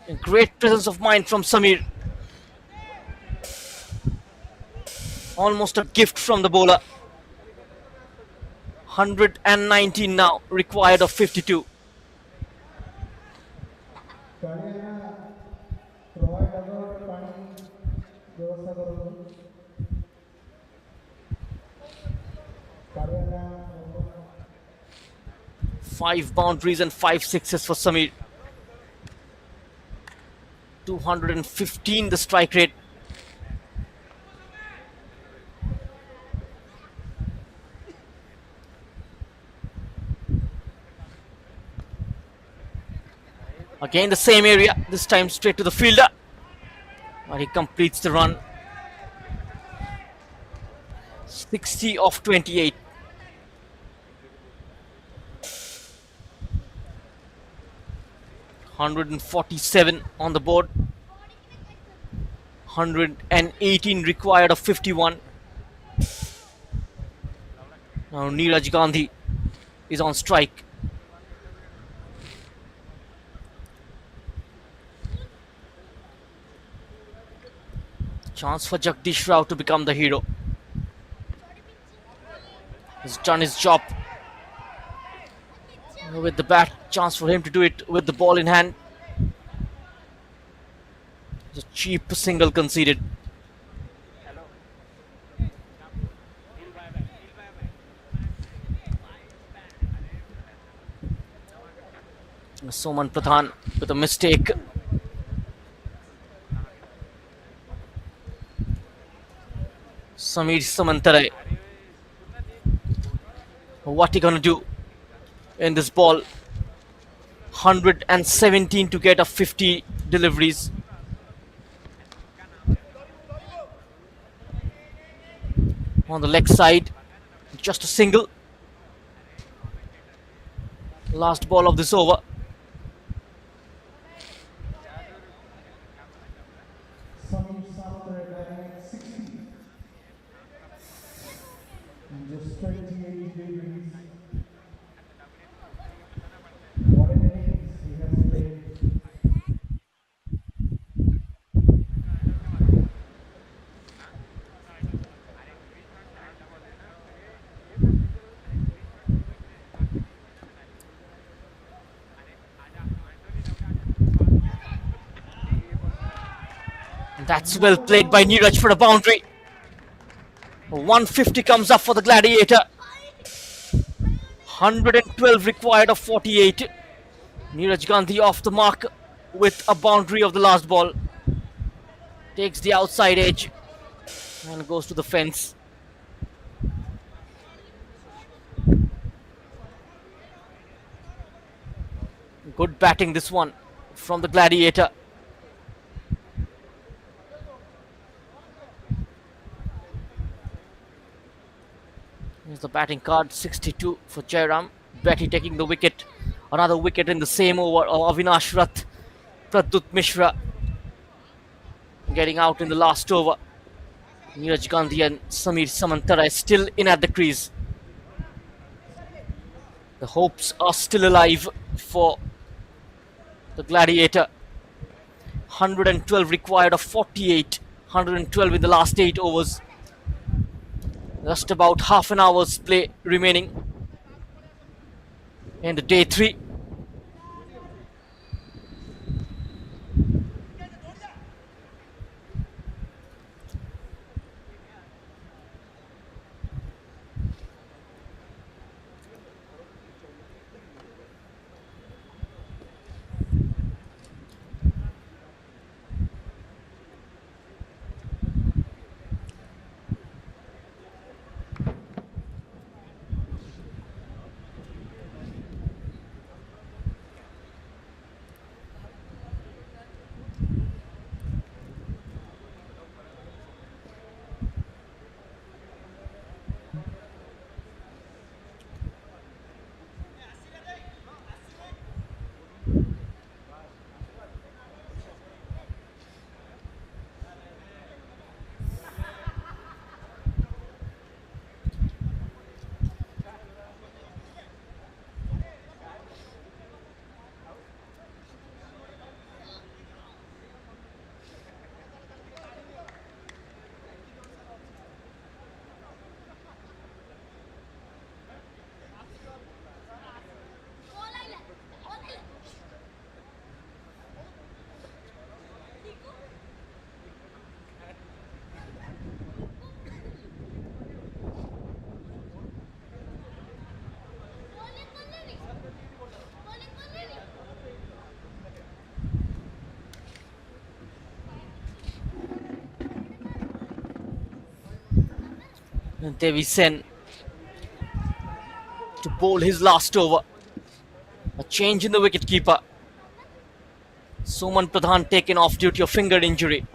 A great presence of mind from Samir. Almost a gift from the bowler. 119 now, required of 52. Five boundaries and 5 sixes for Samir. 215 the strike rate. Again the same area, this time straight to the fielder. But he completes the run. 60 of 28. $147 on the board. 118 required of 51. Now Neeraj Gandhi is on strike. Chance for Jagdish Ra to become the hero. He's done his job with the bat. Chance for him to do it with the ball in hand. It's a cheap single conceded. Soman Pradhan with a mistake. Samir Samantar. What he gonna do in this ball? 117 to get a 50 deliveries. on the leg side. Just a single. Last ball of this over. Samir Samantar batting at 60. In just 28 degrees. What an innings he has played. That's well played by Neeraj for a boundary. 150 comes up for the Gladiator. 112 required of 48. Neeraj Gandhi off the mark with a boundary of the last ball. Takes the outside edge and goes to the fence. Good batting this one from the Gladiator. Here's the batting card, 62 for Jairam. Betty taking the wicket. Another wicket in the same over of Avinash Rath. Pradut Mishra getting out in the last over. Neeraj Gandhi and Samir Samantar are still in at the crease. The hopes are still alive for the Gladiator. 112 required of 48. 112 in the last 8 overs. Just about half an hour's play remaining in the day 3. And Devi Sen to bowl his last over. A change in the wicketkeeper. Suman Pradhan taken off due to a finger injury.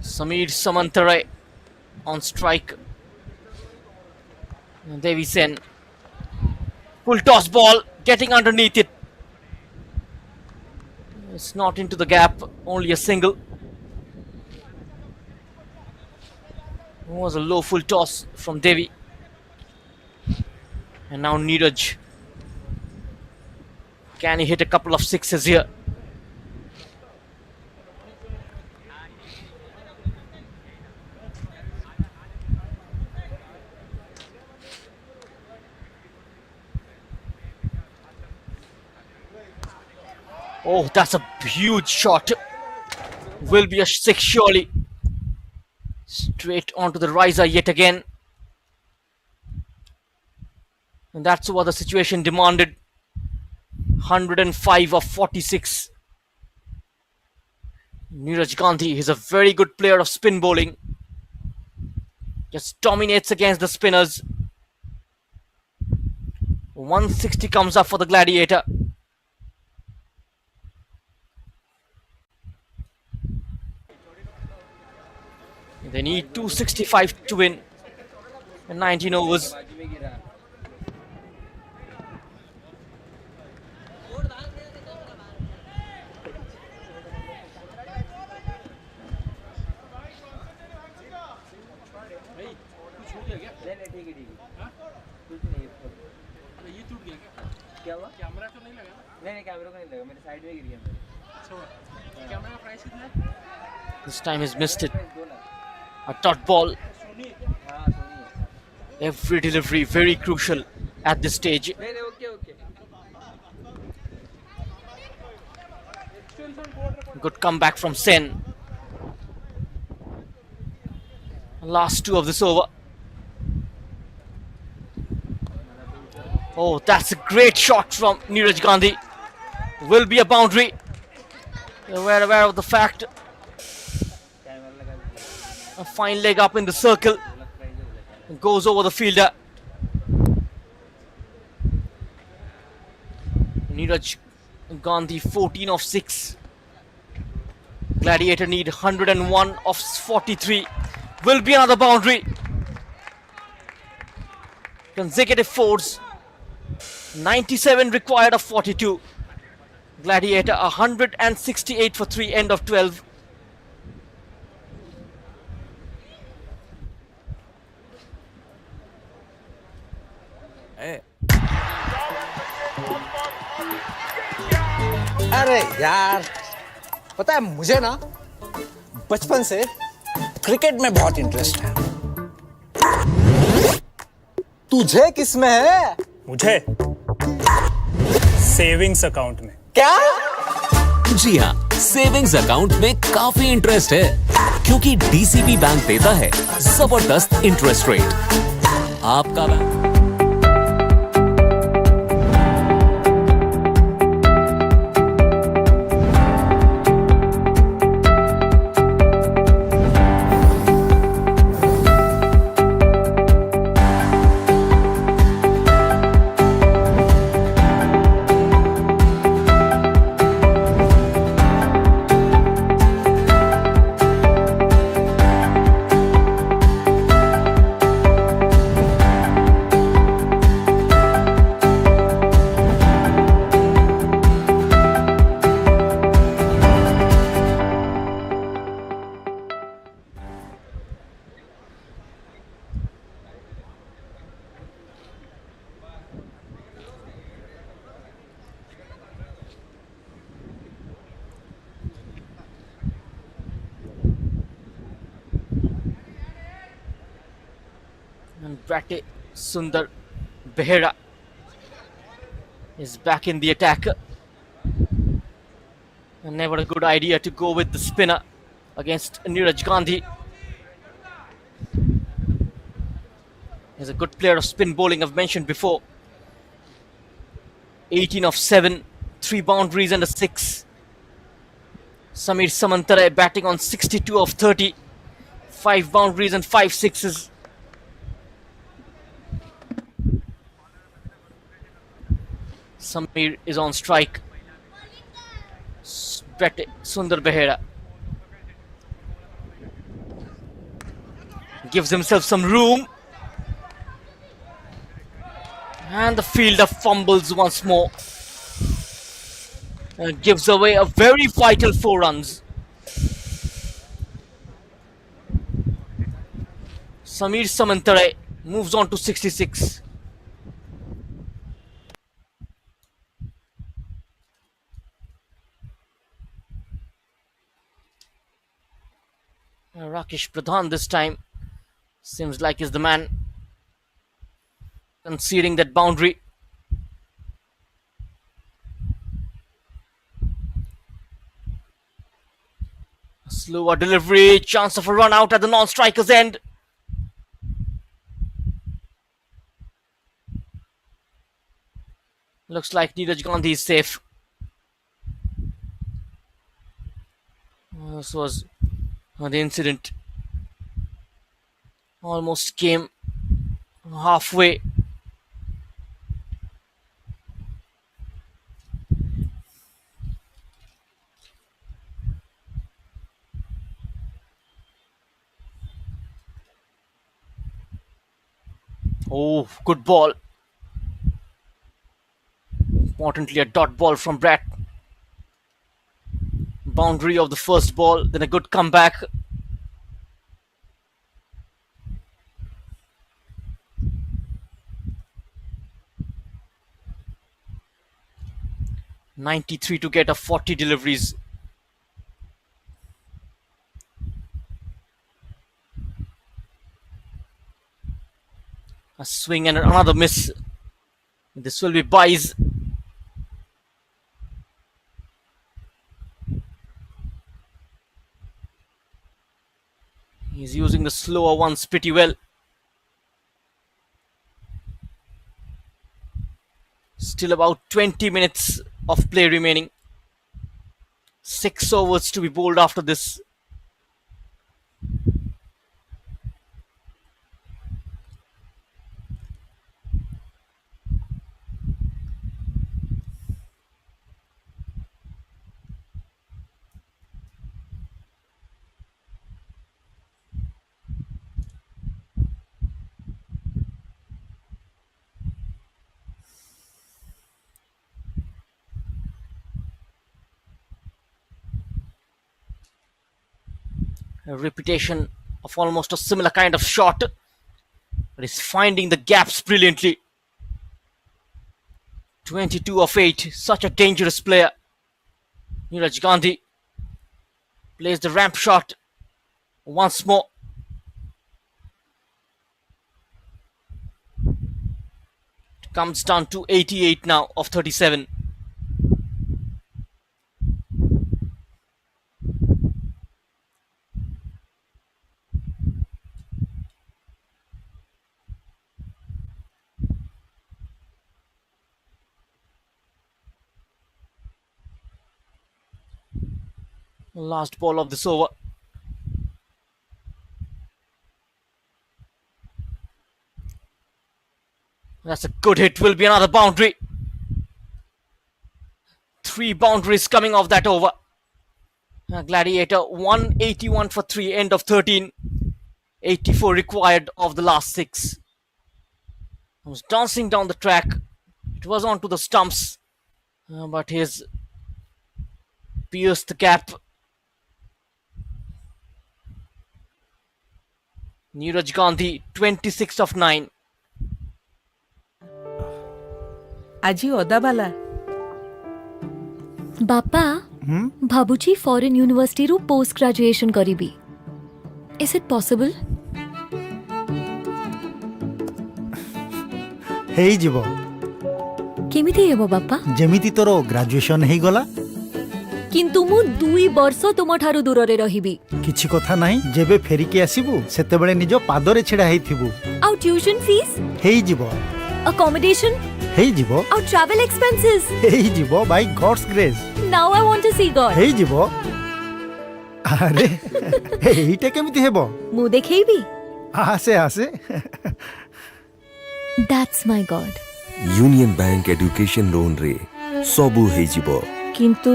Samir Samantar on strike. And Devi Sen. Full toss ball, getting underneath it. It's not into the gap, only a single. It was a low full toss from Devi. And now Neeraj. Can he hit a couple of sixes here? Oh, that's a huge shot. Will be a six surely. Straight onto the riser yet again. And that's what the situation demanded. 105 of 46. Neeraj Gandhi is a very good player of spin bowling. Just dominates against the spinners. 160 comes up for the Gladiator. They need 265 to win in 19 overs. This time he's missed it. A dot ball. Every delivery very crucial at this stage. Good comeback from Sen. Last two of this over. Oh, that's a great shot from Neeraj Gandhi. Will be a boundary. We're aware of the fact. A fine leg up in the circle. Goes over the fielder. Neeraj Gandhi 14 of 6. Gladiator need 101 of 43. Will be another boundary. Consecutive fours. 97 required of 42. Gladiator 168 for 3, end of 12. अरे यार, पता है मुझे ना बचपन से cricket में बहुत इंटरेस्ट है। तुझे किस में है? मुझे सेविंग्स अकाउंट में। क्या? जी हाँ, सेविंग्स अकाउंट में काफी इंटरेस्ट है क्योंकि डीसीबी बैंक देता है जबरदस्त इंटरेस्ट रेट। आपका bank Rakesh Sundar Behera is back in the attack. And never a good idea to go with the spinner against Neeraj Gandhi. He's a good player of spin bowling, I've mentioned before. 18 of 7, 3 boundaries and a 6. Samir Samantar batting on 62 of 30, 5 boundaries and 5 sixes. Samir is on strike. Sundar Behera gives himself some room. And the fielder fumbles once more. And gives away a very vital 4 runs. Samir Samantar moves on to 66. Rakesh Pradhan this time seems like he's the man conceding that boundary. Slower delivery, chance of a run out at the non-striker's end. Looks like Neeraj Gandhi is safe. This was the incident. Almost came halfway. Oh, good ball. Importantly, a dot ball from Brett. Boundary of the first ball, then a good comeback. .93 to get a 40 deliveries. A swing and another miss. This will be buys. He's using the slower ones pretty well. Still about 20 minutes of play remaining. 6 overs to be bowled after this. A repetition of almost a similar kind of shot, but he's finding the gaps brilliantly. 22 of 8, such a dangerous player. Niraj Gandhi plays the ramp shot once more. It comes down to 88 now of 37. Last ball of this over. That's a good hit, will be another boundary. 3 boundaries coming off that over. Gladiator 181 for 3, end of 13. 84 required of the last 6. I was dancing down the track. It was onto the stumps, but he's pierced the gap. Niraj Gandhi 26 of 9. ଆଜି ଅଦାବାଲା ବାପା ଭାବୁଛି foreign ୟୁନିଭର୍ସିଟିରୁ post graduation କରିବି. Is it possible? ହେଇଯିବ. କେମିତି ହେବ ବାପା? ଯେମିତି ତୋର ଗ୍ରାଜୁଏସନ୍ ହେଇଗଲା. କିନ୍ତୁ ମୁଁ 2 ବର୍ଷ ତୁମଠାରୁ ଦୂରରେ ରହିବି. କିଛି କଥା ନାହିଁ, ଯେବେ ଫେରିକି ଆସିବୁ ସେତେବେଳେ ନିଜ ପାଦରେ ଛିଡ଼ା ହେଇଥିବୁ. ଆଉ ଟ୍ୟୁସନ୍ ଫିସ୍? ହେଇଯିବ. ଆକୋମୋଡେସନ୍? ହେଇଯିବ. ଆଉ ଟ୍ରାଭେଲ୍ ଏକ୍ସପେନ୍ସେସ୍? ହେଇଯିବ by God's grace. Now I want to see God. ହେଇଯିବ. ଆରେ ଏଇଟା କେମିତି ହେବ? ମୁଁ ଦେଖେଇବି. ଆସେ ଆସେ. That's my God. Union Bank education loan रे सबु ହେଇଯିବ. କିନ୍ତୁ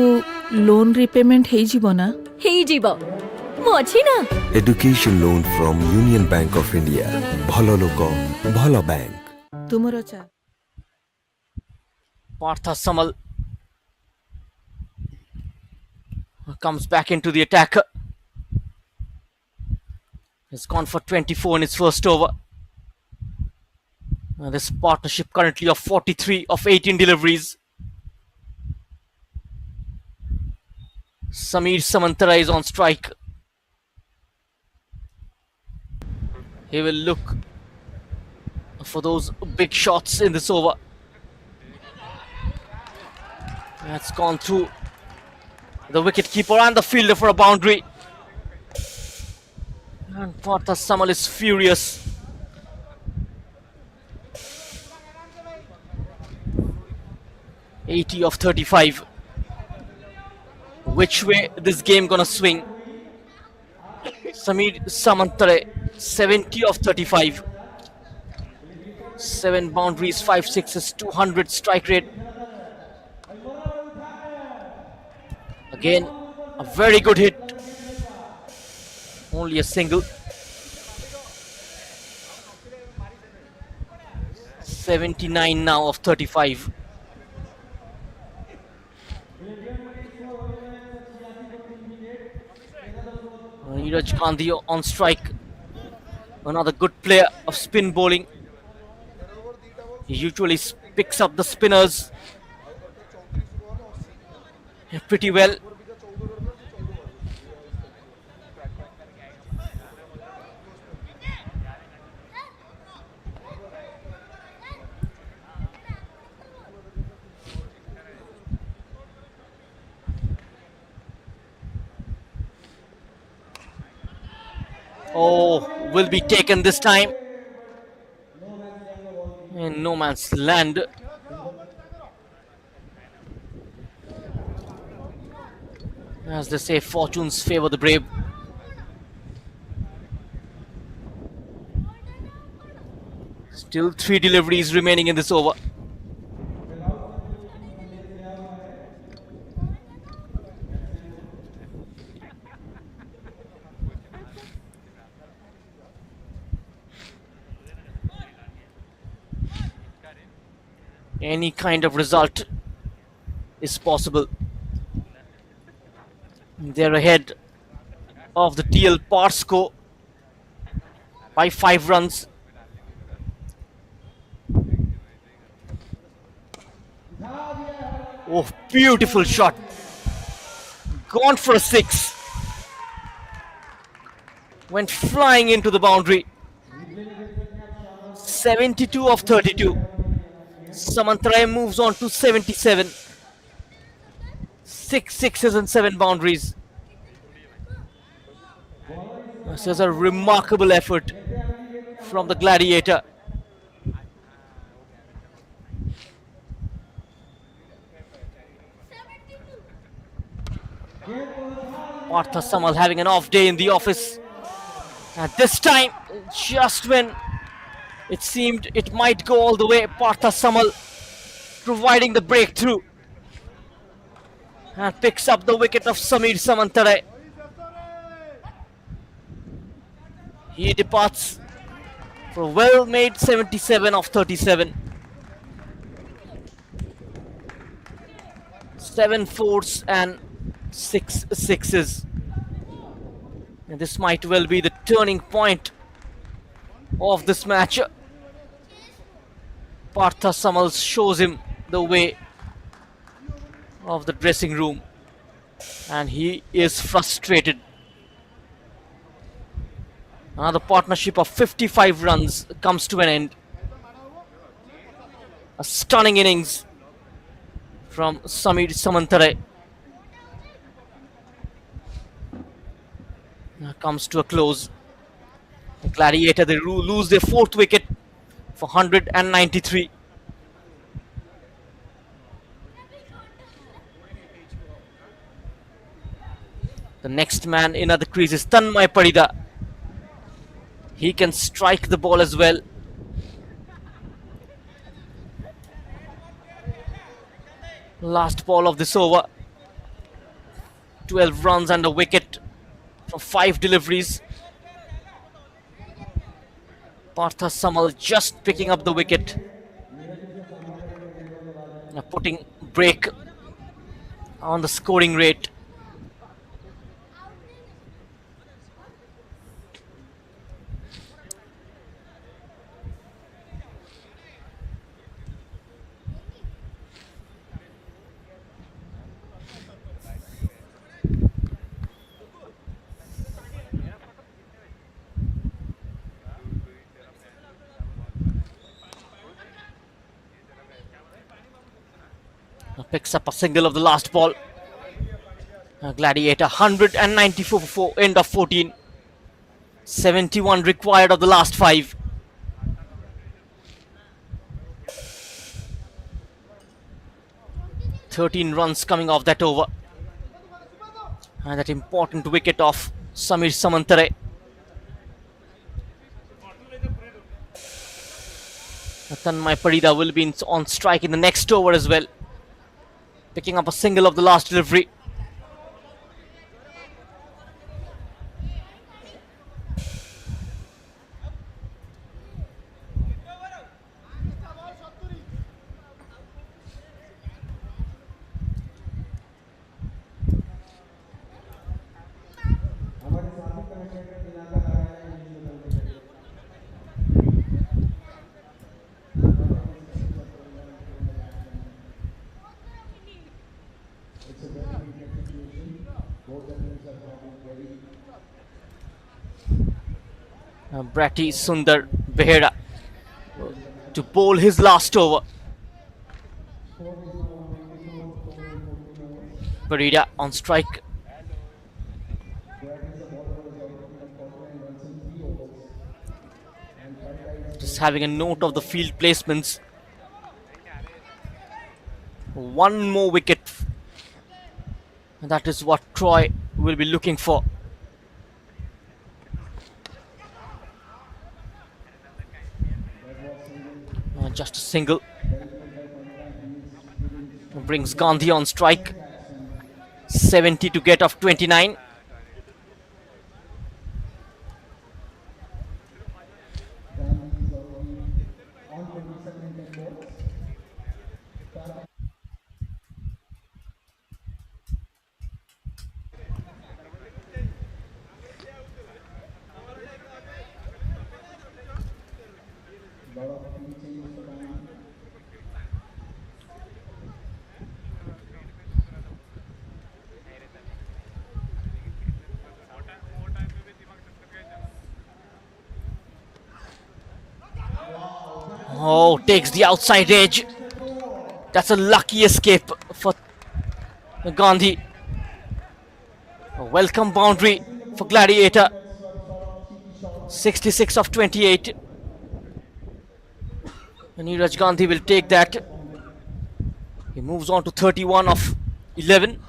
ଲୋନ୍ ରିପେମେଣ୍ଟ ହେଇଯିବ ନା? ହେଇଯିବ. ମୁଁ ଅଛି ନା? Education loan from union bank of India. ଭଲ ଲୋକ ଭଲ ବ୍ୟାଙ୍କ. ତୁମର ଚା Parth Samal comes back into the attack. He's gone for 24 in his first over. This partnership currently of 43 of 18 deliveries. Samir Samantar is on strike. He will look for those big shots in this over. That's gone through the wicket keeper and the fielder for a boundary. And Parth Samal is furious. .80 of 35. Which way this game gonna swing? Samir Samantar 70 of 35. 7 boundaries, 5 sixes, 200 strike rate. Again, a very good hit. Only a single. 79 now of 35. Neeraj Gandhi on strike. Another good player of spin bowling. He usually picks up the spinners pretty well. Oh, will be taken this time. In no man's land. As they say, fortunes favor the brave. Still 3 deliveries remaining in this over. Any kind of result is possible. They're ahead of the TL par score by 5 runs. Oh, beautiful shot. Gone for a 6. Went flying into the boundary. 72 of 32. Samantar moves on to 77. 6 sixes and 7 boundaries. This is a remarkable effort from the Gladiator. Parth Samal having an off day in the office. And this time, just when it seemed it might go all the way, Parth Samal providing the breakthrough. And picks up the wicket of Samir Samantar. He departs for a well-made 77 of 37. 7 fours and 6 sixes. And this might well be the turning point of this match. Parth Samal shows him the way of the dressing room, and he is frustrated. Another partnership of 55 runs comes to an end. A stunning innings from Samir Samantar comes to a close. The Gladiator, they lose their 4th wicket for 193. The next man in at the crease is Tanmay Parida. He can strike the ball as well. Last ball of this over. 12 runs and a wicket from 5 deliveries. Parth Samal just picking up the wicket. Putting break on the scoring rate. Picks up a single of the last ball. Gladiator 194 for 4, end of 14. 71 required of the last 5. "13 runs coming off that over. And that important wicket of Samir Samantar. Tanmay Parida will be on strike in the next over as well. Picking up a single of the last delivery. Bratty Sundar Behera to bowl his last over. Parida on strike. Just having a note of the field placements. One more wicket. And that is what Troy will be looking for. Just a single. Brings Gandhi on strike. 70 to get off 29. Oh, takes the outside edge. That's a lucky escape for Gandhi. A welcome boundary for Gladiator. 66 of 28. And Neeraj Gandhi will take that. He moves on to 31 of 11.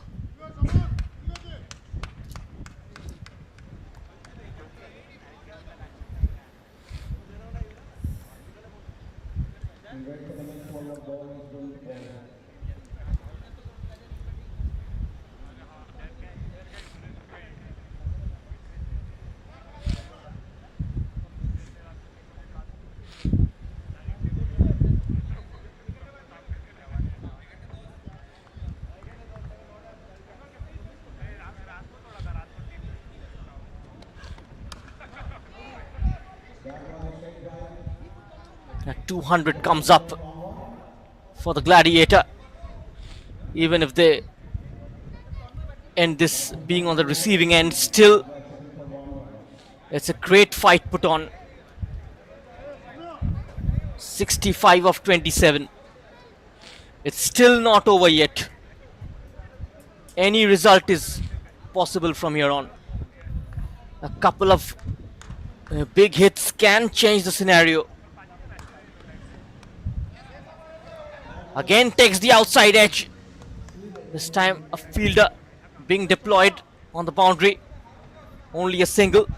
At 200 comes up for the Gladiator. Even if they end this being on the receiving end, still it's a great fight put on. 65 of 27. It's still not over yet. Any result is possible from here on. A couple of big hits can change the scenario. Again takes the outside edge. This time a fielder being deployed on the boundary. Only a single.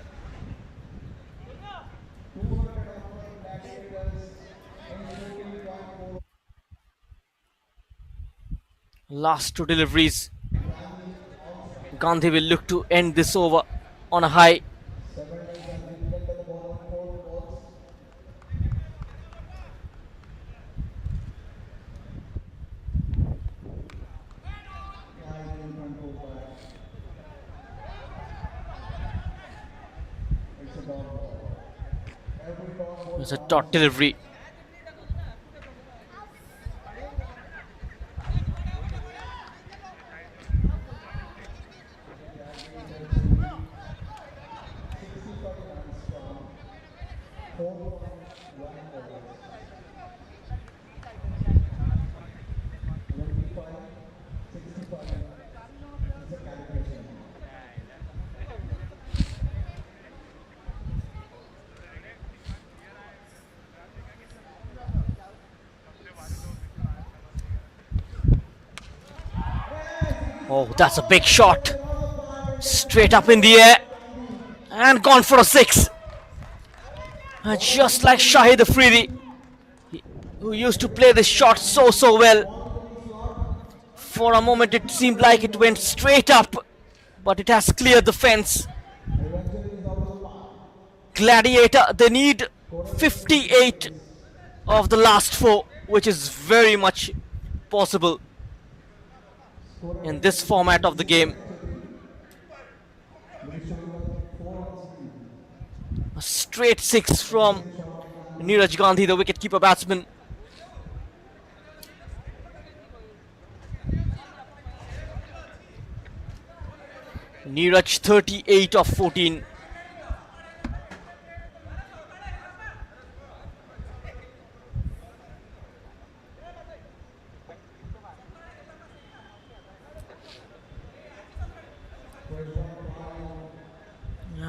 Last two deliveries. Gandhi will look to end this over on a high. It's a dot delivery. Oh, that's a big shot. Straight up in the air. And gone for a six. And just like Shahid Afridi, who used to play this shot so well. For a moment it seemed like it went straight up, but it has cleared the fence. Gladiator, they need 58 of the last four, which is very much possible in this format of the game. A straight six from Neeraj Gandhi, the wicketkeeper batsman. Neeraj 38 of 14.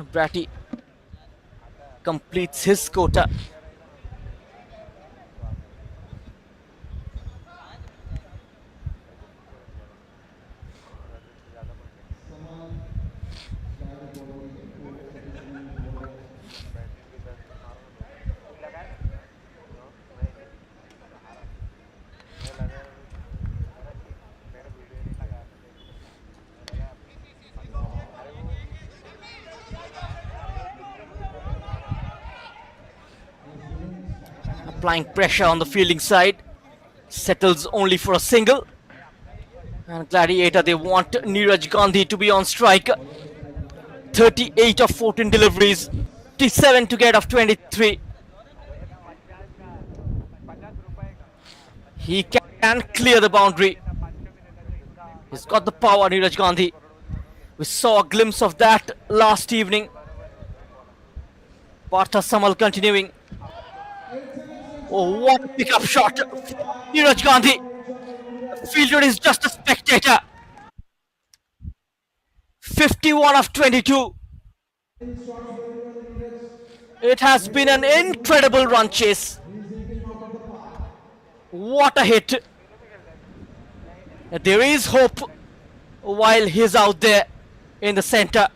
Bratty completes his quota. Applying pressure on the fielding side. Settles only for a single. And Gladiator, they want Neeraj Gandhi to be on strike. 38 of 14 deliveries. 27 to get of 23. He can clear the boundary. He's got the power, Neeraj Gandhi. We saw a glimpse of that last evening. Parth Samal continuing. Oh, what a pickup shot. Neeraj Gandhi. The fielder is just a spectator. 51 of 22. It has been an incredible run chase. What a hit. There is hope while he's out there in the center.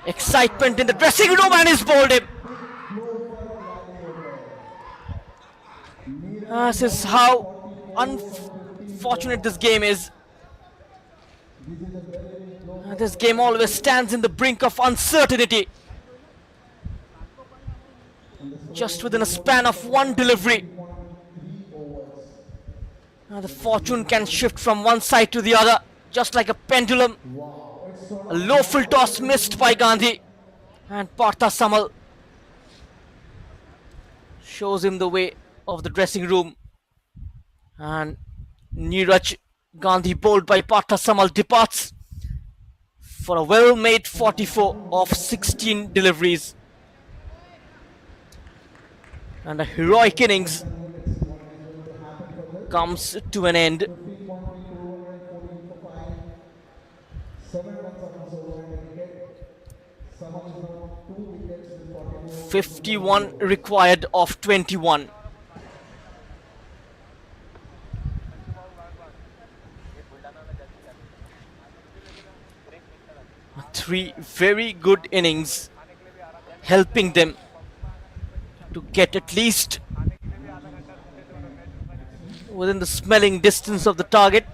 Excitement in the dressing room, and he's bowled him. This is how unfortunate this game is. This game always stands in the brink of uncertainty. Just within a span of one delivery, the fortune can shift from one side to the other, just like a pendulum. A low full toss missed by Gandhi, and Parth Samal shows him the way of the dressing room. And Neeraj Gandhi, bowled by Parth Samal, departs for a well-made 44 of 16 deliveries. And a heroic innings comes to an end. 51 required of 21. Three very good innings, helping them to get at least within the smelling distance of the target.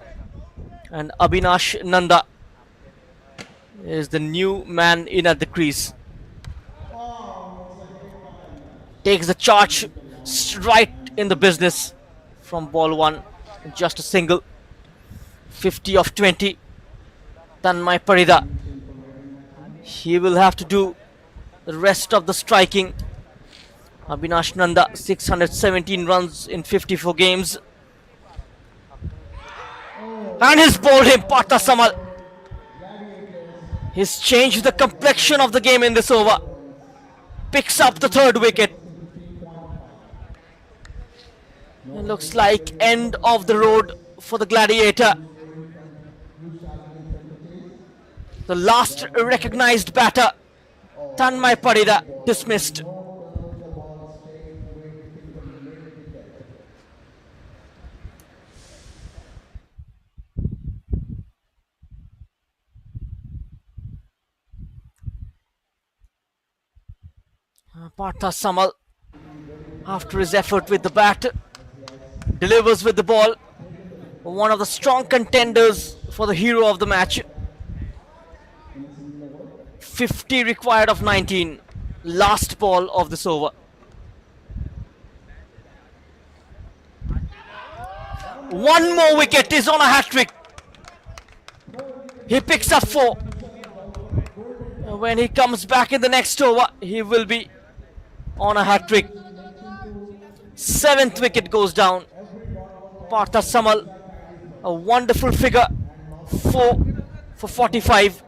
And Avinash Nanda is the new man in at the crease. Takes the charge right in the business from ball one. Just a single. 50 of 20. Tanmay Parida. He will have to do the rest of the striking. Avinash Nanda, 617 runs in 54 games. And he's bowled him, Parth Samal. He's changed the complexion of the game in this over. Picks up the third wicket. It looks like end of the road for the Gladiator. The last recognized batter, Tanmay Parida, dismissed. Parth Samal, after his effort with the bat, delivers with the ball. One of the strong contenders for the hero of the match. 50 required of 19. Last ball of this over. One more wicket, is on a hat-trick. He picks up 4. When he comes back in the next over, he will be on a hat-trick. 7th wicket goes down. Parth Samal, a wonderful figure. 4 for 45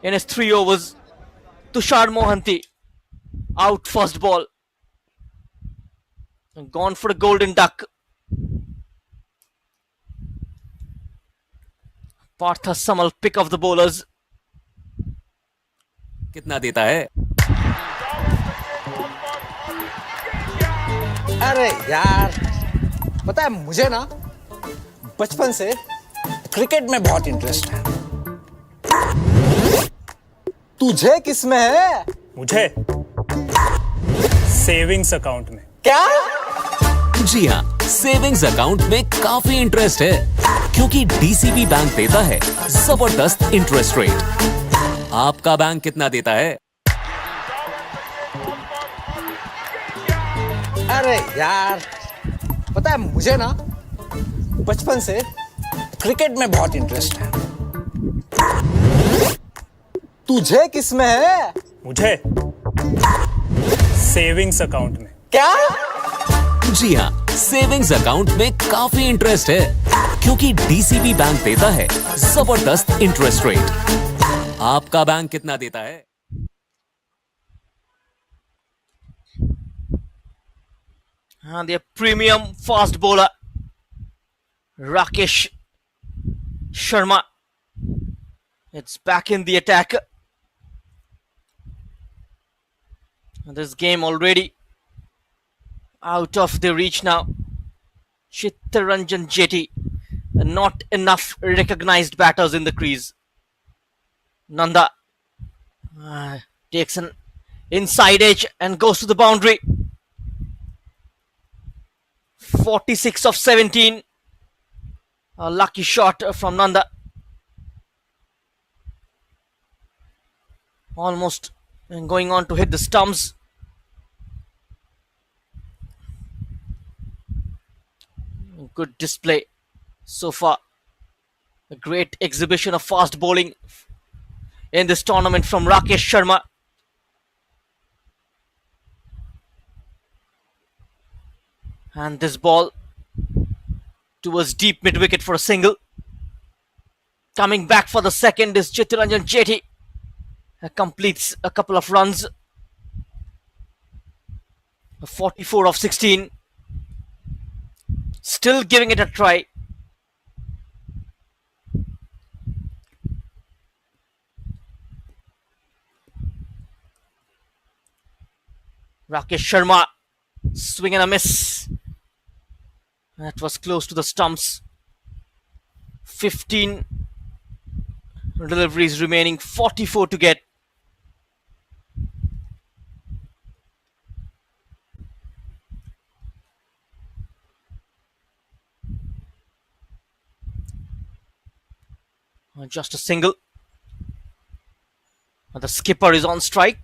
in his 3 overs. Tushar Mohanty out first ball. And gone for a golden duck. Parth Samal, pick of the bowlers. कितना देता है? अरे यार, पता है मुझे ना बचपन से क्रिकेट में बहुत इंटरेस्ट है। तुझे किस में है? मुझे सेविंग्स अकाउंट में। क्या? जी हाँ, सेविंग्स अकाउंट में काफी इंटरेस्ट है, क्योंकि डीसीबी बैंक देता है जबरदस्त इंटरेस्ट रेट। आपका बैंक कितना देता है? अरे यार, पता है मुझे ना बचपन से क्रिकेट में बहुत इंटरेस्ट है। तुझे किस में है? मुझे सेविंग्स अकाउंट में। क्या? जी हाँ, सेविंग्स अकाउंट में काफी इंटरेस्ट है, क्योंकि डीसीबी बैंक देता है जबरदस्त इंटरेस्ट रेट। आपका बैंक कितना देता है? And their premium fast bowler Rakesh Sharma. It's back in the attack. This game already out of the reach now. Chittaranjan Jetty. Not enough recognized batters in the crease. Nanda takes an inside edge and goes to the boundary. 46 of 17. A lucky shot from Nanda. Almost going on to hit the stumps. Good display so far. A great exhibition of fast bowling in this tournament from Rakesh Sharma. And this ball towards deep mid-wicket for a single. Coming back for the second is Chittaranjan Jetty. Completes a couple of runs. 44 of 16. Still giving it a try. Rakesh Sharma, swing and a miss. That was close to the stumps. 15 deliveries remaining, 44 to get. Just a single. The skipper is on strike.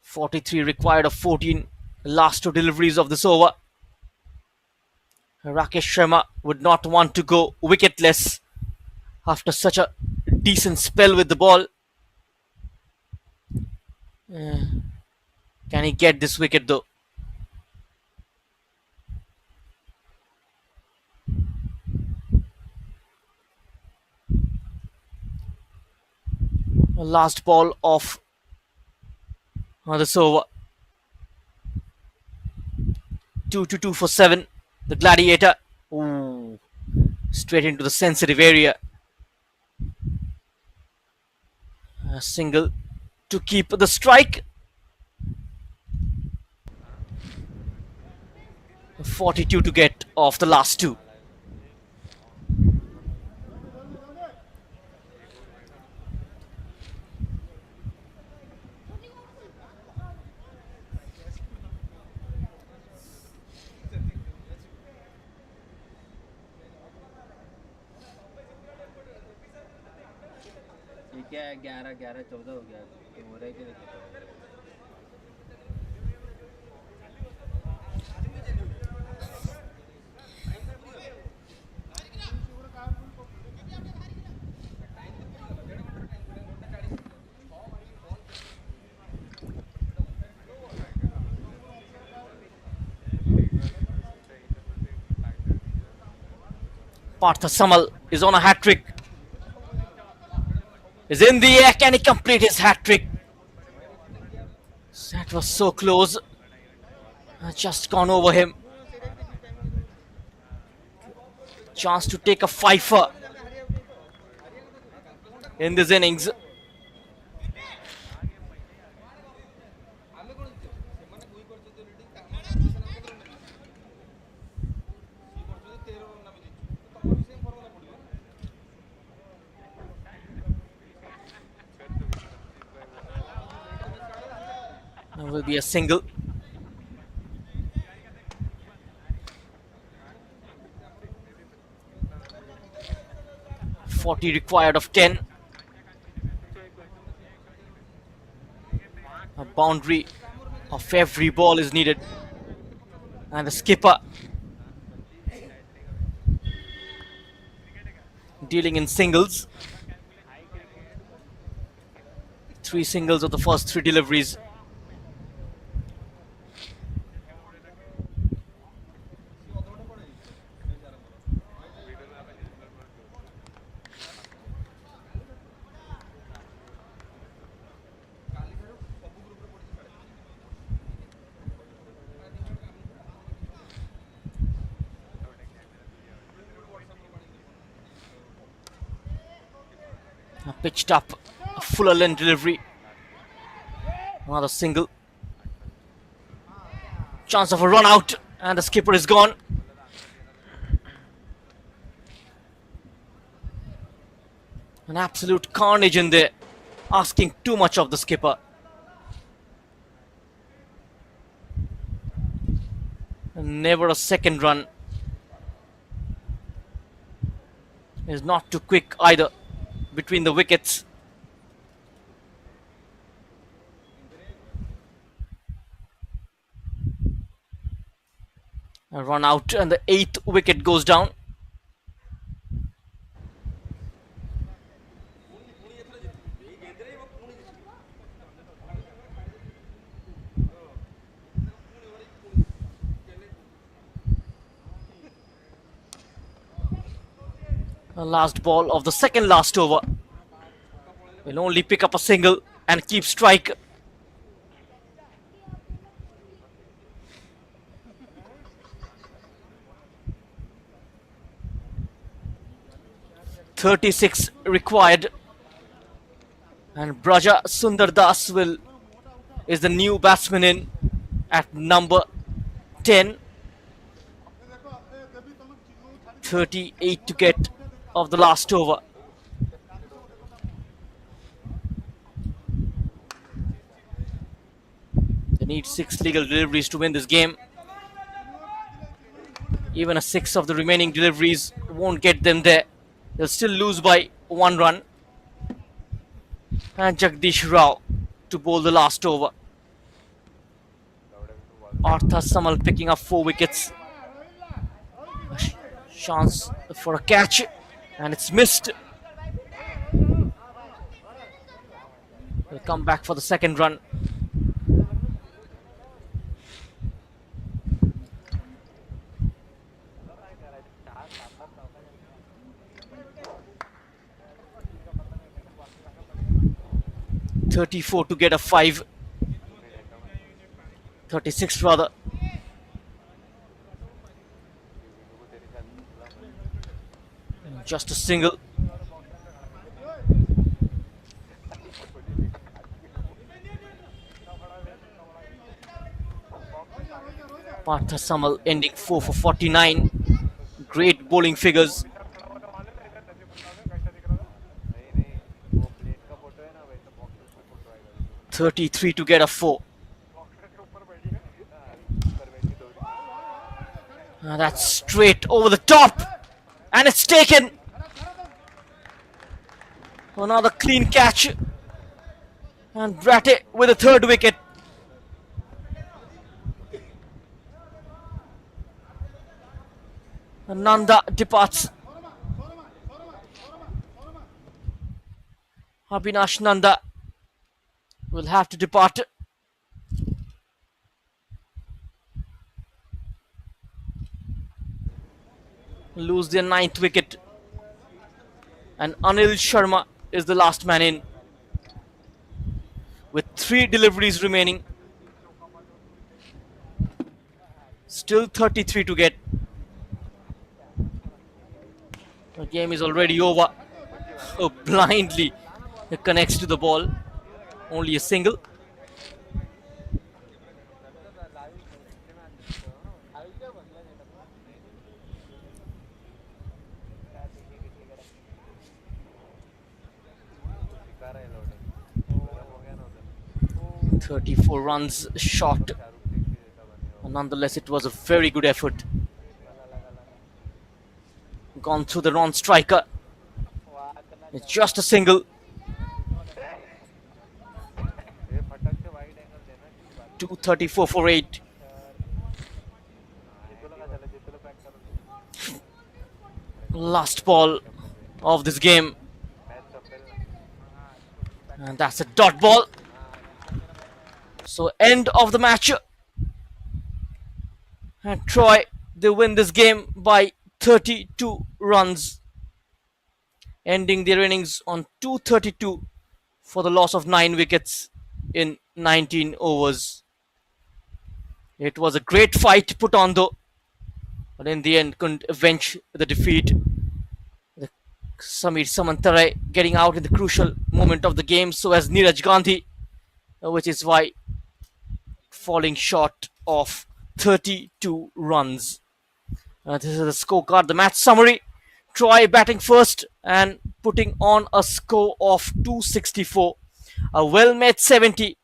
43 required of 14. Last two deliveries of this over. Rakesh Sharma would not want to go wicketless after such a decent spell with the ball. Can he get this wicket though? Last ball of this over. 2 for 7. The Gladiator. Ooh, straight into the sensitive area. A single to keep the strike. 42 to get off the last two. क्या है 11-11-14 हो गया हो रहा है कि Parth Samal is on a hat-trick. Is in the air. Can he complete his hat-trick? That was so close. Just gone over him. Chance to take a fifer. in this innings. There will be a single. .40 required of 10. A boundary of every ball is needed. And the skipper dealing in singles. 3 singles of the first 3 deliveries. Pitched up, a fuller length delivery. Another single. Chance of a run out, and the skipper is gone. An absolute carnage in there, asking too much of the skipper. And never a second run. Is not too quick either between the wickets. A run out, and the 8th wicket goes down. The last ball of the second last over will only pick up a single and keep strike. .36 required, and Braja Sundar Das is the new batsman in at number 10. 38 to get of the last over. They need 6 legal deliveries to win this game. Even a 6 of the remaining deliveries won't get them there. They'll still lose by 1 run. And Jagdish Ra to bowl the last over. Parth Samal picking up 4 wickets. Chance for a catch, and it's missed. They'll come back for the second run. .34 to get a 5. 36 rather. Just a single. Parth Samal ending 4 for 49. Great bowling figures. .33 to get a 4. That's straight over the top, and it's taken. Another clean catch, and Bratte with a 3rd wicket. And Nanda departs. Abhinash Nanda will have to depart. Lose their 9th wicket, and Anil Sharma is the last man in with 3 deliveries remaining. Still 33 to get. The game is already over. Oh, blindly It connects to the ball. Only a single. "34 runs short. Nonetheless, it was a very good effort. Gone through the non-striker. It's just a single. 234 for 8. Last ball of this game. And that's a dot ball. So end of the match. And Troy, they win this game by 32 runs, ending their innings on 232 for the loss of 9 wickets in 19 overs. It was a great fight put on though, but in the end couldn't avenge the defeat. Samir Samantar getting out in the crucial moment of the game, so as Neeraj Gandhi, which is why falling short of 32 runs. This is the scorecard, the match summary. Troy batting first and putting on a score of 264. A well-made 70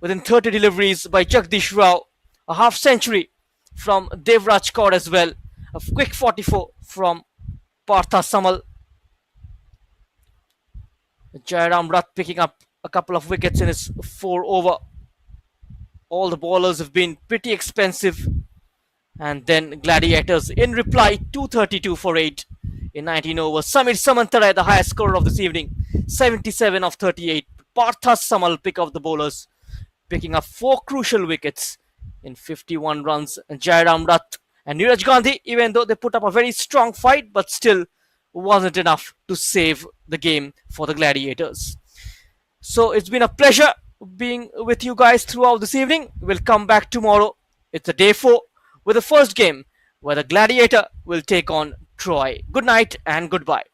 within 30 deliveries by Jagdish Ra. A half century from Devraj Kaur as well. A quick 44 from Parth Samal. Jyam Ra picking up a couple of wickets in his 4 over. All the bowlers have been pretty expensive. And then Gladiators in reply, 232 for 8 in 19 overs. Samir Samantar, the highest scorer of this evening, 77 of 38. Parth Samal pick of the bowlers, picking up 4 crucial wickets in 51 runs. And Jyam Ra and Neeraj Gandhi, even though they put up a very strong fight, but still wasn't enough to save the game for the Gladiators. So it's been a pleasure being with you guys throughout this evening. We'll come back tomorrow. It's a day 4 with the first game where the Gladiator will take on Troy. Good night and goodbye.